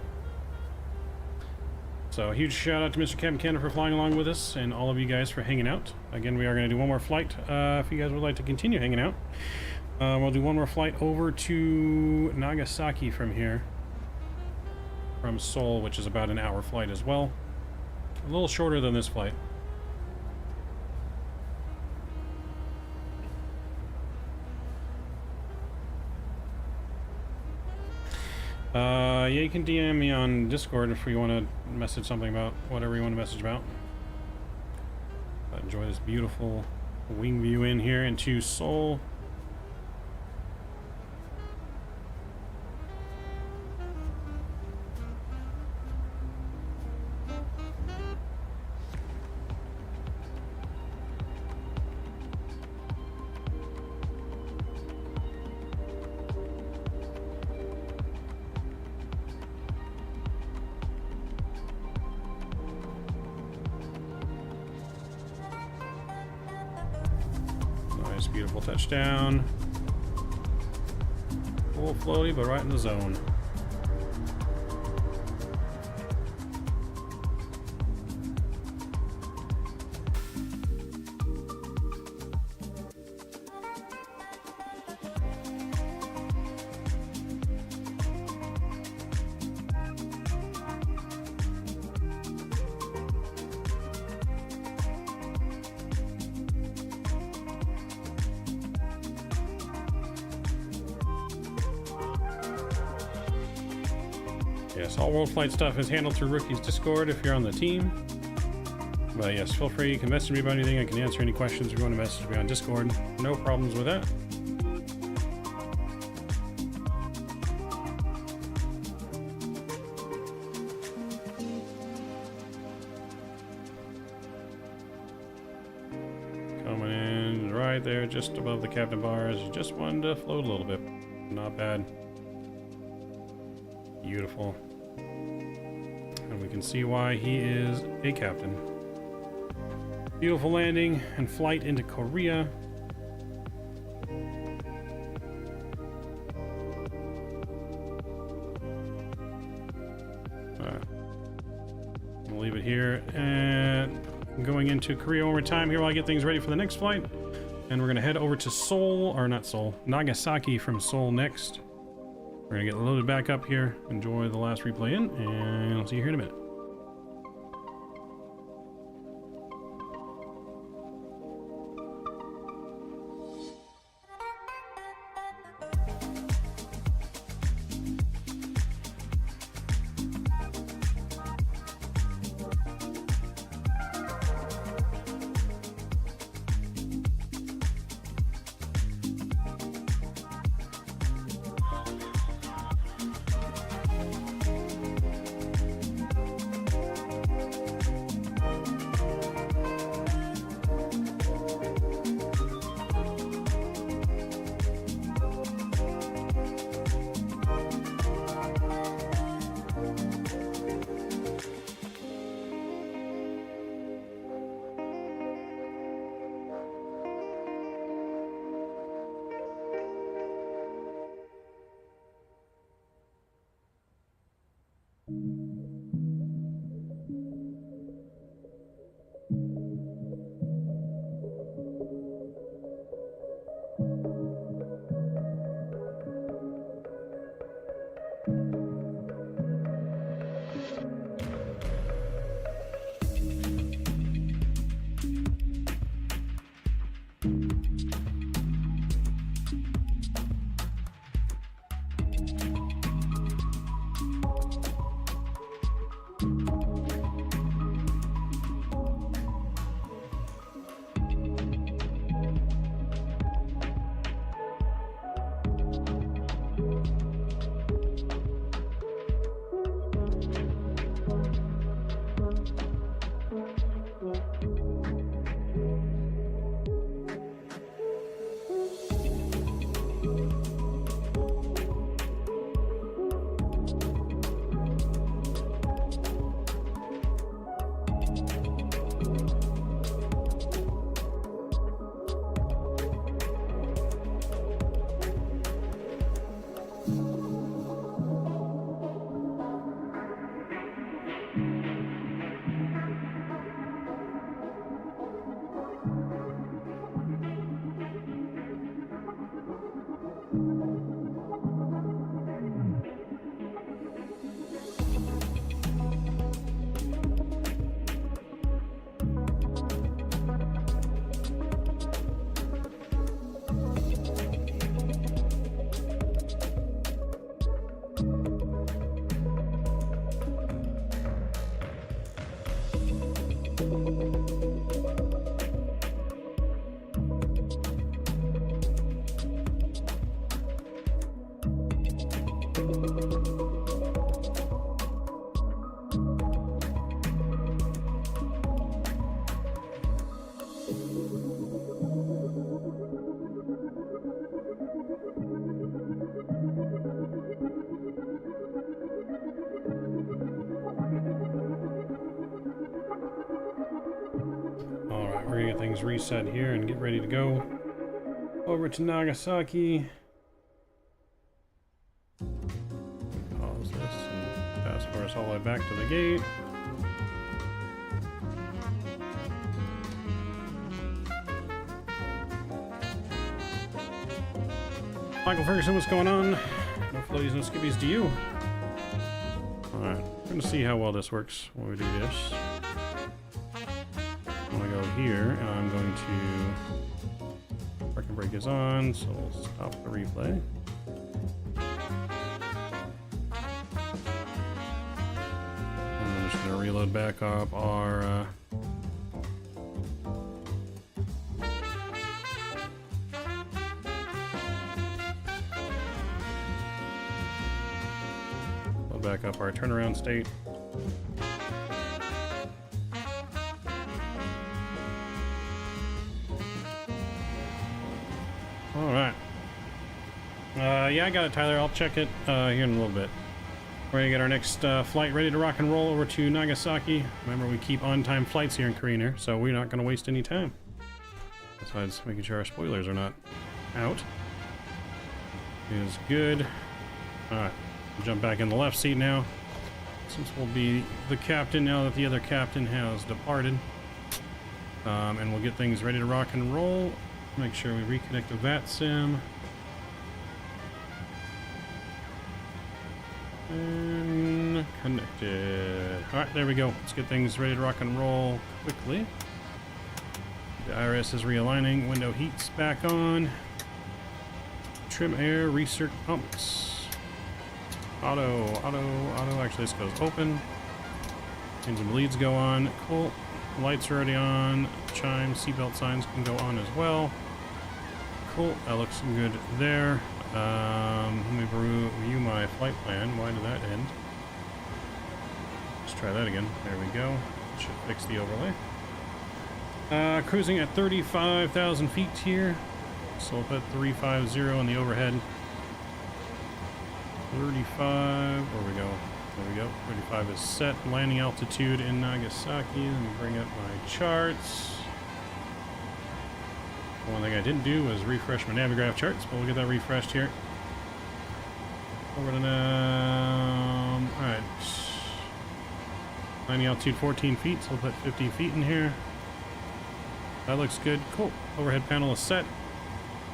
So a huge shout out to Mr. Captain Canada for flying along with us, and all of you guys for hanging out. Again, we are going to do one more flight. If you guys would like to continue hanging out, we'll do one more flight over to Nagasaki from here, from Seoul, which is about an hour flight as well. A little shorter than this flight. Yeah, you can DM me on Discord if you want to message something about whatever you want to message about. But enjoy this beautiful wing view in here into Seoul. Nice, beautiful touchdown. Full floaty, but right in the zone. Yes, all world flight stuff is handled through Rookie's Discord if you're on the team. But yes, feel free, you can message me about anything. I can answer any questions if you want to message me on Discord. No problems with that. Coming in right there, just above the captain bars. Just wanted to float a little bit. Not bad. Beautiful. And we can see why he is a captain. Beautiful landing and flight into Korea. We'll leave it here and going into Korea one more time here while I get things ready for the next flight. And we're gonna head over to Seoul, or not Seoul, Nagasaki from Seoul next. We're gonna get loaded back up here, enjoy the last replay in, and I'll see you here in a minute. Alright, we're gonna get things reset here and get ready to go over to Nagasaki. Pause this and fast forward us all the way back to the gate. Michael Ferguson, what's going on? No floaties, no skippies to you. Alright, we're gonna see how well this works when we do this. I'm gonna go here and I'm going to... Parking brake is on, so we'll stop the replay. And I'm just gonna reload back up our... back up our turnaround state. All right. Yeah, I got it, Tyler. I'll check it here in a little bit. We're gonna get our next flight ready to rock and roll over to Nagasaki. Remember, we keep on-time flights here in Korean Air, so we're not gonna waste any time. Besides making sure our spoilers are not out. Is good. All right. Jump back in the left seat now, since we'll be the captain now that the other captain has departed. And we'll get things ready to rock and roll. Make sure we reconnect the VAT sim. And connected. Alright, there we go. Let's get things ready to rock and roll quickly. The IRS is realigning. Window heat's back on. Trim air, recirc pumps. Auto. Actually, this goes open. Engine bleeds go on. Cool. Lights are already on. Chime, seatbelt signs can go on as well. Cool. That looks good there. Let me review my flight plan. Why did that end? Let's try that again. There we go. Should fix the overlay. Cruising at 35,000 feet here. So we'll put 350 on the overhead. 35, where we go? There we go. 35 is set. Landing altitude in Nagasaki. Let me bring up my charts. One thing I didn't do was refresh my Navigraph charts, but we'll get that refreshed here. Over to now. Alright. Landing altitude 14 feet, so we'll put 50 feet in here. That looks good. Cool. Overhead panel is set.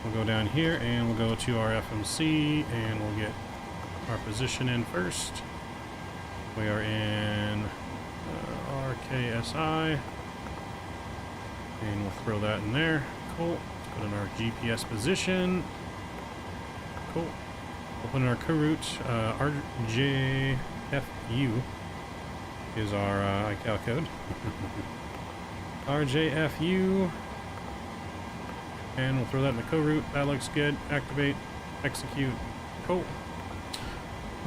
We'll go down here and we'll go to our FMC and we'll get our position in first. We are in RKSI, and we'll throw that in there. Cool. Put in our GPS position. Cool. We'll put in our co-route. RJFU is our ICAO code. RJFU, and we'll throw that in the co-route. That looks good. Activate, execute. Cool.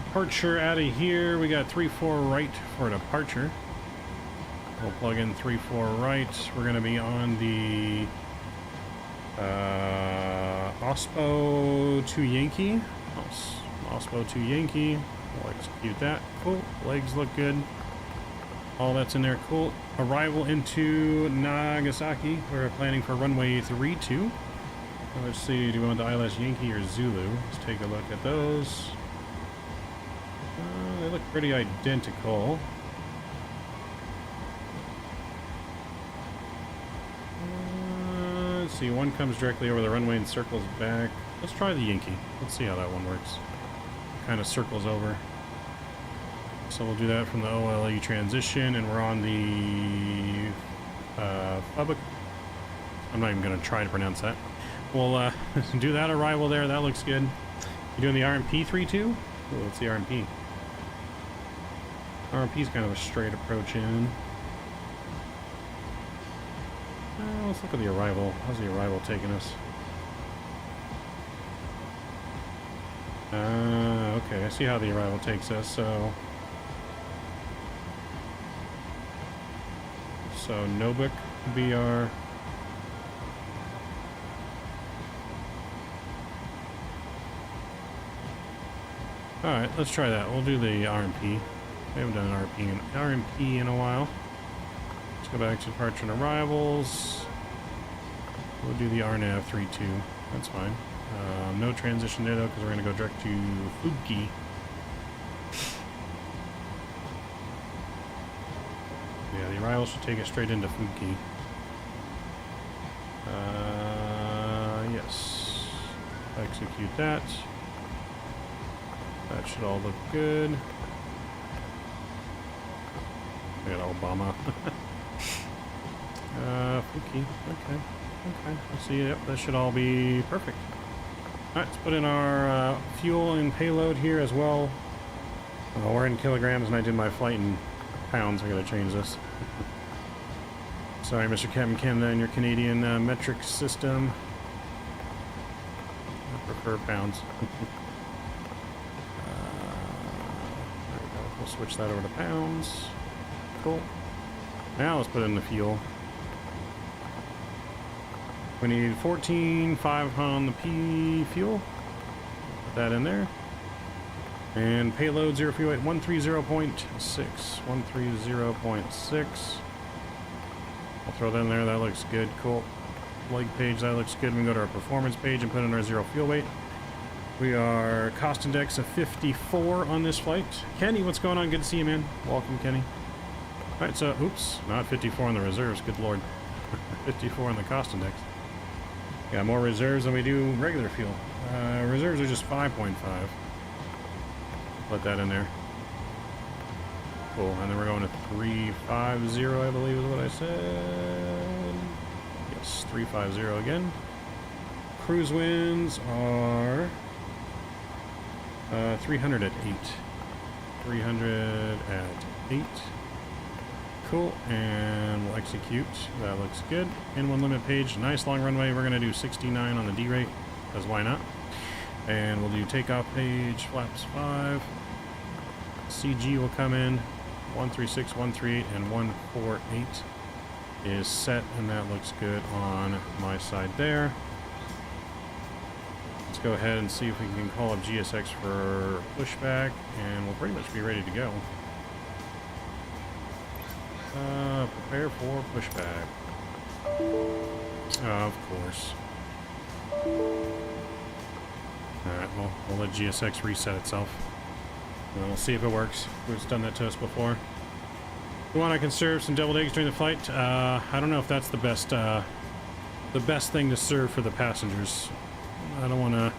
Departure out of here. We got 3-4 right for departure. We'll plug in 3-4 right. We're going to be on the OSPO to Yankee. OSPO to Yankee. We'll execute that. Cool. Legs look good. All that's in there. Cool. Arrival into Nagasaki. We're planning for runway 32. Let's see. Do we want the ILS Yankee or Zulu? Let's take a look at those. They look pretty identical. Let's see, one comes directly over the runway and circles back. Let's try the Yankee. Let's see how that one works. Kind of circles over. So we'll do that from the OLE transition, and we're on the public. I'm not even going to try to pronounce that. We'll do that arrival there. That looks good. You doing the RMP 3-2? Oh, let's see RMP. RMP is kind of a straight approach in. Let's look at the arrival. How's the arrival taking us? Okay, I see how the arrival takes us. So Nobuk would be our... Alright, let's try that. We'll do the RMP. We haven't done an RMP in a while. Let's go back to departure and arrivals. We'll do the RNAV 3.2. That's fine. No transition there though, because we're going to go direct to Fuki. Yeah, the arrival should take it straight into Fuki. Yes. Execute that. That should all look good. We got Obama. Fuki. Okay. Okay. Let's see. Yep, that should all be perfect. Alright, let's put in our fuel and payload here as well. We're in kilograms and I did my flight in pounds. I gotta change this. Sorry, Mr. Captain Canada and your Canadian metric system. I prefer pounds. There we go. We'll switch that over to pounds. Cool. Now let's put in the fuel. We need 14.5 on the P fuel. Put that in there. And payload 0 fuel weight 130.6. 130.6. I'll throw that in there. That looks good. Cool. Leg page, that looks good. We can go to our performance page and put in our 0 fuel weight. We are cost index of 54 on this flight. Kenny, what's going on? Good to see you, man. Welcome, Kenny. Alright, so, oops, not 54 on the reserves. Good lord. 54 on the cost index. Got more reserves than we do regular fuel. Reserves are just 5.5. Put that in there. Cool, and then we're going to 350, I believe is what I said. Yes, 350 again. Cruise winds are 300 at 8. 300 at 8. Cool, and we'll execute. That looks good. N1 limit page, nice long runway. We're going to do 69 on the D rate, because why not? And we'll do takeoff page, flaps 5. CG will come in. 136, 138, and 148 is set, and that looks good on my side there. Let's go ahead and see if we can call up GSX for pushback, and we'll pretty much be ready to go. Prepare for pushback. Of course. Alright, well, we'll let GSX reset itself. And we'll see if it works. It's done that to us before. We want to conserve some deviled eggs during the flight. I don't know if that's the best thing to serve for the passengers. I don't want to...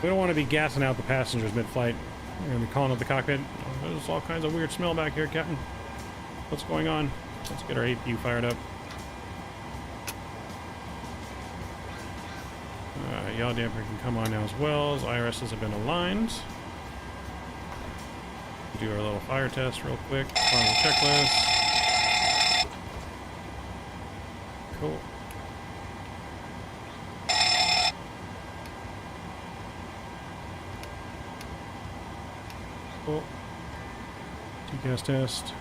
We don't want to be gassing out the passengers mid-flight. We're going to be calling up the cockpit. Oh, there's all kinds of weird smell back here, Captain. What's going on? Let's get our APU fired up. Yaw damper can come on now as well, as IRSs have been aligned. Do our little fire test real quick on the checklist. Cool. Cool. TCAS test.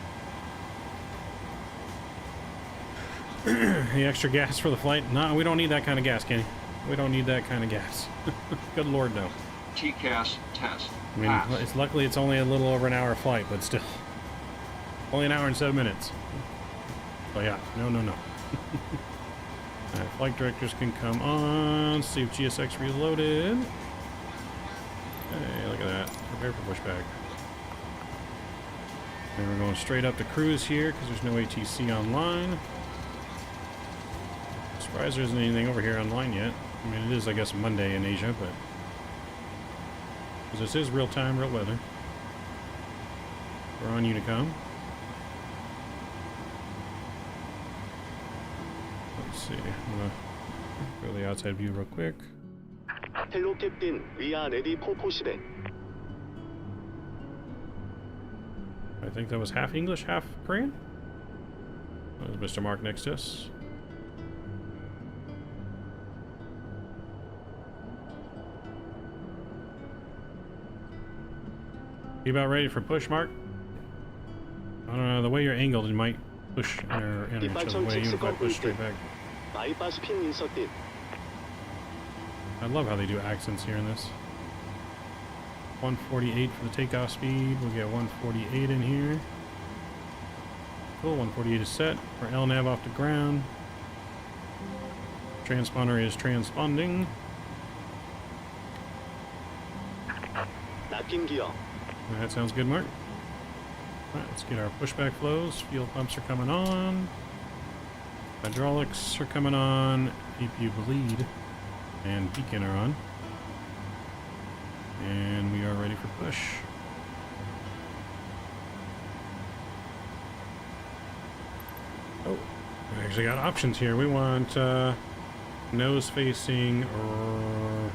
Any extra gas for the flight? No, we don't need that kind of gas, Kenny. We don't need that kind of gas. Good lord, no. TCAS test. I mean, it's luckily it's only a little over an hour flight, but still. Only an hour and 7 minutes. But yeah, no. Alright, flight directors can come on. See if GSX reloaded. Hey, look at that. Prepare for pushback. And we're going straight up to cruise here because there's no ATC online. Surprised there isn't anything over here online yet. I mean, it is, I guess, Monday in Asia, but... Because this is real time, real weather. We're on Unicom. Let's see. I'm going to go to the outside view real quick. Hello, Captain. We are ready for pushback. I think that was half English, half Korean. There's Mr. Mark next to us. You about ready for push, Mark? I don't know, the way you're angled, you might push or enter each other way, even if I push straight back. I love how they do accents here in this. 148 for the takeoff speed. We'll get 148 in here. Cool, 148 is set. For LNAV off the ground. Transponder is transponding. 낚인 기어. That sounds good, Mark. Alright, let's get our pushback flows. Fuel pumps are coming on. Hydraulics are coming on. APU bleed and beacon are on. And we are ready for push. Oh, we actually got options here. We want nose facing or...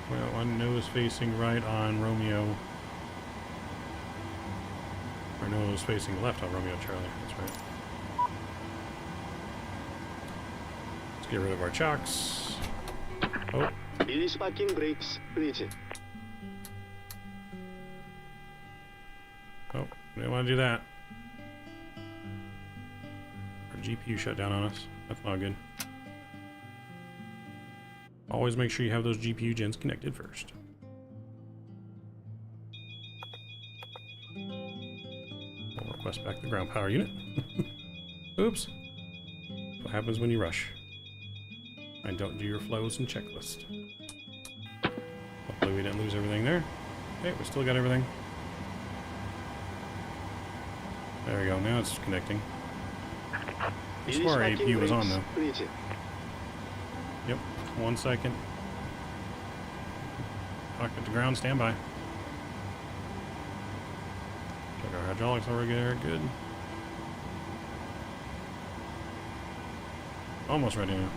Well, one nose facing right on Romeo. Or nose facing left on Romeo Charlie. That's right. Let's get rid of our chocks. Oh. Release parking brakes, please. Oh, we didn't want to do that. Our GPU shut down on us. That's not good. Always make sure you have those GPU gens connected first. We'll request back the ground power unit. Oops. What happens when you rush? And don't do your flows and checklist. Hopefully we didn't lose everything there. Okay, we still got everything. There we go, now it's connecting. This is where our APU was on though. please. Yep, 1 second. Pocket to ground, standby. Check our hydraulics over there, good. Almost ready now.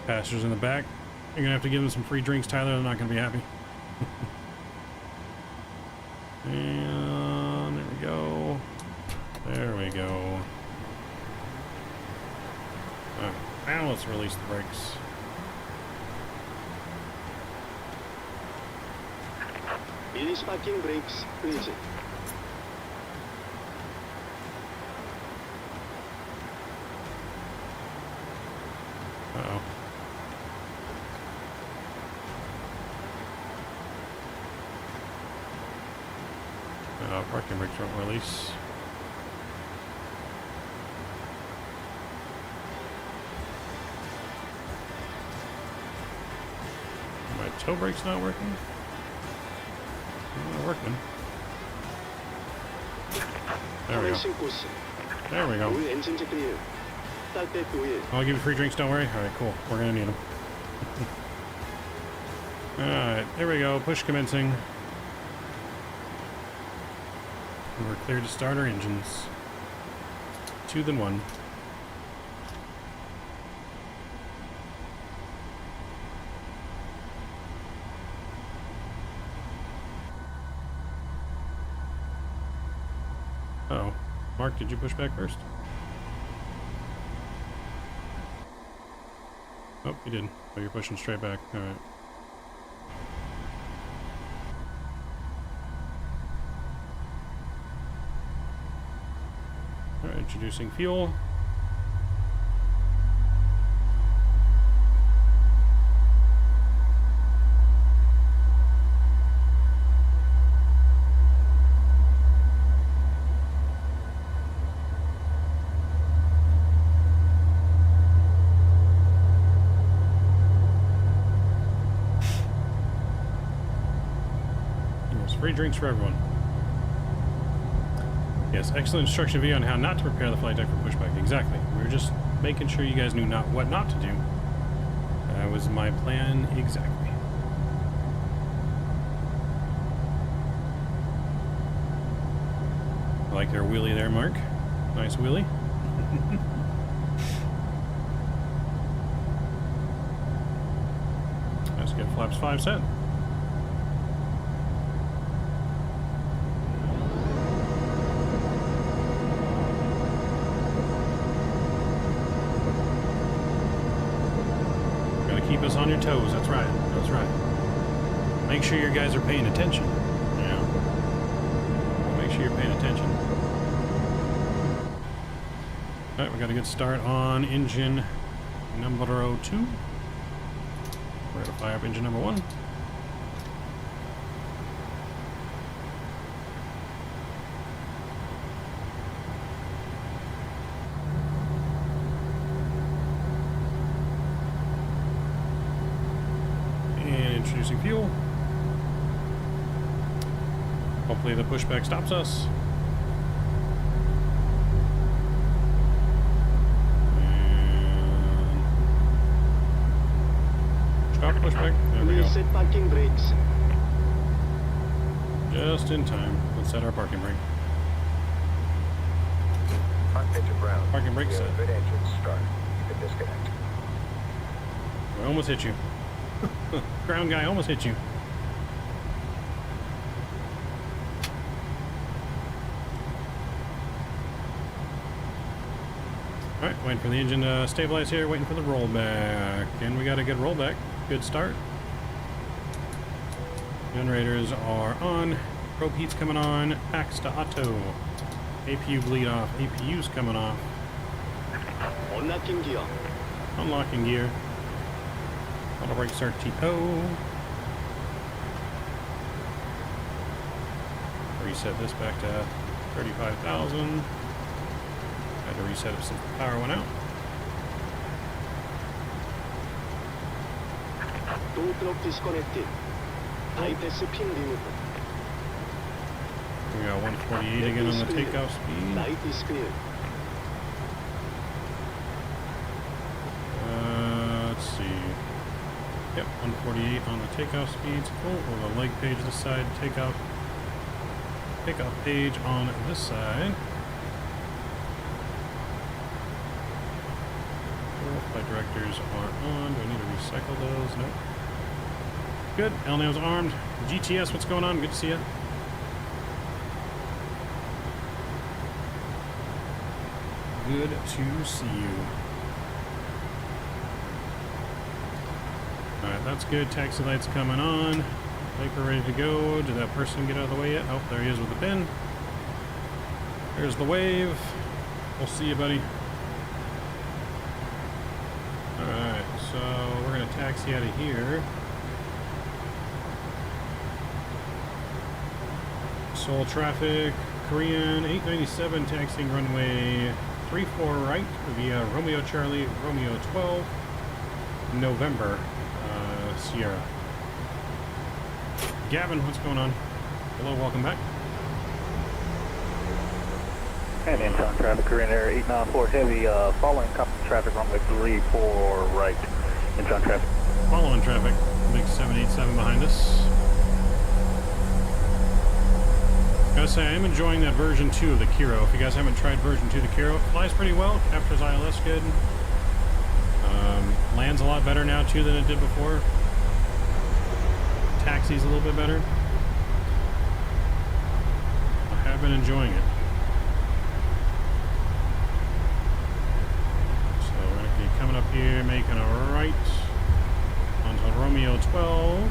Passengers in the back, you're gonna have to give them some free drinks, Tyler. They're not gonna be happy. And there we go. There we go. Alright, now let's release the brakes. Release parking brakes, please. Uh-oh. Parking brakes won't release. My toe brake's not working? Not working. There we go. There we go. Oil engine clear. Start that oil. I'll give you free drinks, don't worry. Alright, cool. We're gonna need them. Alright, there we go. Push commencing. We're clear to start our engines. 2 then 1. Uh-oh. Mark, did you push back first? Oh, you did. Oh, you're pushing straight back. Alright. Alright, introducing fuel. There's free drinks for everyone. Yes, excellent instruction video on how not to prepare the flight deck for pushback. Exactly. We were just making sure you guys knew what not to do. That was my plan exactly. I like your wheelie there, Mark. Nice wheelie. Let's get flaps 5 set. Keep us on your toes. That's right. That's right. Make sure you guys are paying attention. Yeah. Make sure you're paying attention. All right, we got a good start on engine number 2. We're going to fire up engine number 1. losing fuel. Hopefully the pushback stops us. And stop pushback. There we We'll go. set parking brakes. Just in time. Let's set our parking brake. Front pitch of ground. Parking brake We have set. a good engine start. You can disconnect. I almost hit you. Ground guy almost hit you. Alright, waiting for the engine to stabilize here, waiting for the rollback. And we got a good rollback. Good start. Generators are on. Probe heat's coming on. Packs to auto. APU bleed off. APU's coming off. Unlocking gear. Unlocking gear. Auto brake start TO. Reset this back to 35,000. Had to reset it since the power went out. Door block disconnected. Bypass pin removed. We got 148 again on the takeoff speed. Light is clear. Let's see. Yep, 148 on the takeoff speeds. Cool. We'll go leg page this side. Takeoff page on this side. Flight directors are on. Do I need to recycle those? Nope. Good. LNAO's armed. GTS, what's going on? Good to see you. Good to see you. Alright, that's good. Taxi lights coming on. Viper ready to go. Did that person get out of the way yet? Oh, there he is with the pin. There's the wave. We'll see you, buddy. Alright, so we're going to taxi out of here. Seoul traffic, Korean 897 taxiing runway 34 right via Romeo Charlie, Romeo 12, November, Sierra. Gavin, what's going on? Hello, welcome back. And inbound traffic, Korean Air 894 heavy, following company traffic, runway 34 right. Inbound traffic. Following traffic, big 787 behind us. Gotta say, I am enjoying that version 2 of the Kiro. If you guys haven't tried version 2 of the Kiro, it flies pretty well, captures ILS good. Lands a lot better now too than it did before. Taxi's a little bit better. I have been enjoying it. So we're gonna be coming up here, making a right onto Romeo 12.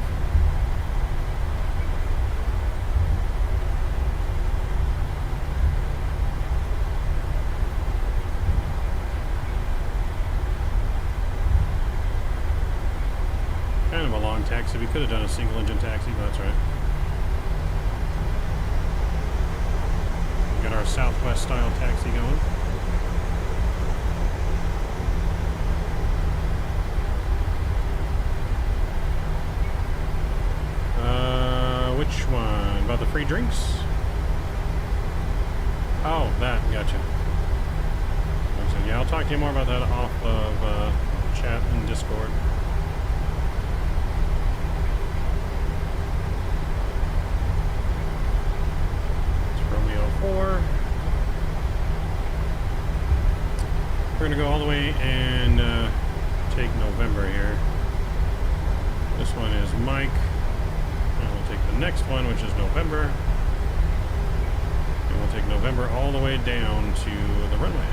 Kind of a long taxi. We could have done a single engine taxi, but that's right. We got our Southwest style taxi going. Which one? About the free drinks? Oh, that. Gotcha. Yeah, I'll talk to you more about that off of chat and Discord. We're going to go all the way and take November here. This one is Mike. And we'll take the next one, which is November. And we'll take November all the way down to the runway.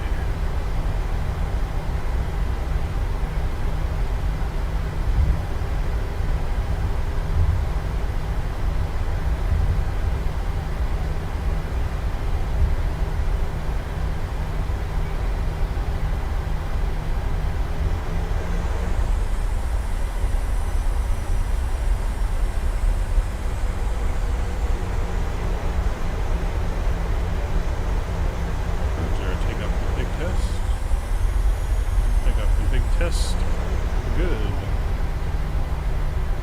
Good.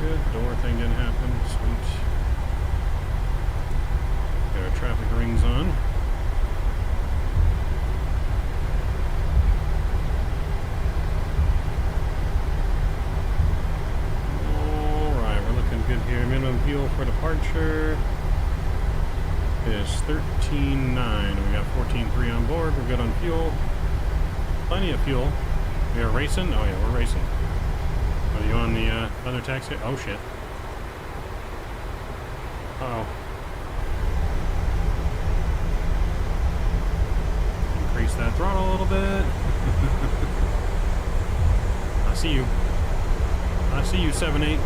Good door thing didn't happen. Sweet. Got our traffic rings on. Alright, we're looking good here. Minimum fuel for departure is 13.9. We got 14.3 on board. We're good on fuel. Plenty of fuel. We are racing? Oh yeah, we're racing. Are you on the other taxi? Oh shit. Uh-oh. Increase that throttle a little bit. I see you. I see you, 7-8.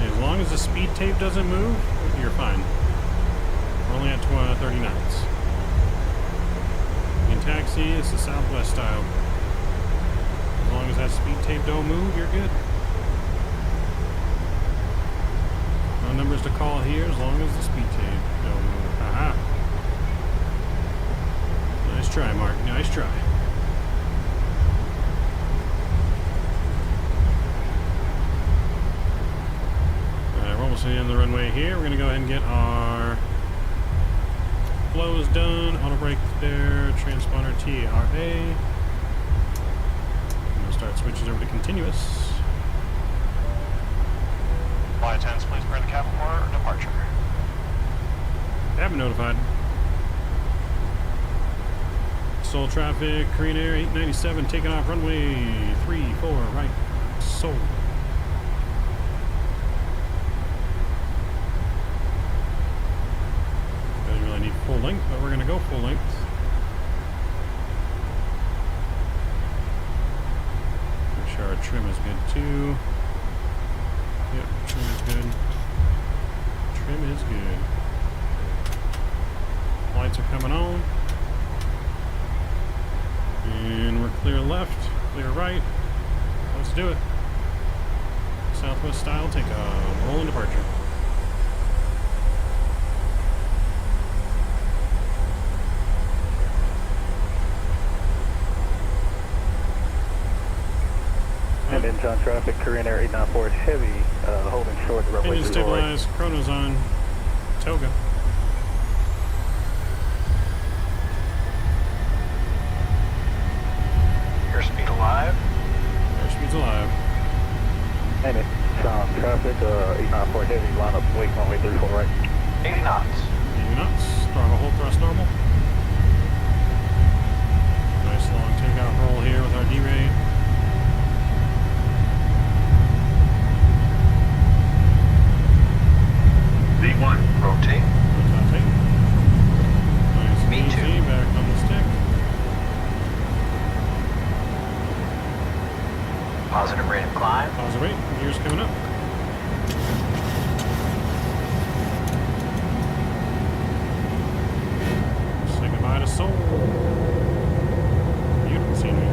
As long as the speed tape doesn't move, you're fine. We're only at 30 knots. You can taxi, it's the Southwest style. As long as that speed tape don't move, you're good. No numbers to call here as long as the speed tape don't move. Aha! Nice try, Mark. Nice try. Alright, we're almost at the end of the runway here. We're going to go ahead and get our flows done. Auto brake there. Transponder TARA. We'll start switches over to continuous. Flight attendants, please prepare the cabin for departure. Haven't notified. Seoul traffic, Korean Air 897 taking off runway 34 right. Seoul. Doesn't really need full length, but we're gonna go full length. Make sure our trim is good too. Yep, trim is good. Trim is good. Lights are coming on. And we're clear left, clear right. Let's do it. Southwest style takeoff. Rolling departure. And inbound traffic, Korean Air 894 heavy, holding short the runway Engine 34 right. stabilized, chronos on. Toga. Airspeed alive. Airspeed's alive. And inbound traffic, 894 heavy, line up, wait, runway 34 right. 80 knots. 80 knots. Throttle hold thrust normal. Nice long takeoff roll here with our D-ray. V1. Rotate. Rotate. Nice and Me easy. too. Back on the stick. Positive rate of climb. Positive rate. Gears coming up. Say goodbye to Seoul. Beautiful scenery.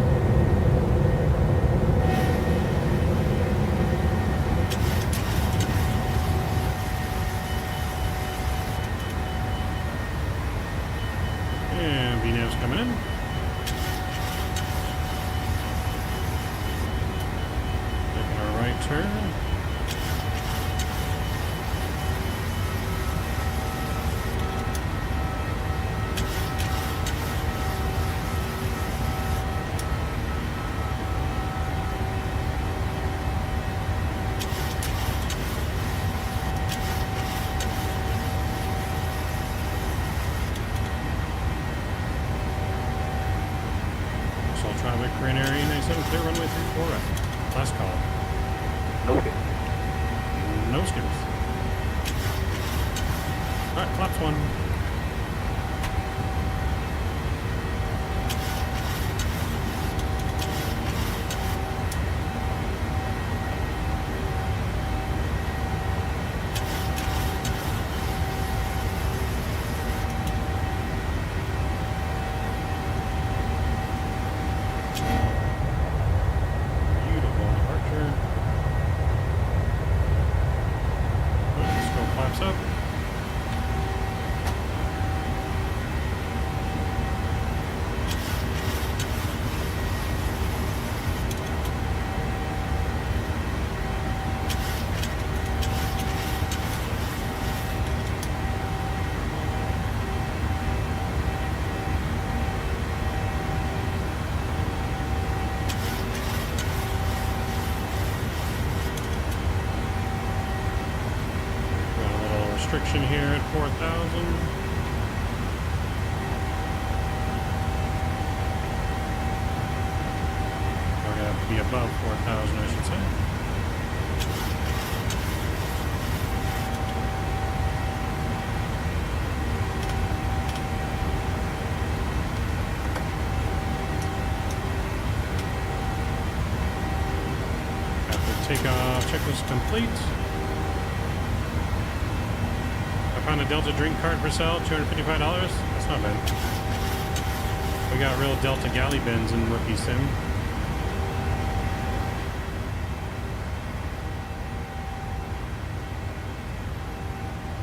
And VNav's coming in. Taking our right turn. Seoul traffic, Korean Air 897, clear runway 34 right. Last call. No skip. No skips. Alright, flaps one. Beautiful departure. Let's go flaps up. restriction here at 4,000. We're gonna have to be above 4,000, I should say. Takeoff checklist complete. I found a Delta drink card for sale, $255. That's not bad. We got real Delta galley bins in Rookie Sim.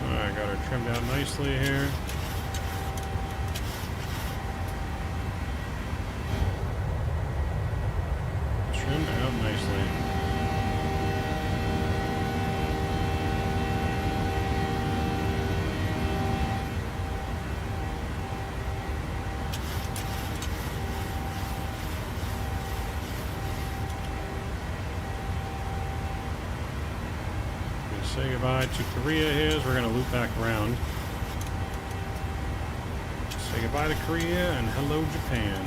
Alright, got her trimmed out nicely here. Trimmed out nicely. Say goodbye to Korea here as we're going to loop back around. Say goodbye to Korea and hello Japan.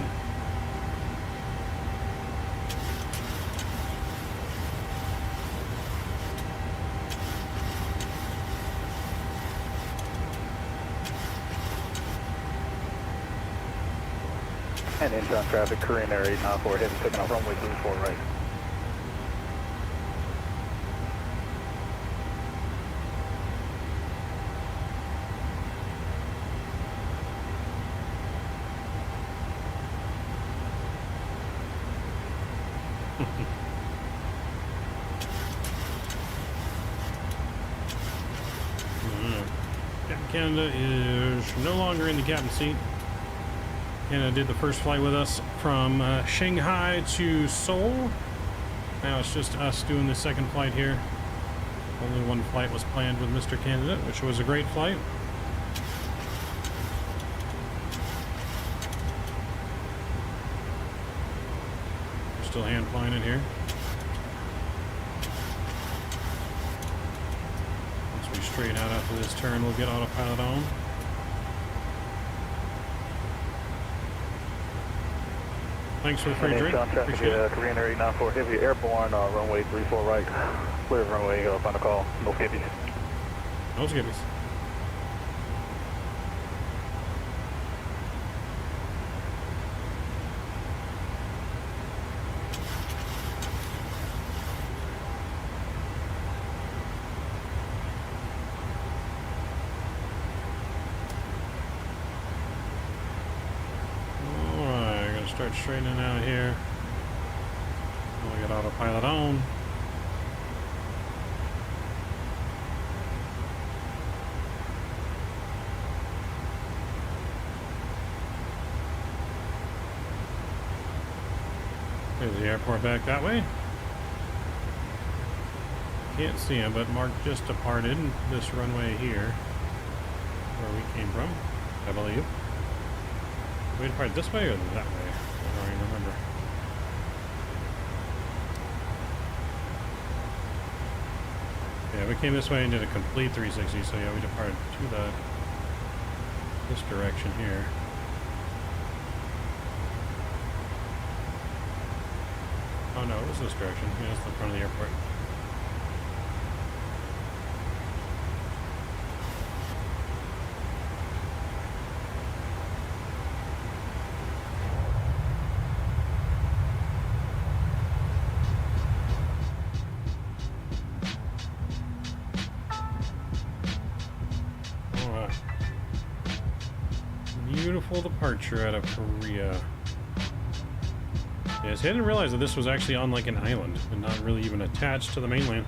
And inbound traffic, Korean Air 894 heavy, taking off runway 34 right. Canada is no longer in the captain seat. Canada did the first flight with us from Shanghai to Seoul. Now it's just us doing the second flight here. Only one flight was planned with Mr. Canada, which was a great flight. We're still hand flying it here. Straight out after this turn, we'll get autopilot on. Thanks for the free drink. Appreciate it. Korean Air 894 heavy, airborne, runway 34 right. Clear runway, final call. No skippies. No skippies. Start straightening out here. We'll get autopilot on. There's the airport back that way. Can't see him, but Mark just departed this runway here, where we came from, I believe. We departed this way or that way? I don't even remember. Yeah, we came this way and did a complete 360, so yeah, we departed to this direction here. Oh no, it was this direction. Yeah, it's the front of the airport. Beautiful departure out of Korea. Yes, I didn't realize that this was actually on like an island and not really even attached to the mainland.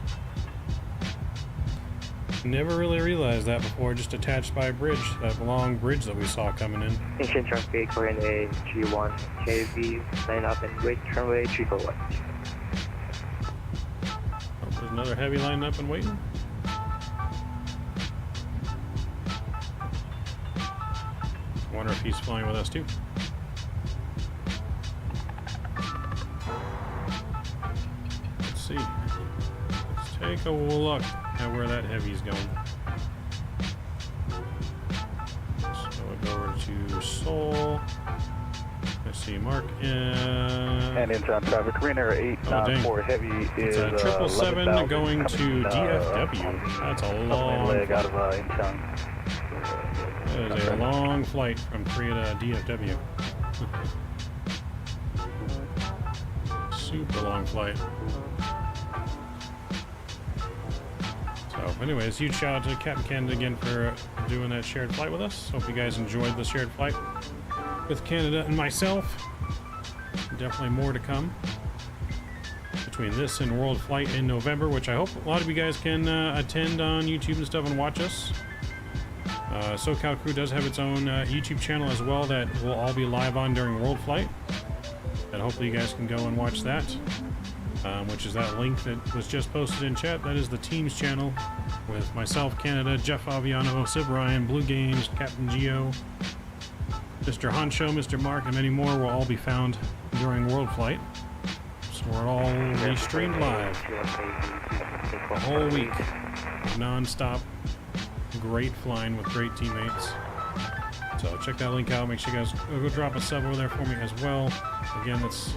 Never really realized that before, just attached by a bridge, that long bridge that we saw coming in. Ancient traffic, Korean Air G1, KV, line up and wait, runway 341. Oh, there's another heavy line up and waiting. I wonder if he's flying with us too. Let's see. Let's take a look at where that heavy's going. So we'll go over to Seoul. I see Mark And inbound traffic, Korean Air 894 Heavy is it's 777 going to DFW. That's a long leg out of flight. Incheon. That is a long flight from Korea to DFW. Super long flight. So anyways, huge shout out to Captain Canada again for doing that shared flight with us. Hope you guys enjoyed the shared flight with Canada and myself. Definitely more to come between this and World Flight in November, which I hope a lot of you guys can attend on YouTube and stuff and watch us. SoCal Crew does have its own YouTube channel as well that will all be live on during World Flight. And hopefully you guys can go and watch that, which is that link that was just posted in chat. That is the Teams channel with myself, Canada, Jeff Aviano, Sib Ryan, Blue Games, Captain Geo, Mr. Honcho, Mr. Mark, and many more will all be found during World Flight. So we're all be streamed live the whole week, non-stop, great flying with great teammates. So check that link out. Make sure you guys go drop a sub over there for me as well. Again, that's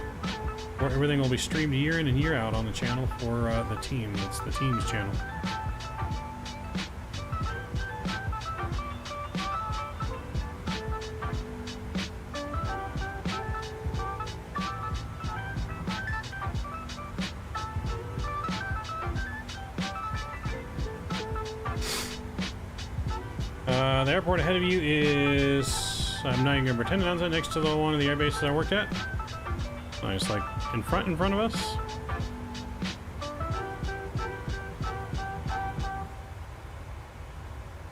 where everything will be streamed year in and year out on the channel for the team. It's the Teams channel. The airport ahead of you is, I'm not even going to pretend to announce it, next to the one of the air bases I worked at. Nice, like in front of us.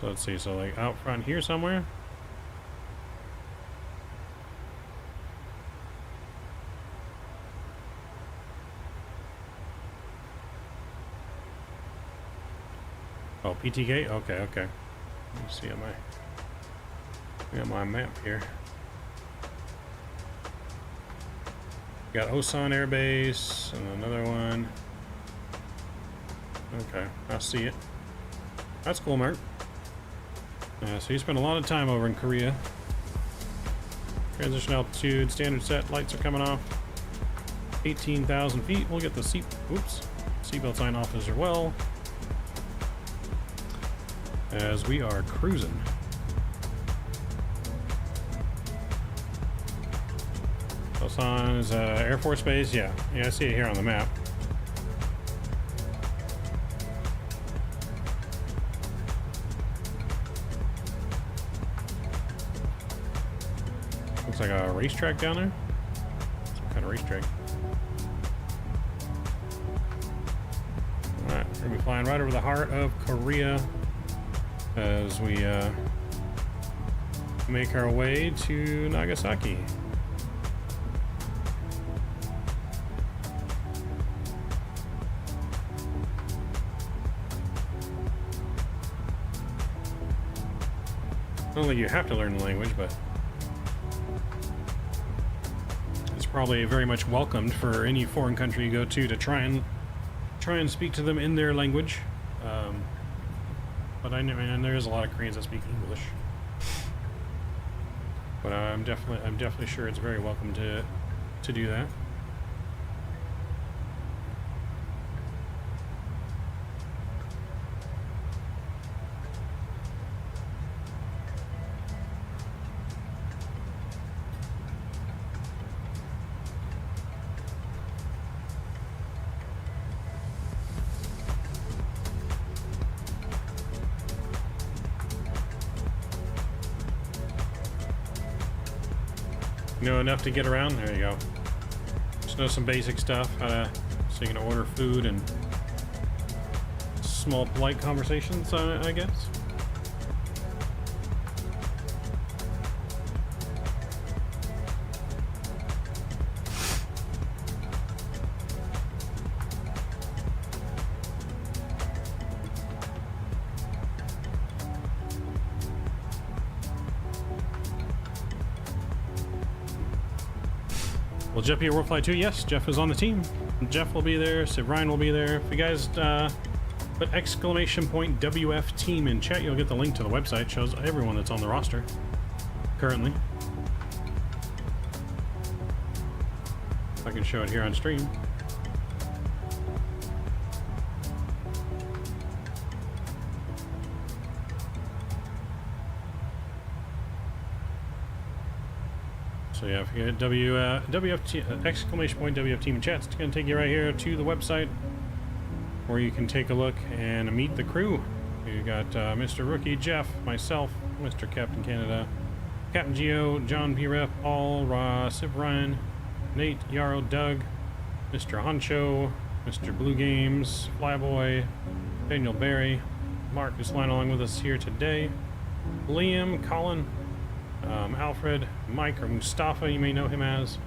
So let's see, so like out front here somewhere. Oh, PTK? Okay, okay. Let me see on I got my map here. Got Osan Air Base and another one. Okay, I see it. That's cool, Mark. So you spent a lot of time over in Korea. Transition altitude, standard set, lights are coming off. 18,000 feet. We'll get the seatbelt sign off as well, as we are cruising. Osan is Air Force Base. Yeah, I see it here on the map. Looks like a racetrack down there. Some kind of racetrack. Alright, we're gonna be flying right over the heart of Korea as we make our way to Nagasaki. I don't think you have to learn the language, but it's probably very much welcomed for any foreign country you go to try and speak to them in their language. But I mean, and there is a lot of Koreans that speak English. But I'm definitely sure it's very welcome to do that. Know enough to get around? There you go. Just know some basic stuff, so you can order food and small polite conversations, I guess. Will Jeff be at World Flight 2? Yes, Jeff is on the team. Jeff will be there, Sid Ryan will be there. If you guys put exclamation point WF team in chat, you'll get the link to the website. Shows everyone that's on the roster. currently. If I can show it here on stream. So yeah, if you get WFT exclamation point WFT in chat, it's going to take you right here to the website where you can take a look and meet the crew. You got Mr. Rookie, Jeff, myself, Mr. Captain Canada, Captain Geo, John P. Rep, Paul, Civ Ryan, Nate, Yarrow, Doug, Mr. Honcho, Mr. Blue Games, Flyboy, Daniel Barry, Mark is flying along with us here today, Liam, Colin, Alfred, Mike, or Mustafa, you may know him as.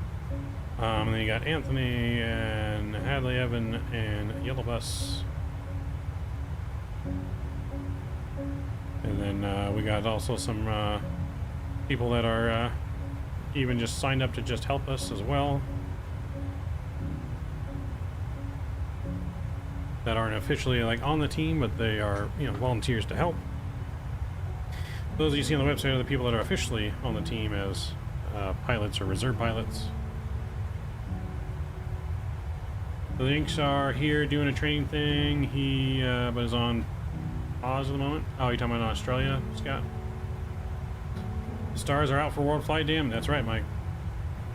And then you got Anthony and Hadley, Evan, and Yellow Bus. And then we got also some people that are even just signed up to just help us as well. That aren't officially like on the team, but they are, you know, volunteers to help. Those you see on the website are the people that are officially on the team as pilots or reserve pilots. The Inks are here doing a training thing. He but is on pause at the moment. Oh, you're talking about Australia, Scott? The stars are out for World Flight Dam. That's right, Mike.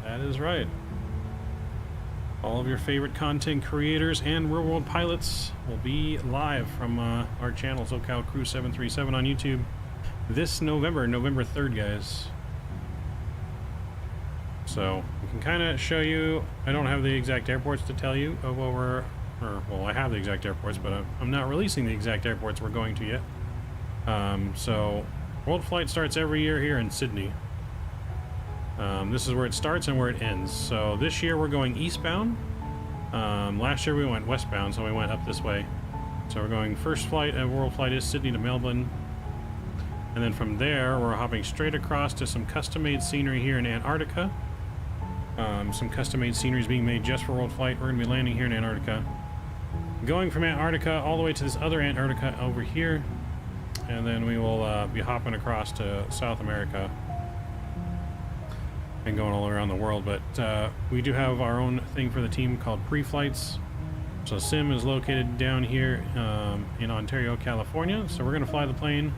That is right. All of your favorite content creators and real world pilots will be live from our channel, SoCal Crew 737 on YouTube. This November 3rd, guys. So we can kind of show you. I don't have the exact airports to tell you of what we're, well, I have the exact airports, but I'm not releasing the exact airports we're going to yet. So World Flight starts every year here in Sydney. This is where it starts and where it ends. So this year we're going eastbound. Last year we went westbound, so we went up this way. So we're going first flight at World Flight is Sydney to Melbourne. And then from there, we're hopping straight across to some custom-made scenery here in Antarctica. Some custom-made scenery is being made just for World Flight. We're going to be landing here in Antarctica. Going from Antarctica all the way to this other Antarctica over here. And then we will be hopping across to South America. And going all around the world. But we do have our own thing for the team called pre-flights. So Sim is located down here in Ontario, California. So we're going to fly the plane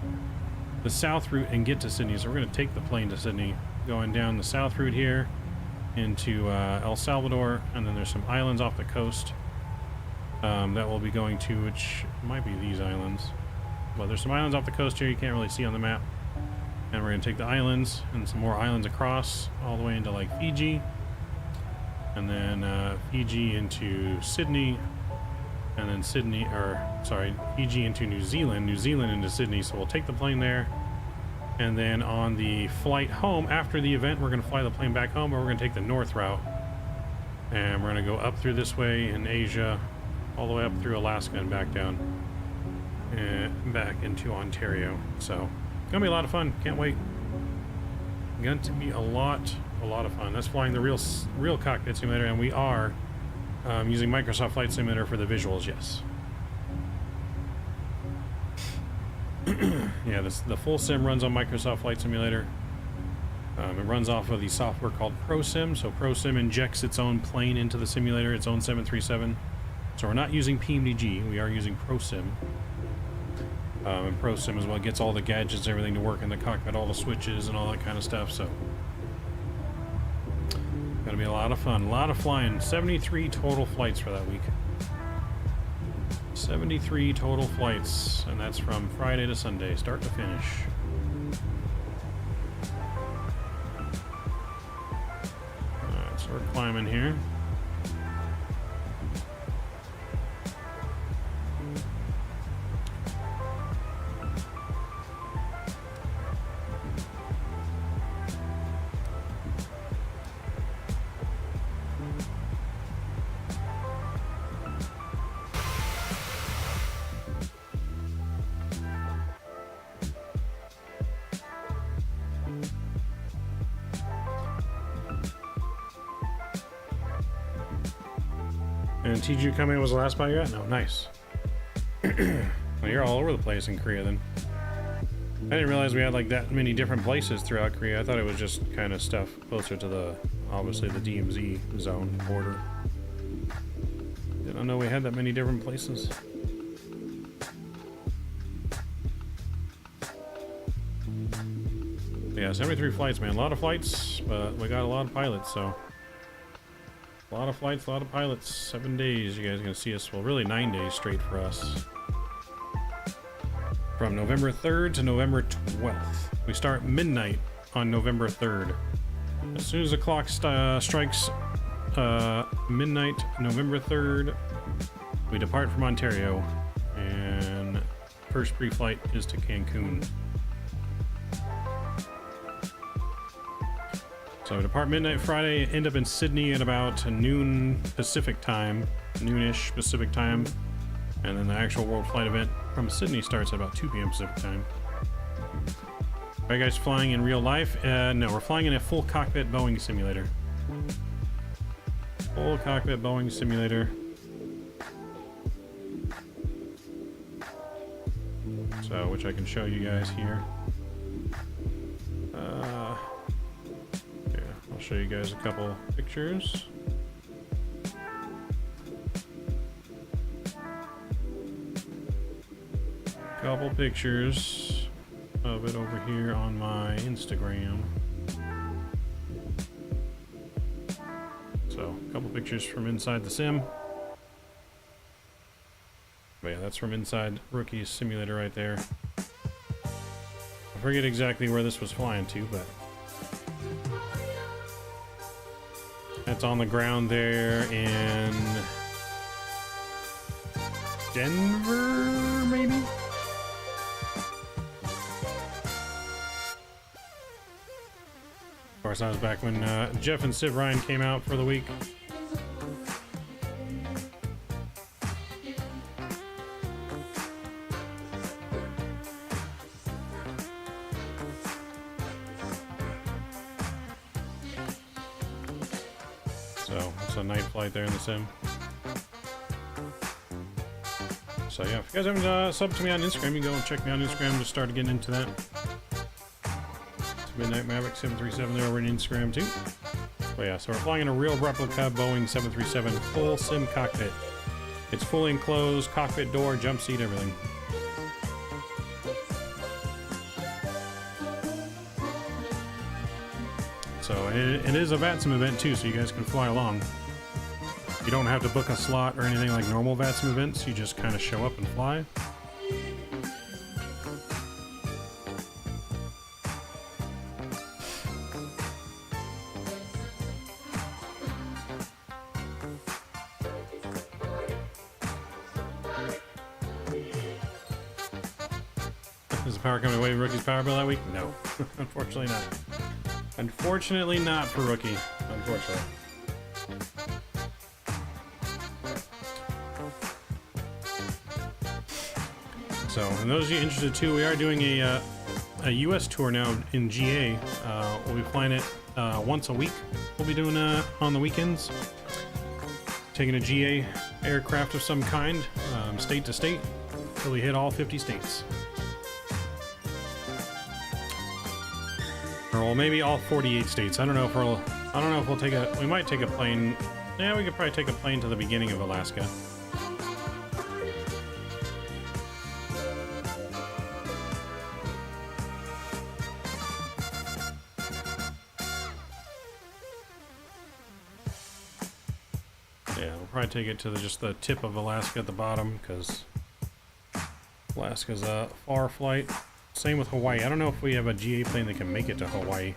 the south route and get to Sydney. So we're going to take the plane to Sydney, going down the south route here into El Salvador, and then there's some islands off the coast that we'll be going to, which might be these islands. Well, there's some islands off the coast here you can't really see on the map, and we're going to take the islands and some more islands across all the way into like Fiji, and then Fiji into Sydney, and then Sydney, or sorry, Fiji into New Zealand, New Zealand into Sydney. So we'll take the plane there, and then on the flight home after the event, we're going to fly the plane back home, or we're going to take the north route, and we're going to go up through this way in Asia, all the way up through Alaska and back down, and back into Ontario. So it's going to be a lot of fun. Can't wait. Going to be a lot of fun. That's flying the real cockpit simulator, and we are using Microsoft Flight Simulator for the visuals, yes. Yeah, the full sim runs on Microsoft Flight Simulator. It runs off of the software called ProSim. So ProSim injects its own plane into the simulator, its own 737. So we're not using PMDG, we are using ProSim. And ProSim is what gets all the gadgets, everything to work in the cockpit, all the switches and all that kind of stuff. So gonna be a lot of fun, a lot of flying. 73 total flights for that week. 73 total flights, and that's from Friday to Sunday, start to finish. Alright, so we're climbing here. And TG coming was the last spot you're at? No, nice. Well, you're all over the place in Korea then. I didn't realize we had like that many different places throughout Korea. I thought it was just kind of stuff closer to the, obviously the DMZ zone border. Didn't know we had that many different places. Yeah, 73 flights, man. A lot of flights, but we got a lot of pilots, so. A lot of flights, a lot of pilots. 7 days, you guys are gonna see us, well, really 9 days straight for us. From November 3rd to November 12th. We start midnight on November 3rd. As soon as the clock strikes midnight, November 3rd, we depart from Ontario, and first pre-flight is to Cancun. So we depart midnight Friday, end up in Sydney at about noon Pacific time, noonish Pacific time, and then the actual world flight event from Sydney starts at about 2 p.m. Pacific time. Are you guys flying in real life? No, we're flying in a full cockpit Boeing simulator. Full cockpit Boeing simulator. So, which I can show you guys here. Yeah, I'll show you guys a couple pictures. Couple pictures of it over here on my Instagram. So, a couple pictures from inside the sim. But yeah, that's from inside Rookie's simulator right there. I forget exactly where this was flying to, but that's on the ground there in Denver, maybe? Of course, I was back when Jeff and Civ Ryan came out for the week. So, it's a night flight there in the sim. So yeah, if you guys haven't subbed to me on Instagram, you can go and check me on Instagram to start getting into that. Midnight Maverick 737 there over on Instagram too. But yeah, so we're flying in a real replica Boeing 737 full sim cockpit. It's fully enclosed, cockpit door, jump seat, everything. So it is a VATSIM event too, so you guys can fly along. You don't have to book a slot or anything like normal VATSIM events, you just kind of show up and fly. Is the power coming away with Rookie's power bill that week? No, unfortunately not. Unfortunately not for Rookie, unfortunately. So, and those of you interested too, we are doing a US tour now in GA. We'll be flying it once a week. We'll be doing on the weekends. Taking a GA aircraft of some kind, state to state, until we hit all 50 states. Or well, maybe all 48 states. I don't know if we'll take a. We might take a plane. Yeah, we could probably take a plane to the beginning of Alaska. Yeah, we'll probably take it to just the tip of Alaska at the bottom, because Alaska's a far flight. Same with Hawaii. I don't know if we have a GA plane that can make it to Hawaii.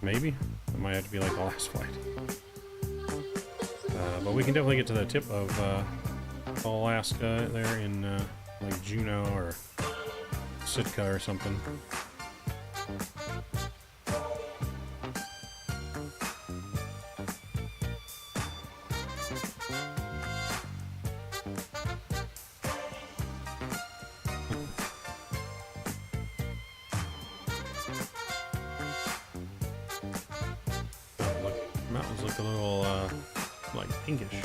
Maybe? It might have to be like the last flight. But we can definitely get to the tip of Alaska there in like Juneau or Sitka or something. Mountains look a little like pinkish.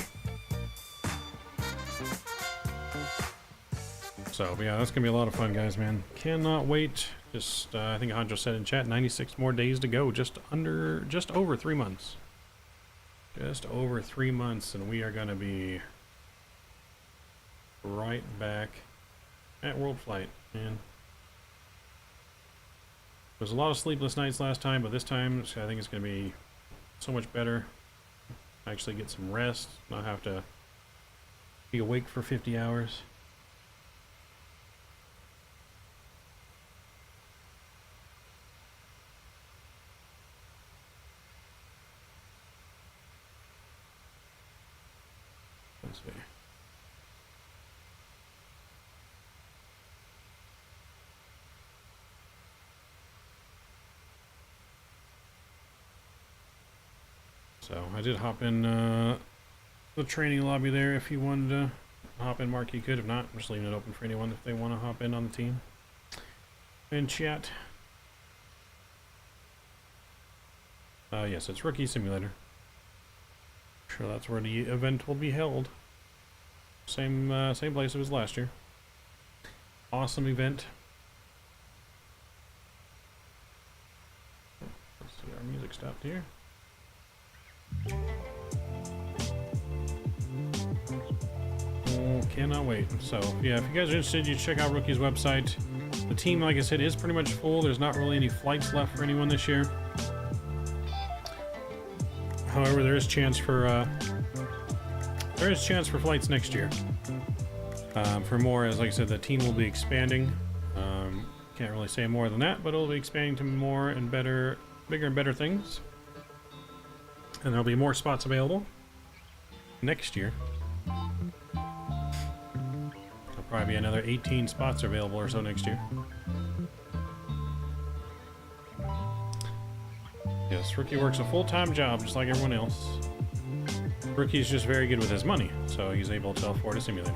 So, but yeah, that's gonna be a lot of fun, guys, man. Cannot wait. Just, I think Hanjo said in chat, 96 more days to go. Just over 3 months. Just over 3 months, and we are gonna be right back at World Flight, man. There was a lot of sleepless nights last time, but this time I think it's gonna be so much better. Actually get some rest, not have to be awake for 50 hours. Let's see. So I did hop in the training lobby there. If you wanted to hop in, Mark, you could. If not, I'm just leaving it open for anyone if they want to hop in on the team and chat. Yes, it's Rookie Simulator. Sure, that's where the event will be held. Same place it was last year. Awesome event. Let's see, our music stopped here. Oh, cannot wait. So yeah, if you guys are interested, you check out Rookie's website. The team, like I said, is pretty much full. There's not really any flights left for anyone this year. However, there is chance for flights next year. For more, as like I said, the team will be expanding. Can't really say more than that, but it'll be expanding to more and bigger and better things. And there'll be more spots available next year. There'll probably be another 18 spots available or so next year. Yes, Rookie works a full-time job just like everyone else. Rookie's just very good with his money, so he's able to afford a simulator.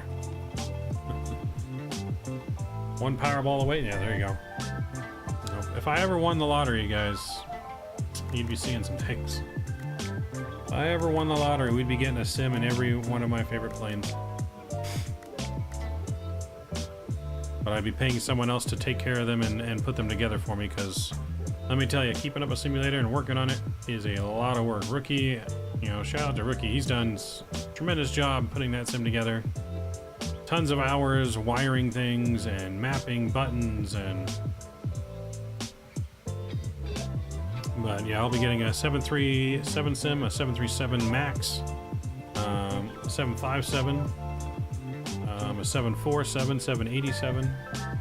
One Powerball away. Yeah, there you go. If I ever won the lottery, guys, you'd be seeing some things. If I ever won the lottery, we'd be getting a sim in every one of my favorite planes. But I'd be paying someone else to take care of them and put them together for me, because let me tell you, keeping up a simulator and working on it is a lot of work. Rookie, you know, shout out to Rookie. He's done a tremendous job putting that sim together. Tons of hours wiring things and mapping buttons and... But yeah, I'll be getting a 737 sim, a 737 MAX, a 757, a 747, 787,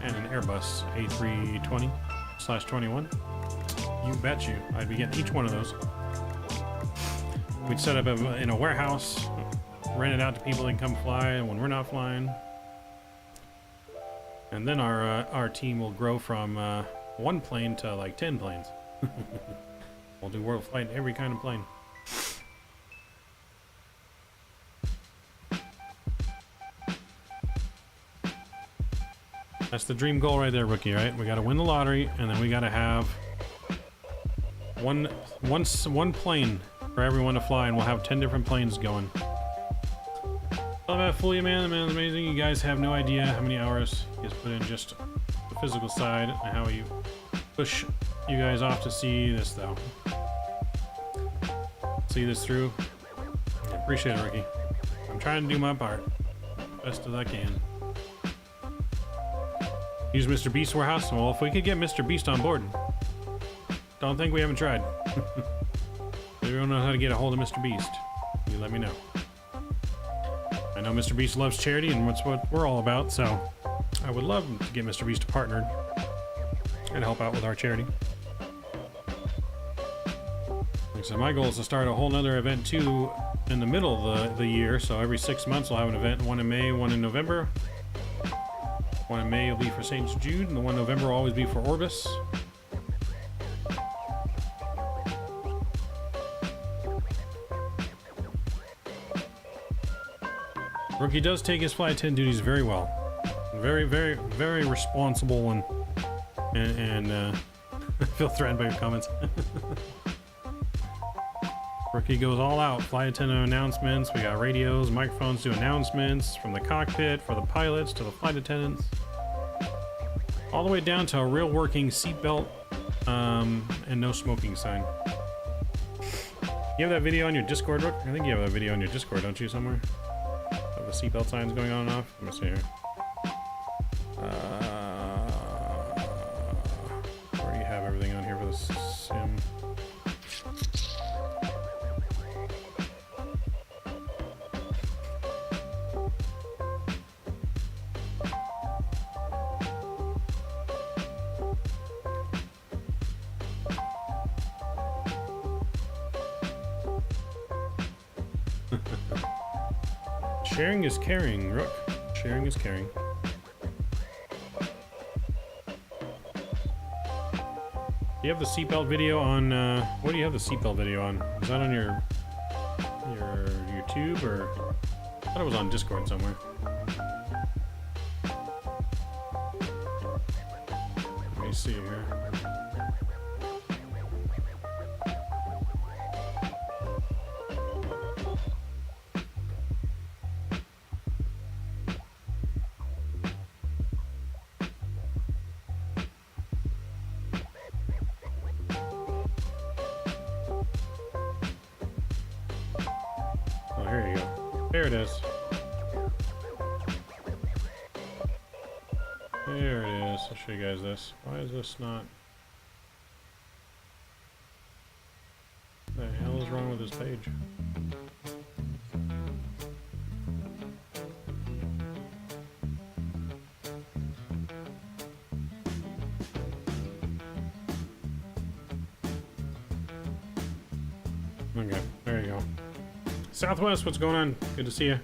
and an Airbus A320/21. You bet you, I'd be getting each one of those. We'd set up in a warehouse, rent it out to people that can come fly when we're not flying. And then our team will grow from one plane to like 10 planes. We'll do world flight in every kind of plane. That's the dream goal right there, Rookie, right? We gotta win the lottery, and then we gotta have one plane for everyone to fly, and we'll have 10 different planes going. Love that fool you, man. The man's amazing. You guys have no idea how many hours he has put in just the physical side and how you push you guys off to see this, though. See this through. I appreciate it, Ricky. I'm trying to do my part best as I can. Use Mr. Beast's warehouse. Well, if we could get Mr. Beast on board. Don't think we haven't tried. If you don't know how to get a hold of Mr. Beast, you let me know. I know Mr. Beast loves charity, and that's what we're all about, so I would love to get Mr. Beast partnered and help out with our charity. So my goal is to start a whole nother event too in the middle of the year. So every 6 months we'll have an event, one in May, one in November. One in May will be for St. Jude, and the one in November will always be for Orbis. Rookie does take his flight attendant duties very well. Very, very, very responsible, and I feel threatened by your comments. Rookie goes all out. Flight attendant announcements. We got radios, microphones to announcements from the cockpit for the pilots to the flight attendants. all the way down to a real working seatbelt and no smoking sign. You have that video on your Discord, Rook? I think you have that video on your Discord, don't you, somewhere? Of the seatbelt signs going on and off? Let me see here. Where do you have everything on here for the sim? Sharing is caring, Rook. Sharing is caring. Do you have the seatbelt video on, what do you have the seatbelt video on? Is that on your YouTube, or? I thought it was on Discord somewhere. Let me see here. There it is. There it is. I'll show you guys this. Why is this not? What the hell is wrong with this page? Okay, there you go. Southwest, what's going on? Good to see you.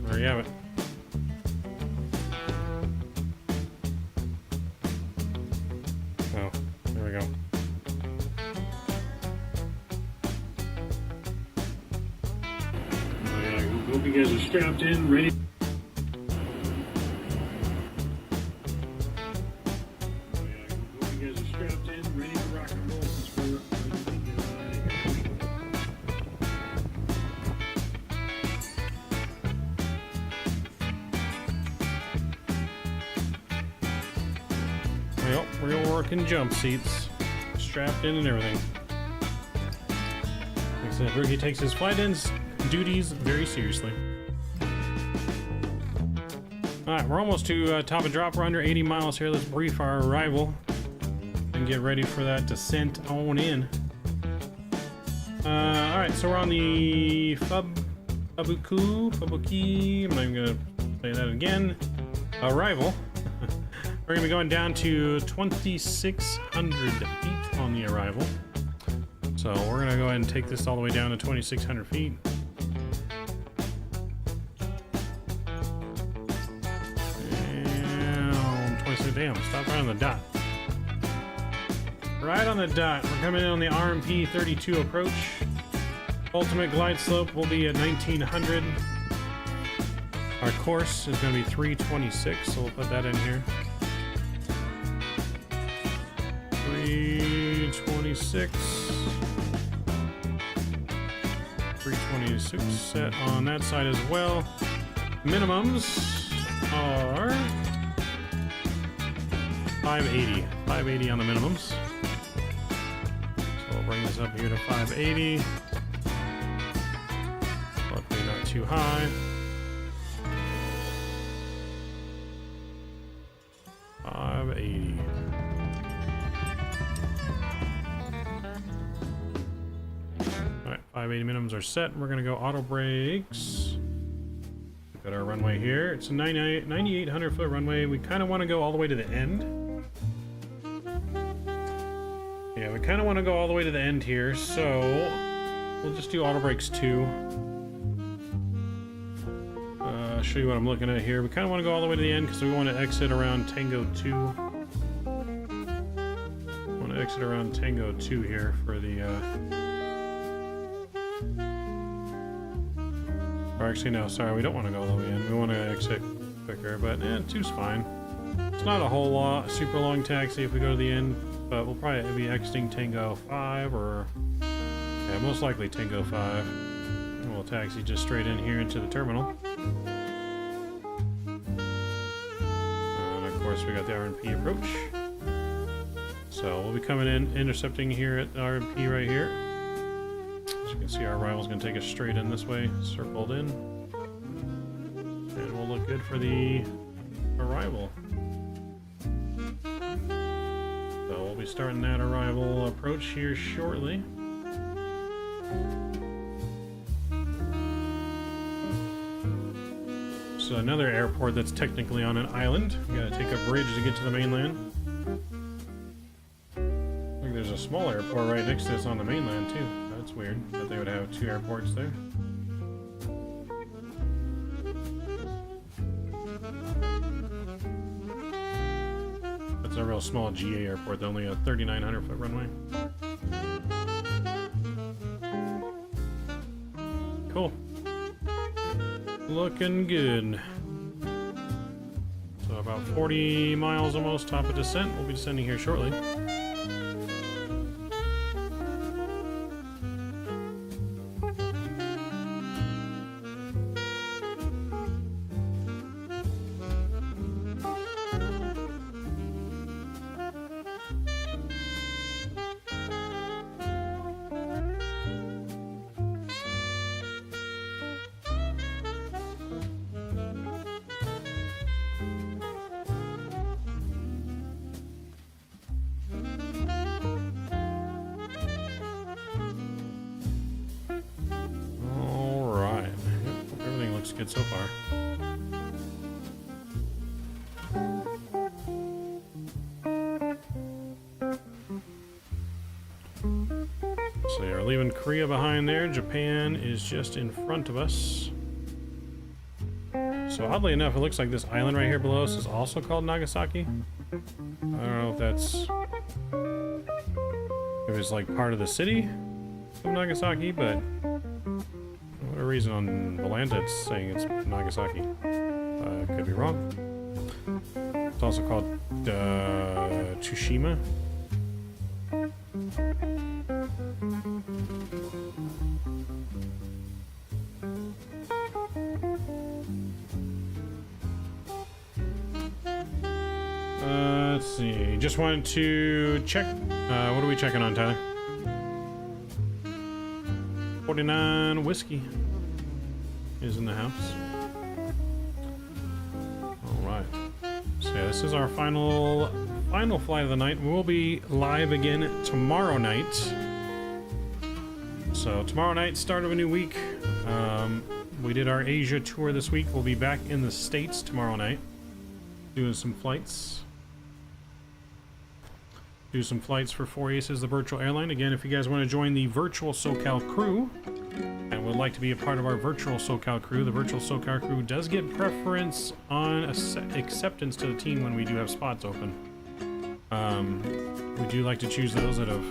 There you have it. Oh, there we go. Oh, yeah, I hope you guys are strapped in, ready. Yep, real working jump seats, strapped in and everything. Like I said, Rookie takes his flight duties very seriously. Alright, we're almost to top of drop. We're under 80 miles here. Let's brief our arrival and get ready for that descent on in. Alright, so we're on the Fubuki, I'm not even gonna say that again. Arrival. We're gonna be going down to 2,600 feet on the arrival. So we're gonna go ahead and take this all the way down to 2,600 feet. And 26, damn, stop right on the dot. Right on the dot. We're coming in on the RMP 32 approach. Ultimate glide slope will be at 1,900. Our course is gonna be 326, so we'll put that in here. 326. 326 set on that side as well. Minimums are 580. 580 on the minimums. So we'll bring this up here to 580. Luckily not too high. 580. Alright, 580 minimums are set. We're gonna go auto brakes. We've got our runway here. It's a 9,800 foot runway. We kind of want to go all the way to the end. Yeah, we kind of want to go all the way to the end here, so we'll just do auto brakes 2. I'll show you what I'm looking at here. We kind of want to go all the way to the end because we want to exit around Tango 2. Want to exit around Tango 2 here for the... Or actually, no, sorry, we don't want to go all the way in. We want to exit quicker, but 2's fine. It's not a whole lot, super long taxi if we go to the end, but we'll probably be exiting Tango 5 or... Yeah, most likely Tango 5. And we'll taxi just straight in here into the terminal. And of course we got the RMP approach. So we'll be coming in, intercepting here at RMP right here. As you can see, our arrival's going to take us straight in this way, circled in. And we'll look good for the arrival. So we'll be starting that arrival approach here shortly. So another airport that's technically on an island. You gotta take a bridge to get to the mainland. I think there's a small airport right next to us on the mainland too. That's weird that they would have 2 airports there. That's a real small GA airport, only a 3,900-foot runway. Cool. Looking good. So about 40 miles almost, top of descent. We'll be descending here shortly. Good so far. So you're leaving Korea behind there. Japan is just in front of us. So oddly enough, it looks like this island right here below us is also called Nagasaki. I don't know if that's... if it's like part of the city of Nagasaki, but... a reason on Volanta it's saying it's Nagasaki. Could be wrong. It's also called Tsushima. Let's see. Just wanted to check. What are we checking on, Tyler? 49 whiskey is in the house. Alright. So yeah, this is our final flight of the night. We'll be live again tomorrow night. So tomorrow night, start of a new week. We did our Asia tour this week. We'll be back in the States tomorrow night. Doing some flights. Do some flights for 4 Aces, the virtual airline. Again, if you guys want to join the virtual SoCal crew and would like to be a part of our virtual SoCal crew, the virtual SoCal crew does get preference on acceptance to the team when we do have spots open. We do like to choose those that have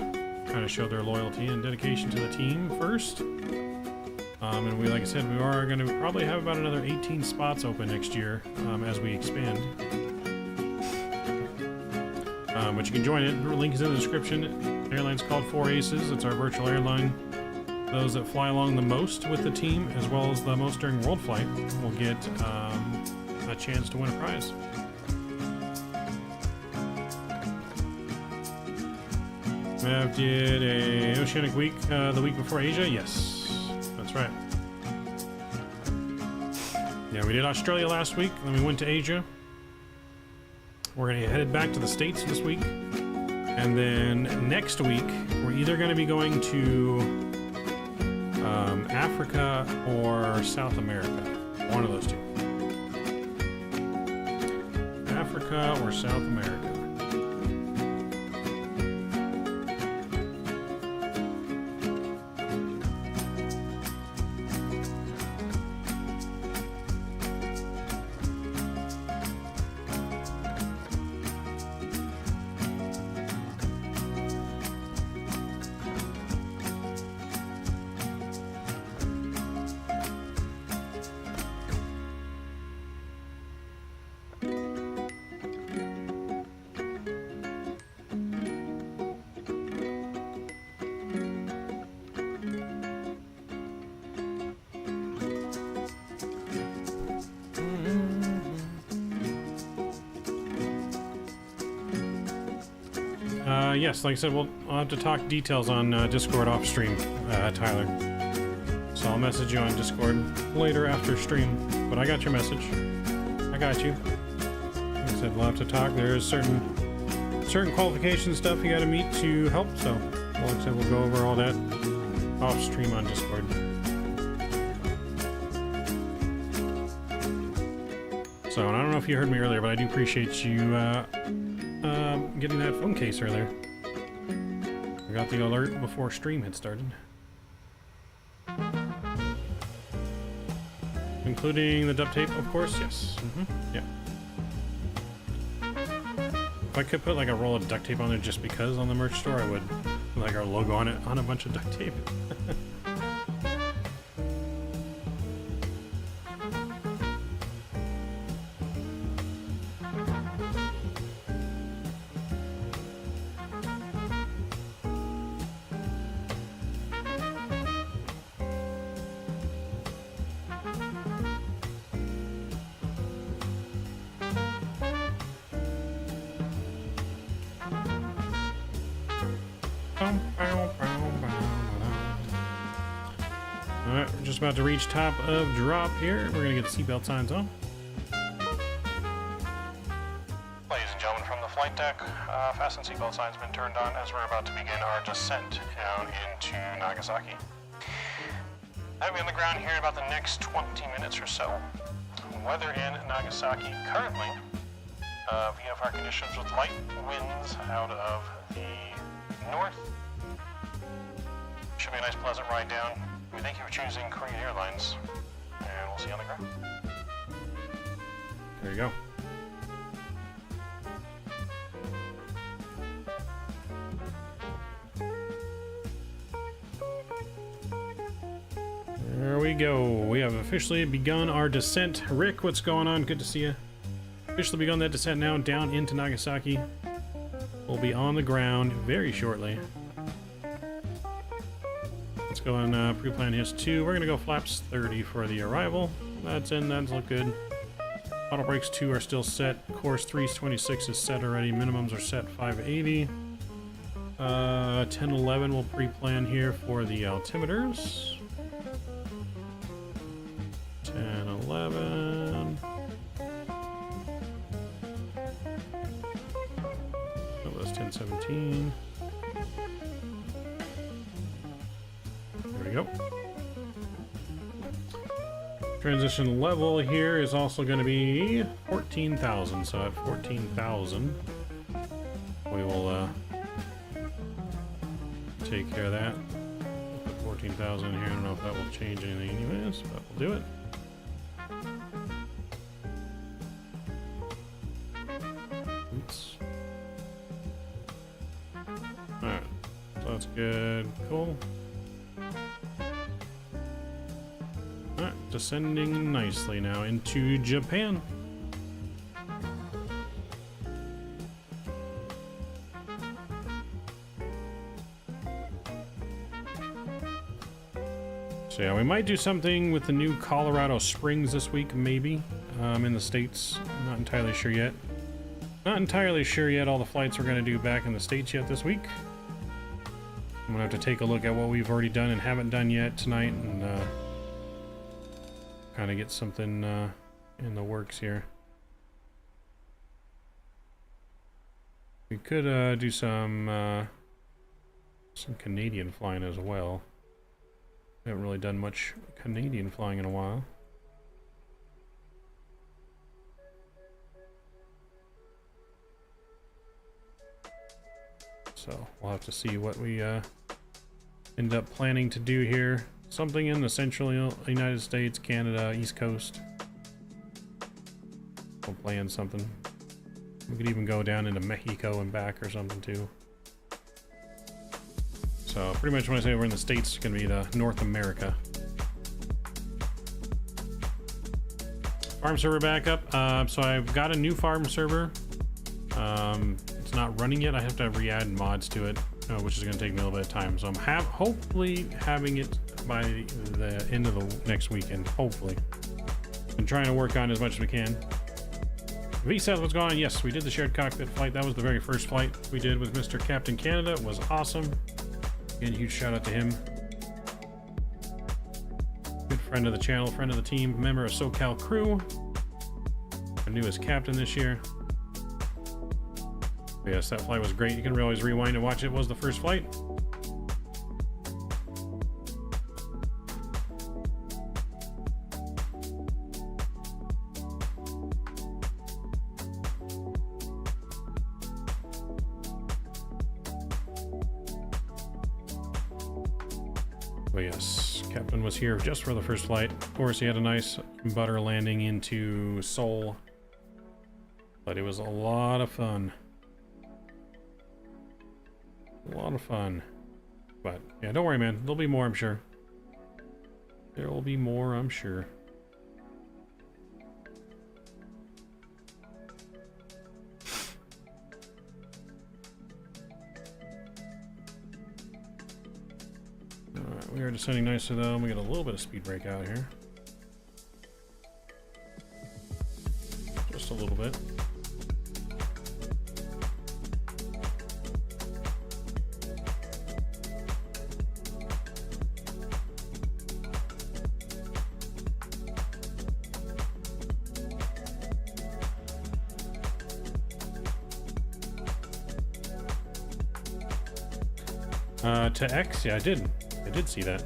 kind of showed their loyalty and dedication to the team first. And we, like I said, we are going to probably have about another 18 spots open next year as we expand. But you can join it. The link is in the description. The airline's called 4 Aces. It's our virtual airline. Those that fly along the most with the team, as well as the most during world flight, will get a chance to win a prize. Mav did a Oceanic Week the week before Asia. Yes, that's right. Yeah, we did Australia last week, then we went to Asia. We're going to get headed back to the States this week. And then next week, we're either going to be going to Africa or South America. One of those two. Africa or South America. Yes, like I said, I'll have to talk details on Discord off stream, Tyler. So I'll message you on Discord later after stream. But I got your message. I got you. Like I said, we'll have to talk. There's certain qualification stuff you got to meet to help. So, like I said, we'll go over all that off stream on Discord. So, and I don't know if you heard me earlier, but I do appreciate you getting that phone case earlier. I got the alert before stream had started. Including the duct tape, of course, yes. Yeah. If I could put like a roll of duct tape on there just because on the merch store, I would. Like our logo on it, on a bunch of duct tape. Alright, we're just about to reach top of drop here. We're gonna get the seatbelt signs on. Ladies and gentlemen from the flight deck, fasten seatbelt signs been turned on as we're about to begin our descent down into Nagasaki. I'll be on the ground here in about the next 20 minutes or so. Weather in Nagasaki currently, VFR conditions with light winds out of the north. Should be a nice pleasant ride down. We thank you for choosing Korean Airlines, and we'll see you on the ground. There you go. There we go. We have officially begun our descent. Rick, what's going on? Good to see you. Officially begun that descent now down into Nagasaki. We'll be on the ground very shortly. Let's go on pre-plan HIS 2. We're going to go flaps 30 for the arrival. That's in. That's look good. Auto brakes 2 are still set. Course 326 is set already. Minimums are set 580. 1011 will pre-plan here for the altimeters. 1011. That was 1017. There we go. Transition level here is also going to be 14,000. So at 14,000, we will take care of that. We'll put 14,000 here. I don't know if that will change anything anyways, but we'll do it. Oops. Alright, so that's good. Cool. Alright, descending nicely now into Japan. So yeah, we might do something with the new Colorado Springs this week, maybe. In the States. I'm not entirely sure yet. Not entirely sure yet all the flights we're going to do back in the States yet this week. I'm going to have to take a look at what we've already done and haven't done yet tonight and kind of get something in the works here. We could do some Canadian flying as well. We haven't really done much Canadian flying in a while. So we'll have to see what we end up planning to do here. Something in the central United States, Canada, East Coast. We'll plan something. We could even go down into Mexico and back or something too. So pretty much when I say we're in the States, it's going to be the North America. Farm server backup. So I've got a new farm server. It's not running yet. I have to re-add mods to it, which is going to take me a little bit of time. So I'm hopefully having it by the end of the next weekend. Hopefully. Been trying to work on as much as we can. VSAT, what's going on? Yes, we did the shared cockpit flight. That was the very first flight we did with Mr. Captain Canada. It was awesome. Again, huge shout out to him. Good friend of the channel, friend of the team, member of SoCal crew. Our newest captain this year. But yes, that flight was great. You can always rewind and watch it. It was the first flight. But yes, Captain was here just for the first flight. Of course, he had a nice butter landing into Seoul. But it was a lot of fun. A lot of fun. But yeah, don't worry, man. There'll be more, I'm sure. There will be more, I'm sure. Alright, we are descending nicely though. We got a little bit of speed break out here. Just a little bit. To X? Yeah, I did see that.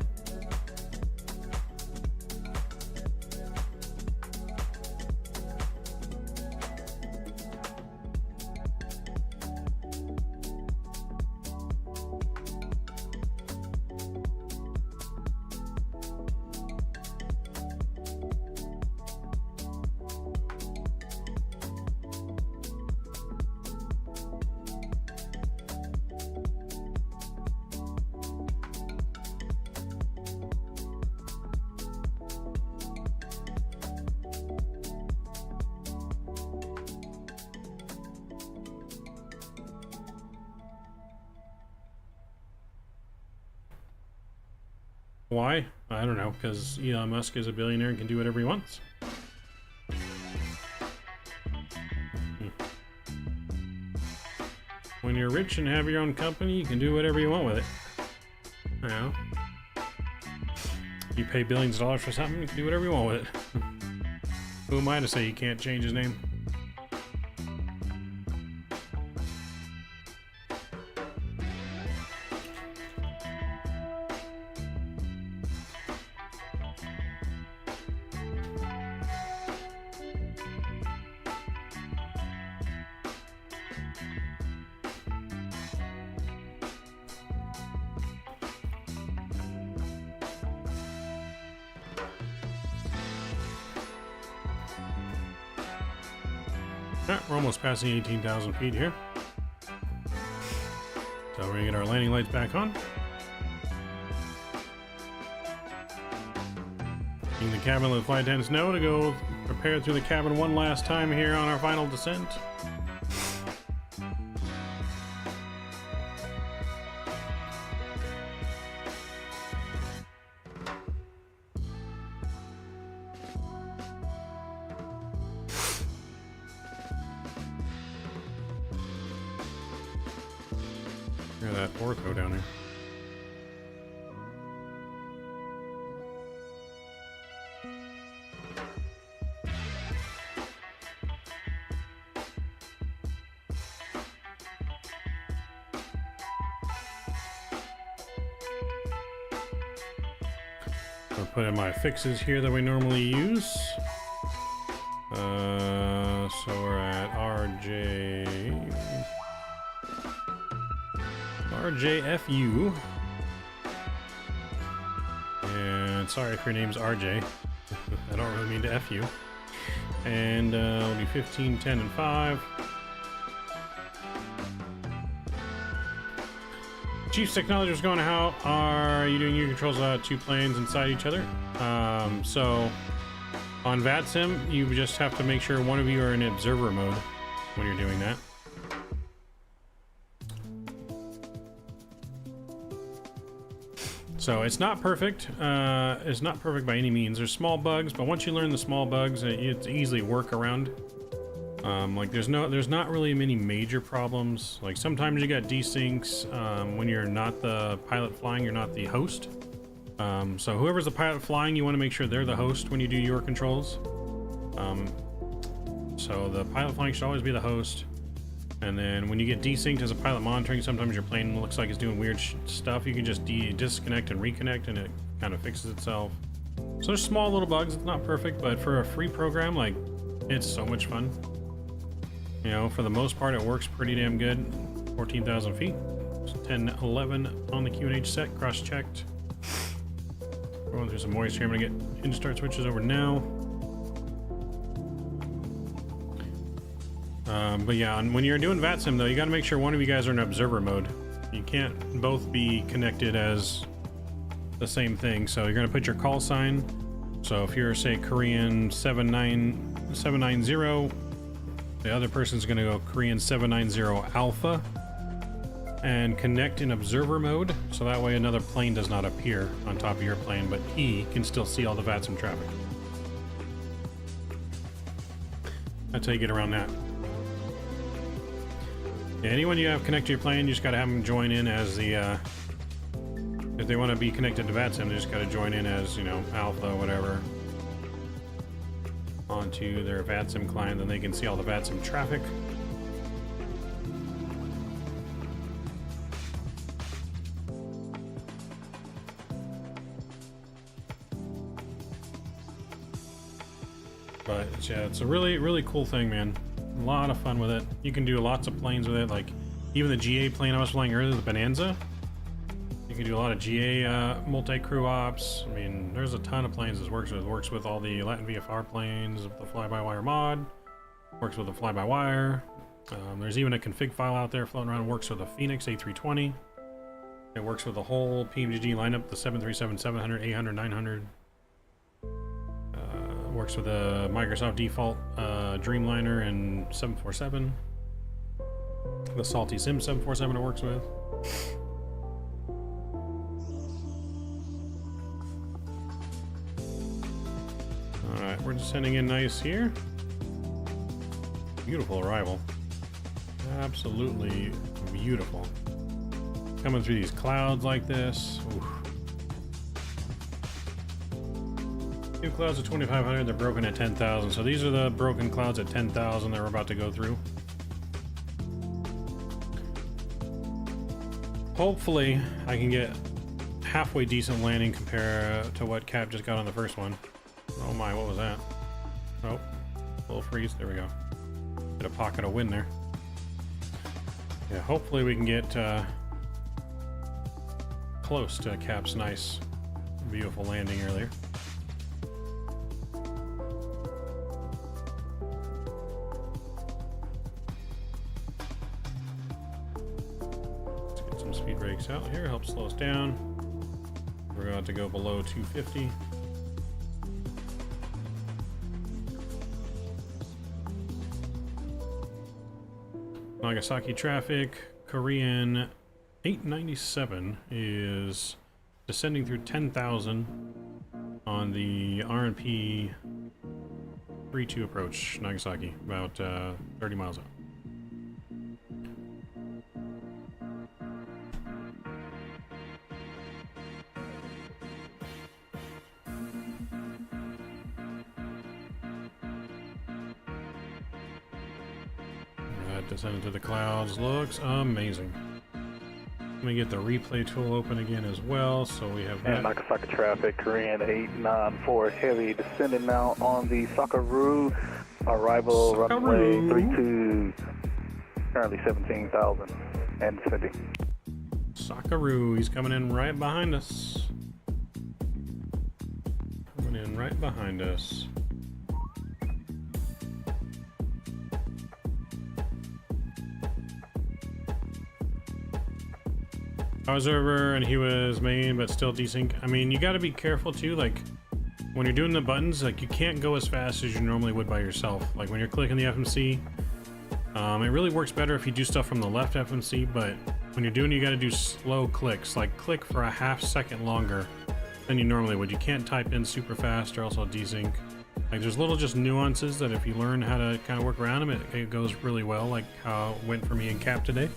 Why? I don't know, because Elon Musk is a billionaire and can do whatever he wants. When you're rich and have your own company, you can do whatever you want with it. You know? You pay billions of dollars for something, you can do whatever you want with it. Who am I to say you can't change his name? We're almost passing 18,000 feet here. So we're gonna get our landing lights back on. Letting the cabin let the flight attendants know to go prepare through the cabin one last time here on our final descent. Look at that ortho down here. I'll put in my fixes here that we normally use. So we're at RJFU. And sorry if your name's RJ. I don't really mean to F you. And it'll be 15, 10, and 5. Chief's Technology was going, how are you doing your controls two planes inside each other? So on VATSIM, you just have to make sure one of you are in observer mode when you're doing that. So it's not perfect. It's not perfect by any means. There's small bugs, but once you learn the small bugs, it's easily work around. Like there's not really many major problems. Like sometimes you got desyncs when you're not the pilot flying, you're not the host. So whoever's the pilot flying, you want to make sure they're the host when you do your controls. So the pilot flying should always be the host. And then when you get desynced as a pilot monitoring, sometimes your plane looks like it's doing weird stuff. You can just disconnect and reconnect and it kind of fixes itself. So there's small little bugs. It's not perfect, but for a free program, like, it's so much fun. You know, for the most part, it works pretty damn good. 14,000 feet. 10-11 on the QNH set, cross-checked. Going through some moisture. I'm gonna get engine start switches over now. But yeah, when you're doing VATSIM though, you gotta make sure one of you guys are in observer mode. You can't both be connected as the same thing. So you're gonna put your call sign. So if you're, say, Korean 790, the other person's gonna go Korean 790 Alpha and connect in observer mode. So that way another plane does not appear on top of your plane, but he can still see all the VATSIM traffic. That's how you get around that. Yeah, anyone you have connected to your plane, you just gotta have them join in as the, if they want to be connected to VATSIM, they just gotta join in as, you know, Alpha, whatever, onto their VATSIM client, then they can see all the VATSIM traffic. But yeah, it's a really, really cool thing, man. A lot of fun with it. You can do lots of planes with it, like even the GA plane I was flying earlier, the Bonanza. You can do a lot of GA multi-crew ops. I mean, there's a ton of planes this works with. It works with all the Latin VFR planes, the fly-by-wire mod. Works with the fly-by-wire. There's even a config file out there floating around. It works with the Phoenix A320. It works with the whole PMDG lineup, the 737, 700, 800, 900. Works with the Microsoft default Dreamliner and 747. The Salty Sim 747 it works with. Alright, we're just sending in nice here. Beautiful arrival. Absolutely beautiful. Coming through these clouds like this. Oof. Two clouds at 2,500, they're broken at 10,000. So these are the broken clouds at 10,000 that we're about to go through. Hopefully, I can get halfway decent landing compared to what Cap just got on the first one. Oh my, what was that? Oh, a little freeze. There we go. Get a pocket of wind there. Yeah, hopefully we can get close to Cap's nice, beautiful landing earlier. Speed brakes out here, help slow us down. We're going to go below 250. Nagasaki traffic, Korean 897 is descending through 10,000 on the RNP 32 approach, Nagasaki, about 30 miles out. Descending to the clouds, looks amazing. Let me get the replay tool open again as well, so we have that. And Nagasaki traffic, Korean 894 heavy, descending now on the Sakaru, arrival runway 32, currently 17,000 and 50. Sakaru, he's coming in right behind us. Coming in right behind us. I was over and he was main, but still desync. I mean, you got to be careful too. Like when you're doing the buttons, like you can't go as fast as you normally would by yourself. Like when you're clicking the FMC, it really works better if you do stuff from the left FMC. But when you're doing, you got to do slow clicks. Like click for a half second longer than you normally would. You can't type in super fast or else I'll desync. Like there's little just nuances that if you learn how to kind of work around them, it goes really well, like how it went for me and Cap today.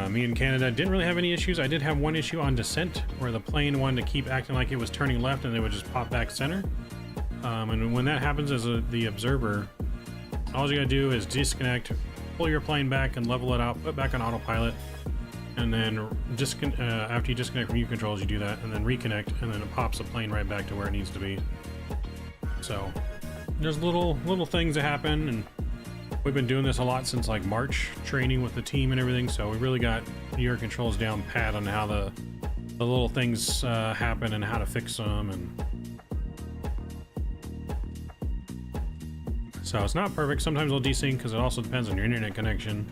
Me in Canada didn't really have any issues. I did have one issue on descent where the plane wanted to keep acting like it was turning left and it would just pop back center. And when that happens as the observer, all you gotta do is disconnect, pull your plane back and level it out, put back on autopilot, and then after you disconnect from U-controls, you do that, and then reconnect, and then it pops the plane right back to where it needs to be. So there's little things that happen, and we've been doing this a lot since like March, training with the team and everything, so we really got the air controls down pat on how the little things happen and how to fix them. And so it's not perfect. Sometimes it'll desync because it also depends on your internet connection.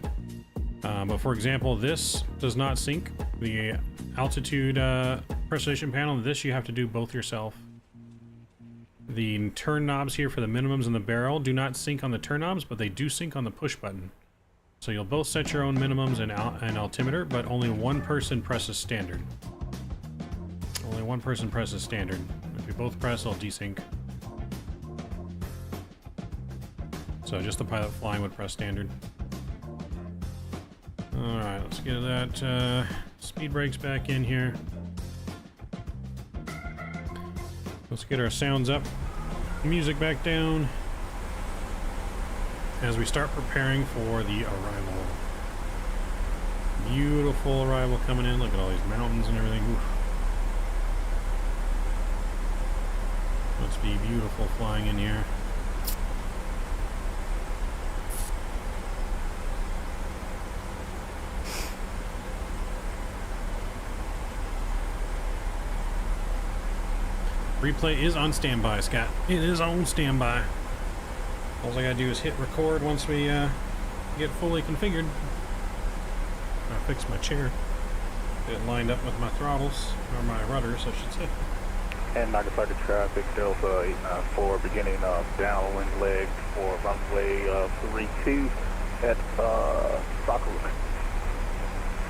But for example, this does not sync. The altitude pressurization panel, this you have to do both yourself. The turn knobs here for the minimums and the barrel do not sync on the turn knobs, but they do sync on the push button. So you'll both set your own minimums and altimeter, but only one person presses standard. Only one person presses standard. If you both press, it'll desync. So just the pilot flying would press standard. Alright, let's get that speed brakes back in here. Let's get our sounds up, music back down, as we start preparing for the arrival. Beautiful arrival coming in. Look at all these mountains and everything. Oof. Must be beautiful flying in here. Replay is on standby, Scott. It is on standby. All I gotta do is hit record once we get fully configured. I fix my chair. Get it lined up with my throttles, or my rudders, I should say. And Nagasaki traffic, Delta 894, beginning downwind leg for runway 32 at Sakaru.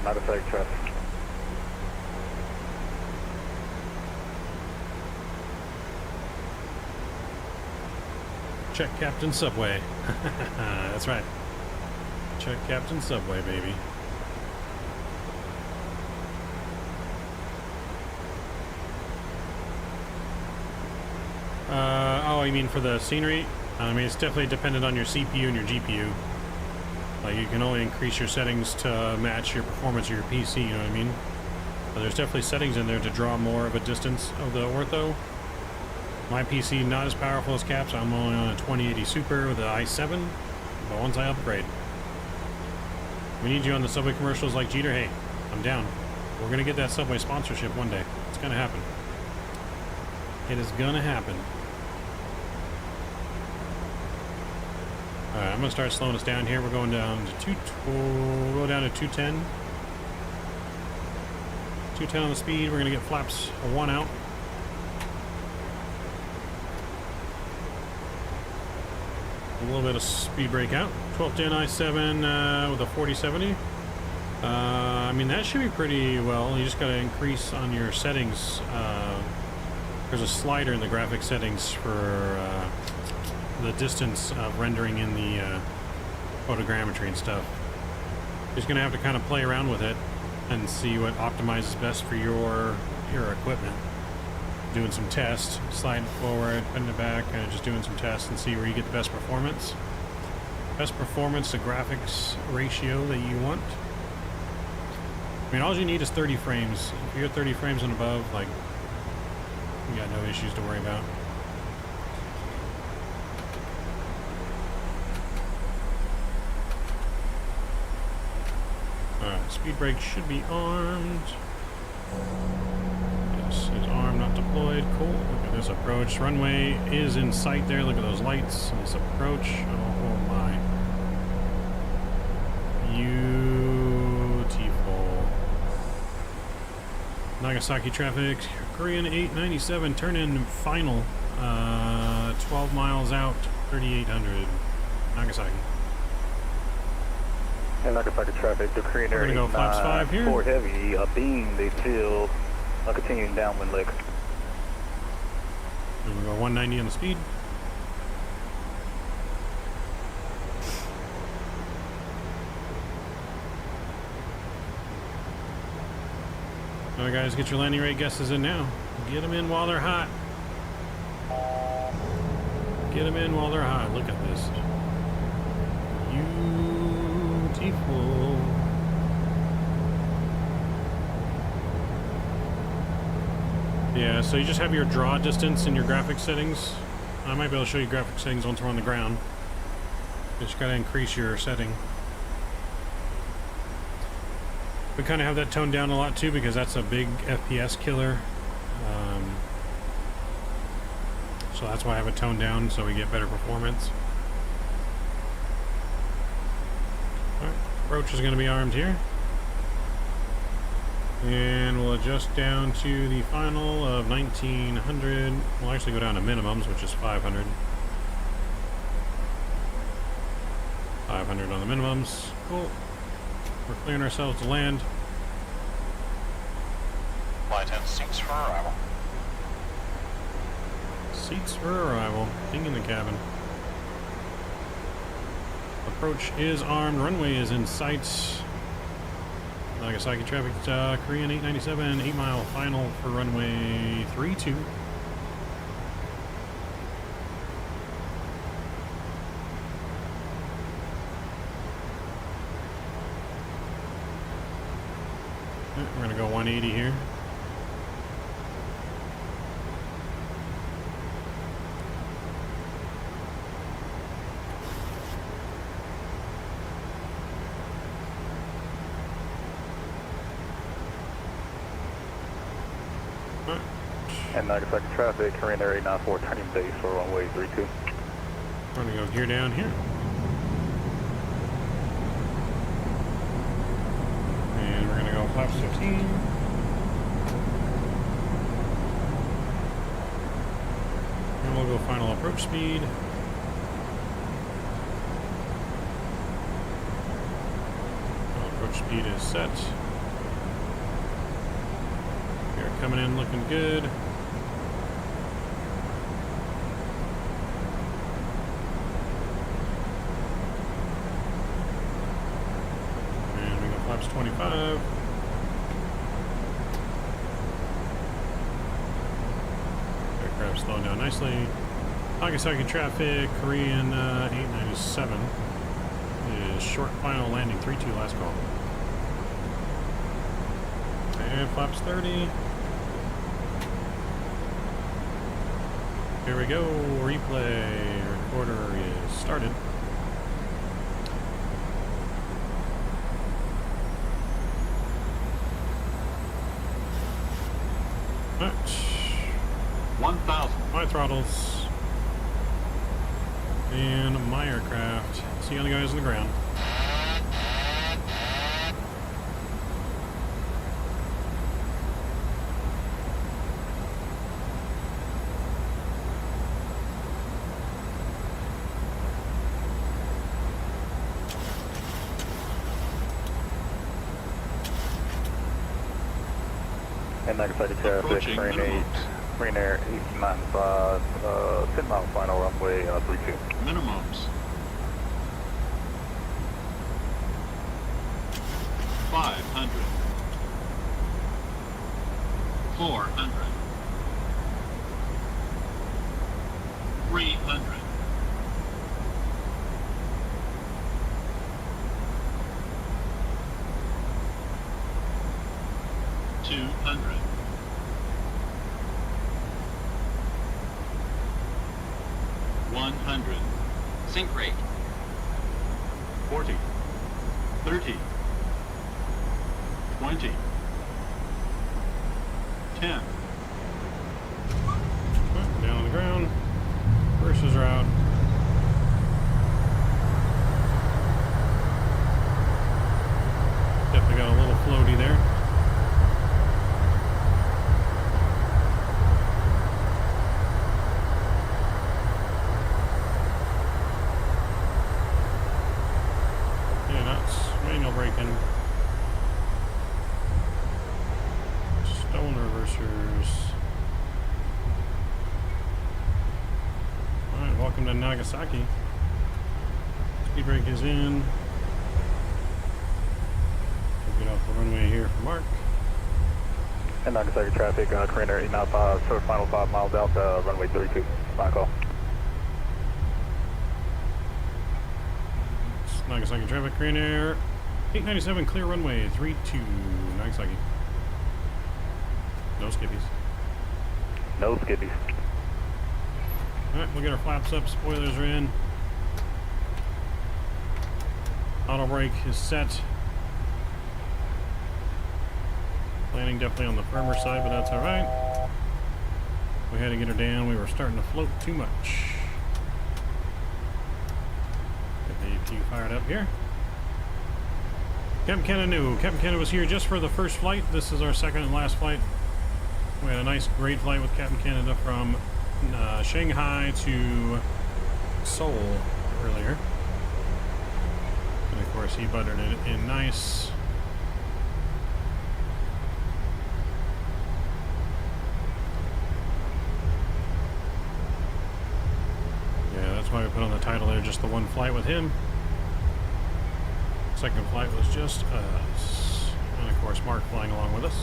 Nagasaki traffic. Check Captain Subway. That's right. Check Captain Subway, baby. Oh, you mean for the scenery? I mean, it's definitely dependent on your CPU and your GPU. Like, you can only increase your settings to match your performance of your PC, you know what I mean? But there's definitely settings in there to draw more of a distance of the ortho. My PC not as powerful as Cap's. I'm only on a 2080 Super with an i7, but once I upgrade. We need you on the Subway commercials like Jeter. Hey, I'm down. We're gonna get that Subway sponsorship one day. It's gonna happen. It is gonna happen. Alright, I'm gonna start slowing us down here. We're going down to we'll go down to 210. 210 on the speed. We're gonna get flaps 1 out. A little bit of speed brake out. 1210 i7 with a 4070. I mean, that should be pretty well. You just got to increase on your settings. There's a slider in the graphic settings for the distance of rendering in the photogrammetry and stuff. You're just going to have to kind of play around with it and see what optimizes best for your equipment. Doing some tests, sliding forward, putting it back, and just doing some tests and see where you get the best performance. Best performance to graphics ratio that you want. I mean, all you need is 30 frames. If you're 30 frames and above, like, you got no issues to worry about. Alright, speed brake should be armed. Yes, is armed, not deployed. Cool. Look at this approach. Runway is in sight there. Look at those lights. This approach. Oh my. Beautiful. Nagasaki traffic. Korean 897. Turn in final. 12 miles out. 3800. Nagasaki. And Nagasaki traffic, the Korean We're gonna go flaps 5 here. 4 heavy, beam, they feel continuing downwind leg. And we'll go 190 on the speed. Alright guys, get your landing rate guesses in now. Get them in while they're hot. Get them in while they're hot. Look at this. Beautiful. Yeah, so you just have your draw distance in your graphics settings. I might be able to show you graphics settings once we're on the ground. You just gotta increase your setting. We kind of have that toned down a lot too because that's a big FPS killer. So that's why I have it toned down so we get better performance. Alright, approach is going to be armed here. And we'll adjust down to the final of 1900. We'll actually go down to minimums, which is 500. 500 on the minimums. Cool. We're clearing ourselves to land. Flight 10 seats for arrival. Seats for arrival. Thing in the cabin. Approach is armed. Runway is in sight. Nagasaki traffic, Korean 897, 8 mile final for runway 32. We're gonna go 180 here. And Nagasaki traffic, Korean Air 894, turning base for runway 32. I'm gonna go gear down here. And we're gonna go flaps 15. And we'll go final approach speed. Final approach speed is set. We're coming in looking good. And we go flaps 25. Aircraft slowing down nicely. Nagasaki traffic, Korean 897 is short final landing 32 last call. And flaps 30. Here we go, replay. Recorder is started. Alright. 1,000. My throttles. And my aircraft. See all the guys on the ground. And Nagasaki traffic, Korean Air 895, 10 mile final runway 32. Minimums. 500. 400. 300. 200. 100. Sync rate. 40. 30. 20. 10. Down on the ground. Versus route. Definitely got a little floaty there. Yeah, nuts. Manual braking. Stone reversers. Alright, welcome to Nagasaki. Speed brake is in. We'll get off the runway here for Mark. And Nagasaki traffic, Korean Air 895, short final 5 miles out, runway 32. Final call. Nagasaki traffic, Korean Air 897, clear runway 32, Nagasaki. No skippies. No skippies. Alright, we'll get our flaps up, spoilers are in. Auto brake is set. Landing definitely on the firmer side, but that's alright. We had to get her down, we were starting to float too much. Get the APU fired up here. Captain Canada knew. Captain Canada was here just for the first flight. This is our second and last flight. We had a nice, great flight with Captain Canada from Shanghai to Seoul earlier. And of course he buttered it in nice. Yeah, that's why we put on the title there, just the one flight with him. Second flight was just us. And of course Mark flying along with us.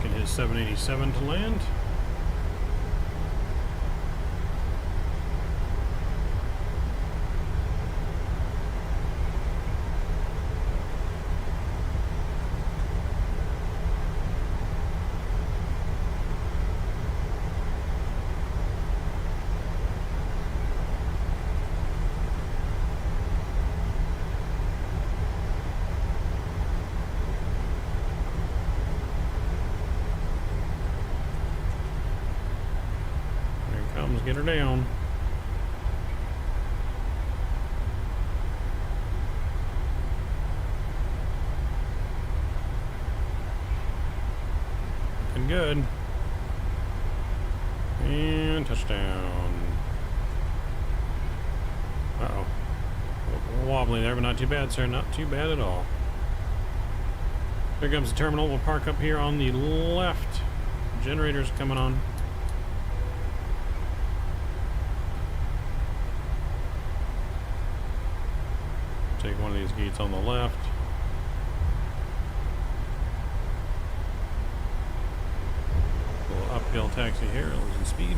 In his 787 to land. Get her down. Looking good. And touchdown. Uh-oh. A little wobbly there, but not too bad, sir. Not too bad at all. Here comes the terminal. We'll park up here on the left. Generators coming on. Take one of these gates on the left. A little uphill taxi here, losing speed.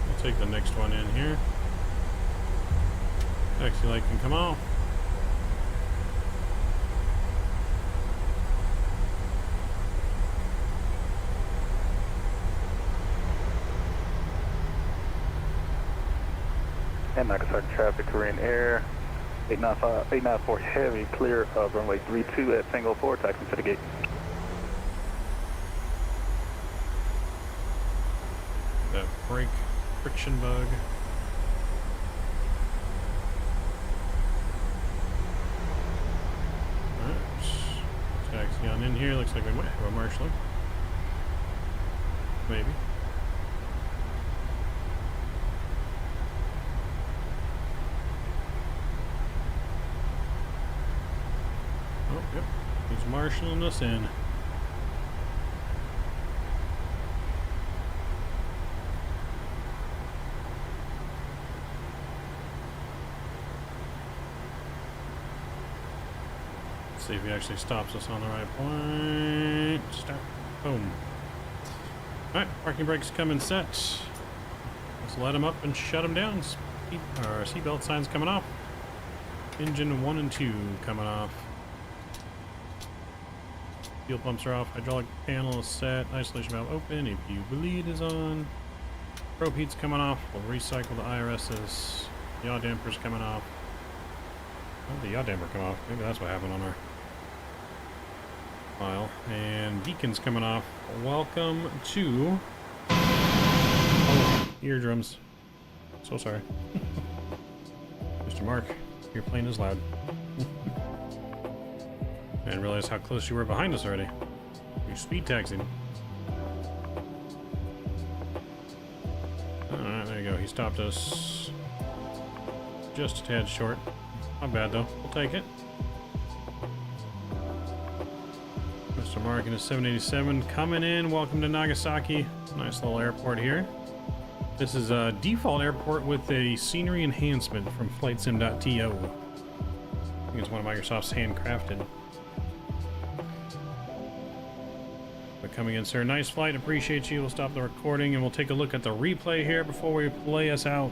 We'll take the next one in here. Taxi light can come off. And Nagasaki traffic, Korean Air 894 heavy, clear of runway 32 at Tango 4, taxi to the gate. That brake friction bug. Taxi on in here. Looks like we might have a marshaller. Maybe. Oh, yep. He's marshalling us in. See if he actually stops us on the right point. Start. Boom. Alright, parking brakes coming set. Let's let him up and shut him down. Our seatbelt signs coming off. Engine 1 and 2 coming off. Fuel pumps are off. Hydraulic panel is set. Isolation valve open. APU bleed is on. Probe heat's coming off. We'll recycle the IRS's. Yaw damper's coming off. Oh, the yaw damper come off. Maybe that's what happened on our file. And beacon's coming off. Welcome to... Oh, eardrums. So sorry. Mr. Mark, your plane is loud. I didn't realize how close you were behind us already. You're speed taxiing. Alright, there you go. He stopped us just a tad short. Not bad though. We'll take it. Mr. Mark in his 787 coming in. Welcome to Nagasaki. Nice little airport here. This is a default airport with a scenery enhancement from FlightSim.to. I think it's one of Microsoft's handcrafted. But coming in, sir. Nice flight. Appreciate you. We'll stop the recording and we'll take a look at the replay here before we play us out.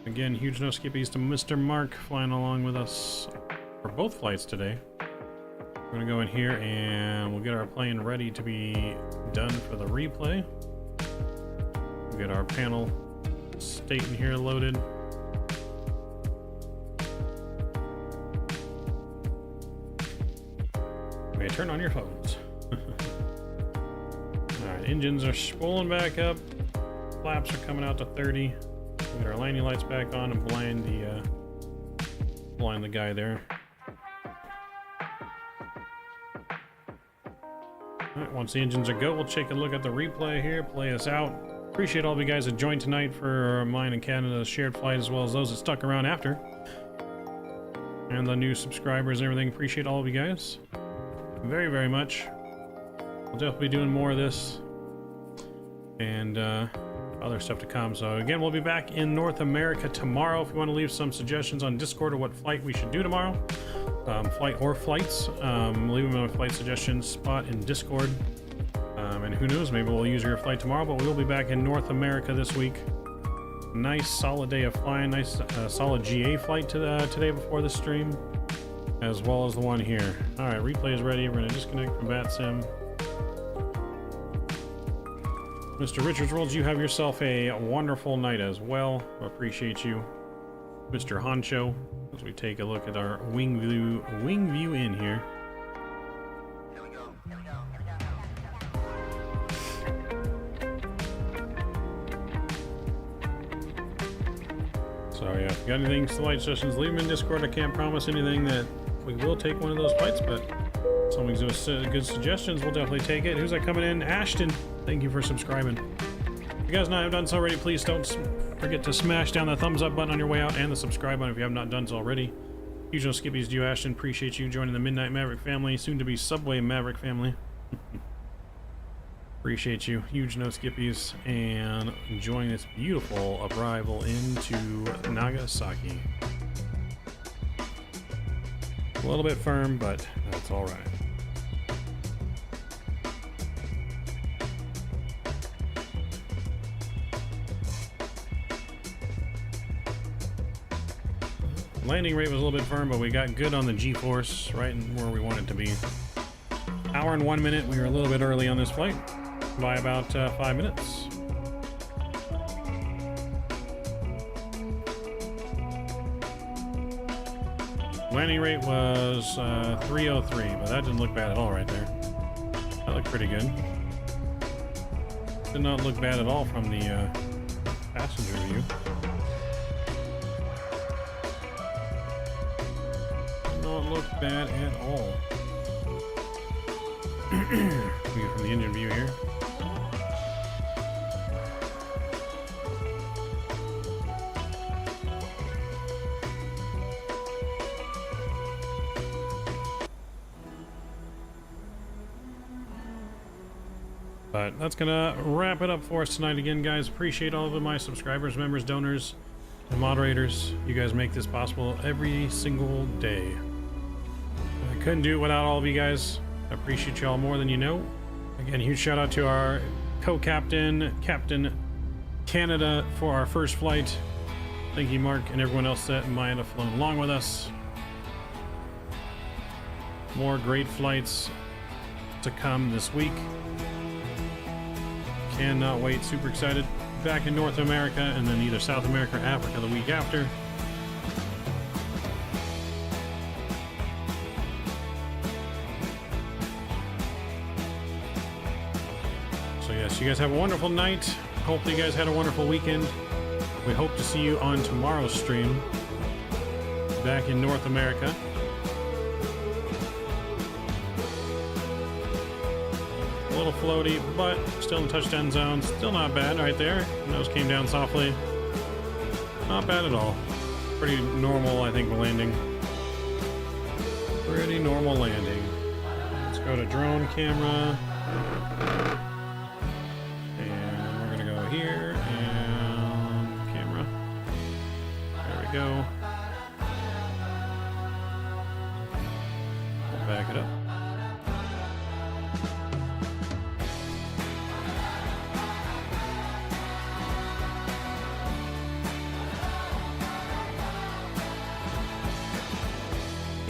Again, huge no skippies to Mr. Mark flying along with us for both flights today. We're gonna go in here and we'll get our plane ready to be done for the replay. We'll get our panel state in here loaded. May turn on your phones. Alright, engines are spooling back up. Flaps are coming out to 30. We'll get our landing lights back on and blind the guy there. Alright, once the engines are go, we'll take a look at the replay here, play us out. Appreciate all of you guys that joined tonight for mine and Canada's shared flight, as well as those that stuck around after. And the new subscribers and everything. Appreciate all of you guys very, very much. We'll definitely be doing more of this and other stuff to come. So again, we'll be back in North America tomorrow. If you want to leave some suggestions on Discord or what flight we should do tomorrow, flight or flights, leave them in a flight suggestions spot in Discord. And who knows, maybe we'll use your flight tomorrow, but we'll be back in North America this week. Nice solid day of flying, nice solid GA flight today before the stream, as well as the one here. All right, replay is ready. We're gonna disconnect from BatSim. Mr. Richards Worlds, you have yourself a wonderful night as well. Appreciate you. Mr. Honcho, as we take a look at our wing view in here. So yeah, if you got anything flight sessions, leave them in Discord. I can't promise anything that we will take one of those flights, but someone gives us good suggestions, we'll definitely take it. Who's that coming in? Ashton, thank you for subscribing. If you guys not have done so already, please don't forget to smash down that thumbs up button on your way out and the subscribe button if you have not done so already. Huge no skippies to you, Ashton. Appreciate you joining the Midnight Maverick family, soon to be Subway Maverick family. Appreciate you. Huge no skippies and enjoying this beautiful arrival into Nagasaki. A little bit firm, but that's all right. Landing rate was a little bit firm, but we got good on the G-force, right where we wanted to be. Hour and 1 minute. We were a little bit early on this flight by about 5 minutes. Landing rate was 303, but that didn't look bad at all right there. That looked pretty good. Did not look bad at all from the passenger view. Did not look bad at all. We get from the engine view here. But that's gonna wrap it up for us tonight. Again, guys, appreciate all of my subscribers, members, donors, and moderators. You guys make this possible every single day. I couldn't do it without all of you guys. I appreciate y'all more than you know. Again, huge shout out to our co-captain, Captain Canada, for our first flight. Thank you, Mark, and everyone else that might have flown along with us. More great flights to come this week. Cannot wait. Super excited. Back in North America and then either South America or Africa the week after. So yes, you guys have a wonderful night. Hope you guys had a wonderful weekend. We hope to see you on tomorrow's stream back in North America. A little floaty, but still in touchdown zone. Still not bad right there. Nose came down softly. Not bad at all. Pretty normal, I think, landing. Pretty normal landing. Let's go to drone camera. And we're gonna go here and camera. There we go. We'll back it up.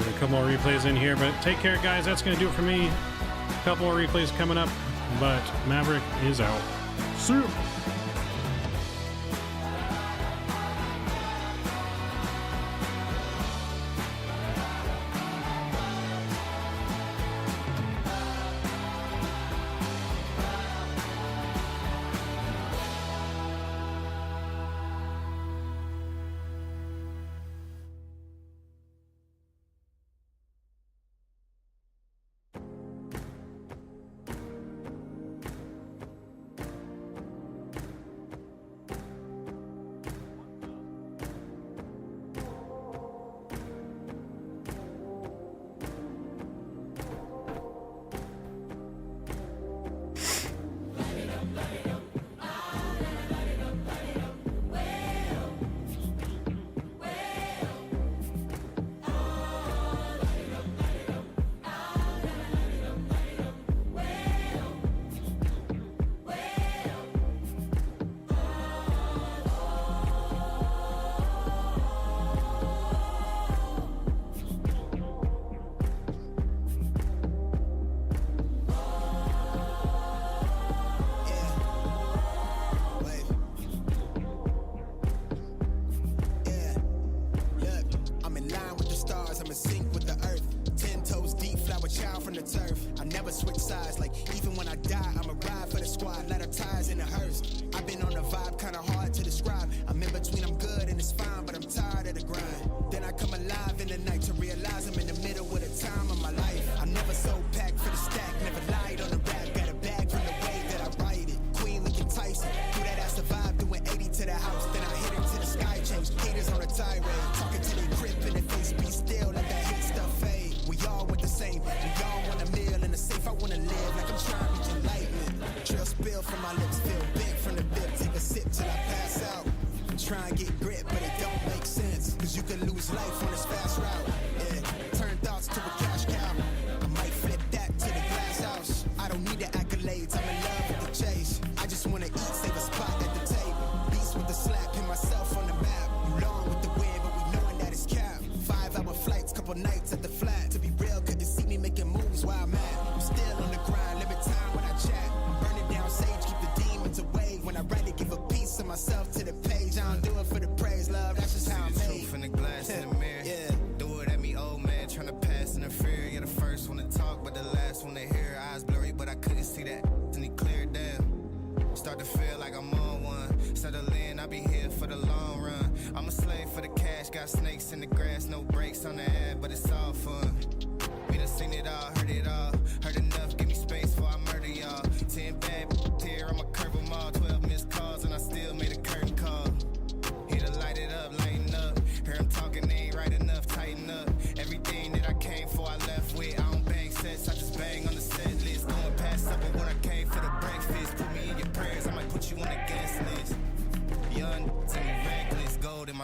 A couple more replays in here, but take care, guys. That's going to do it for me. A couple more replays coming up, but Maverick is out. See ya.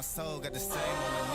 Soul got the same on the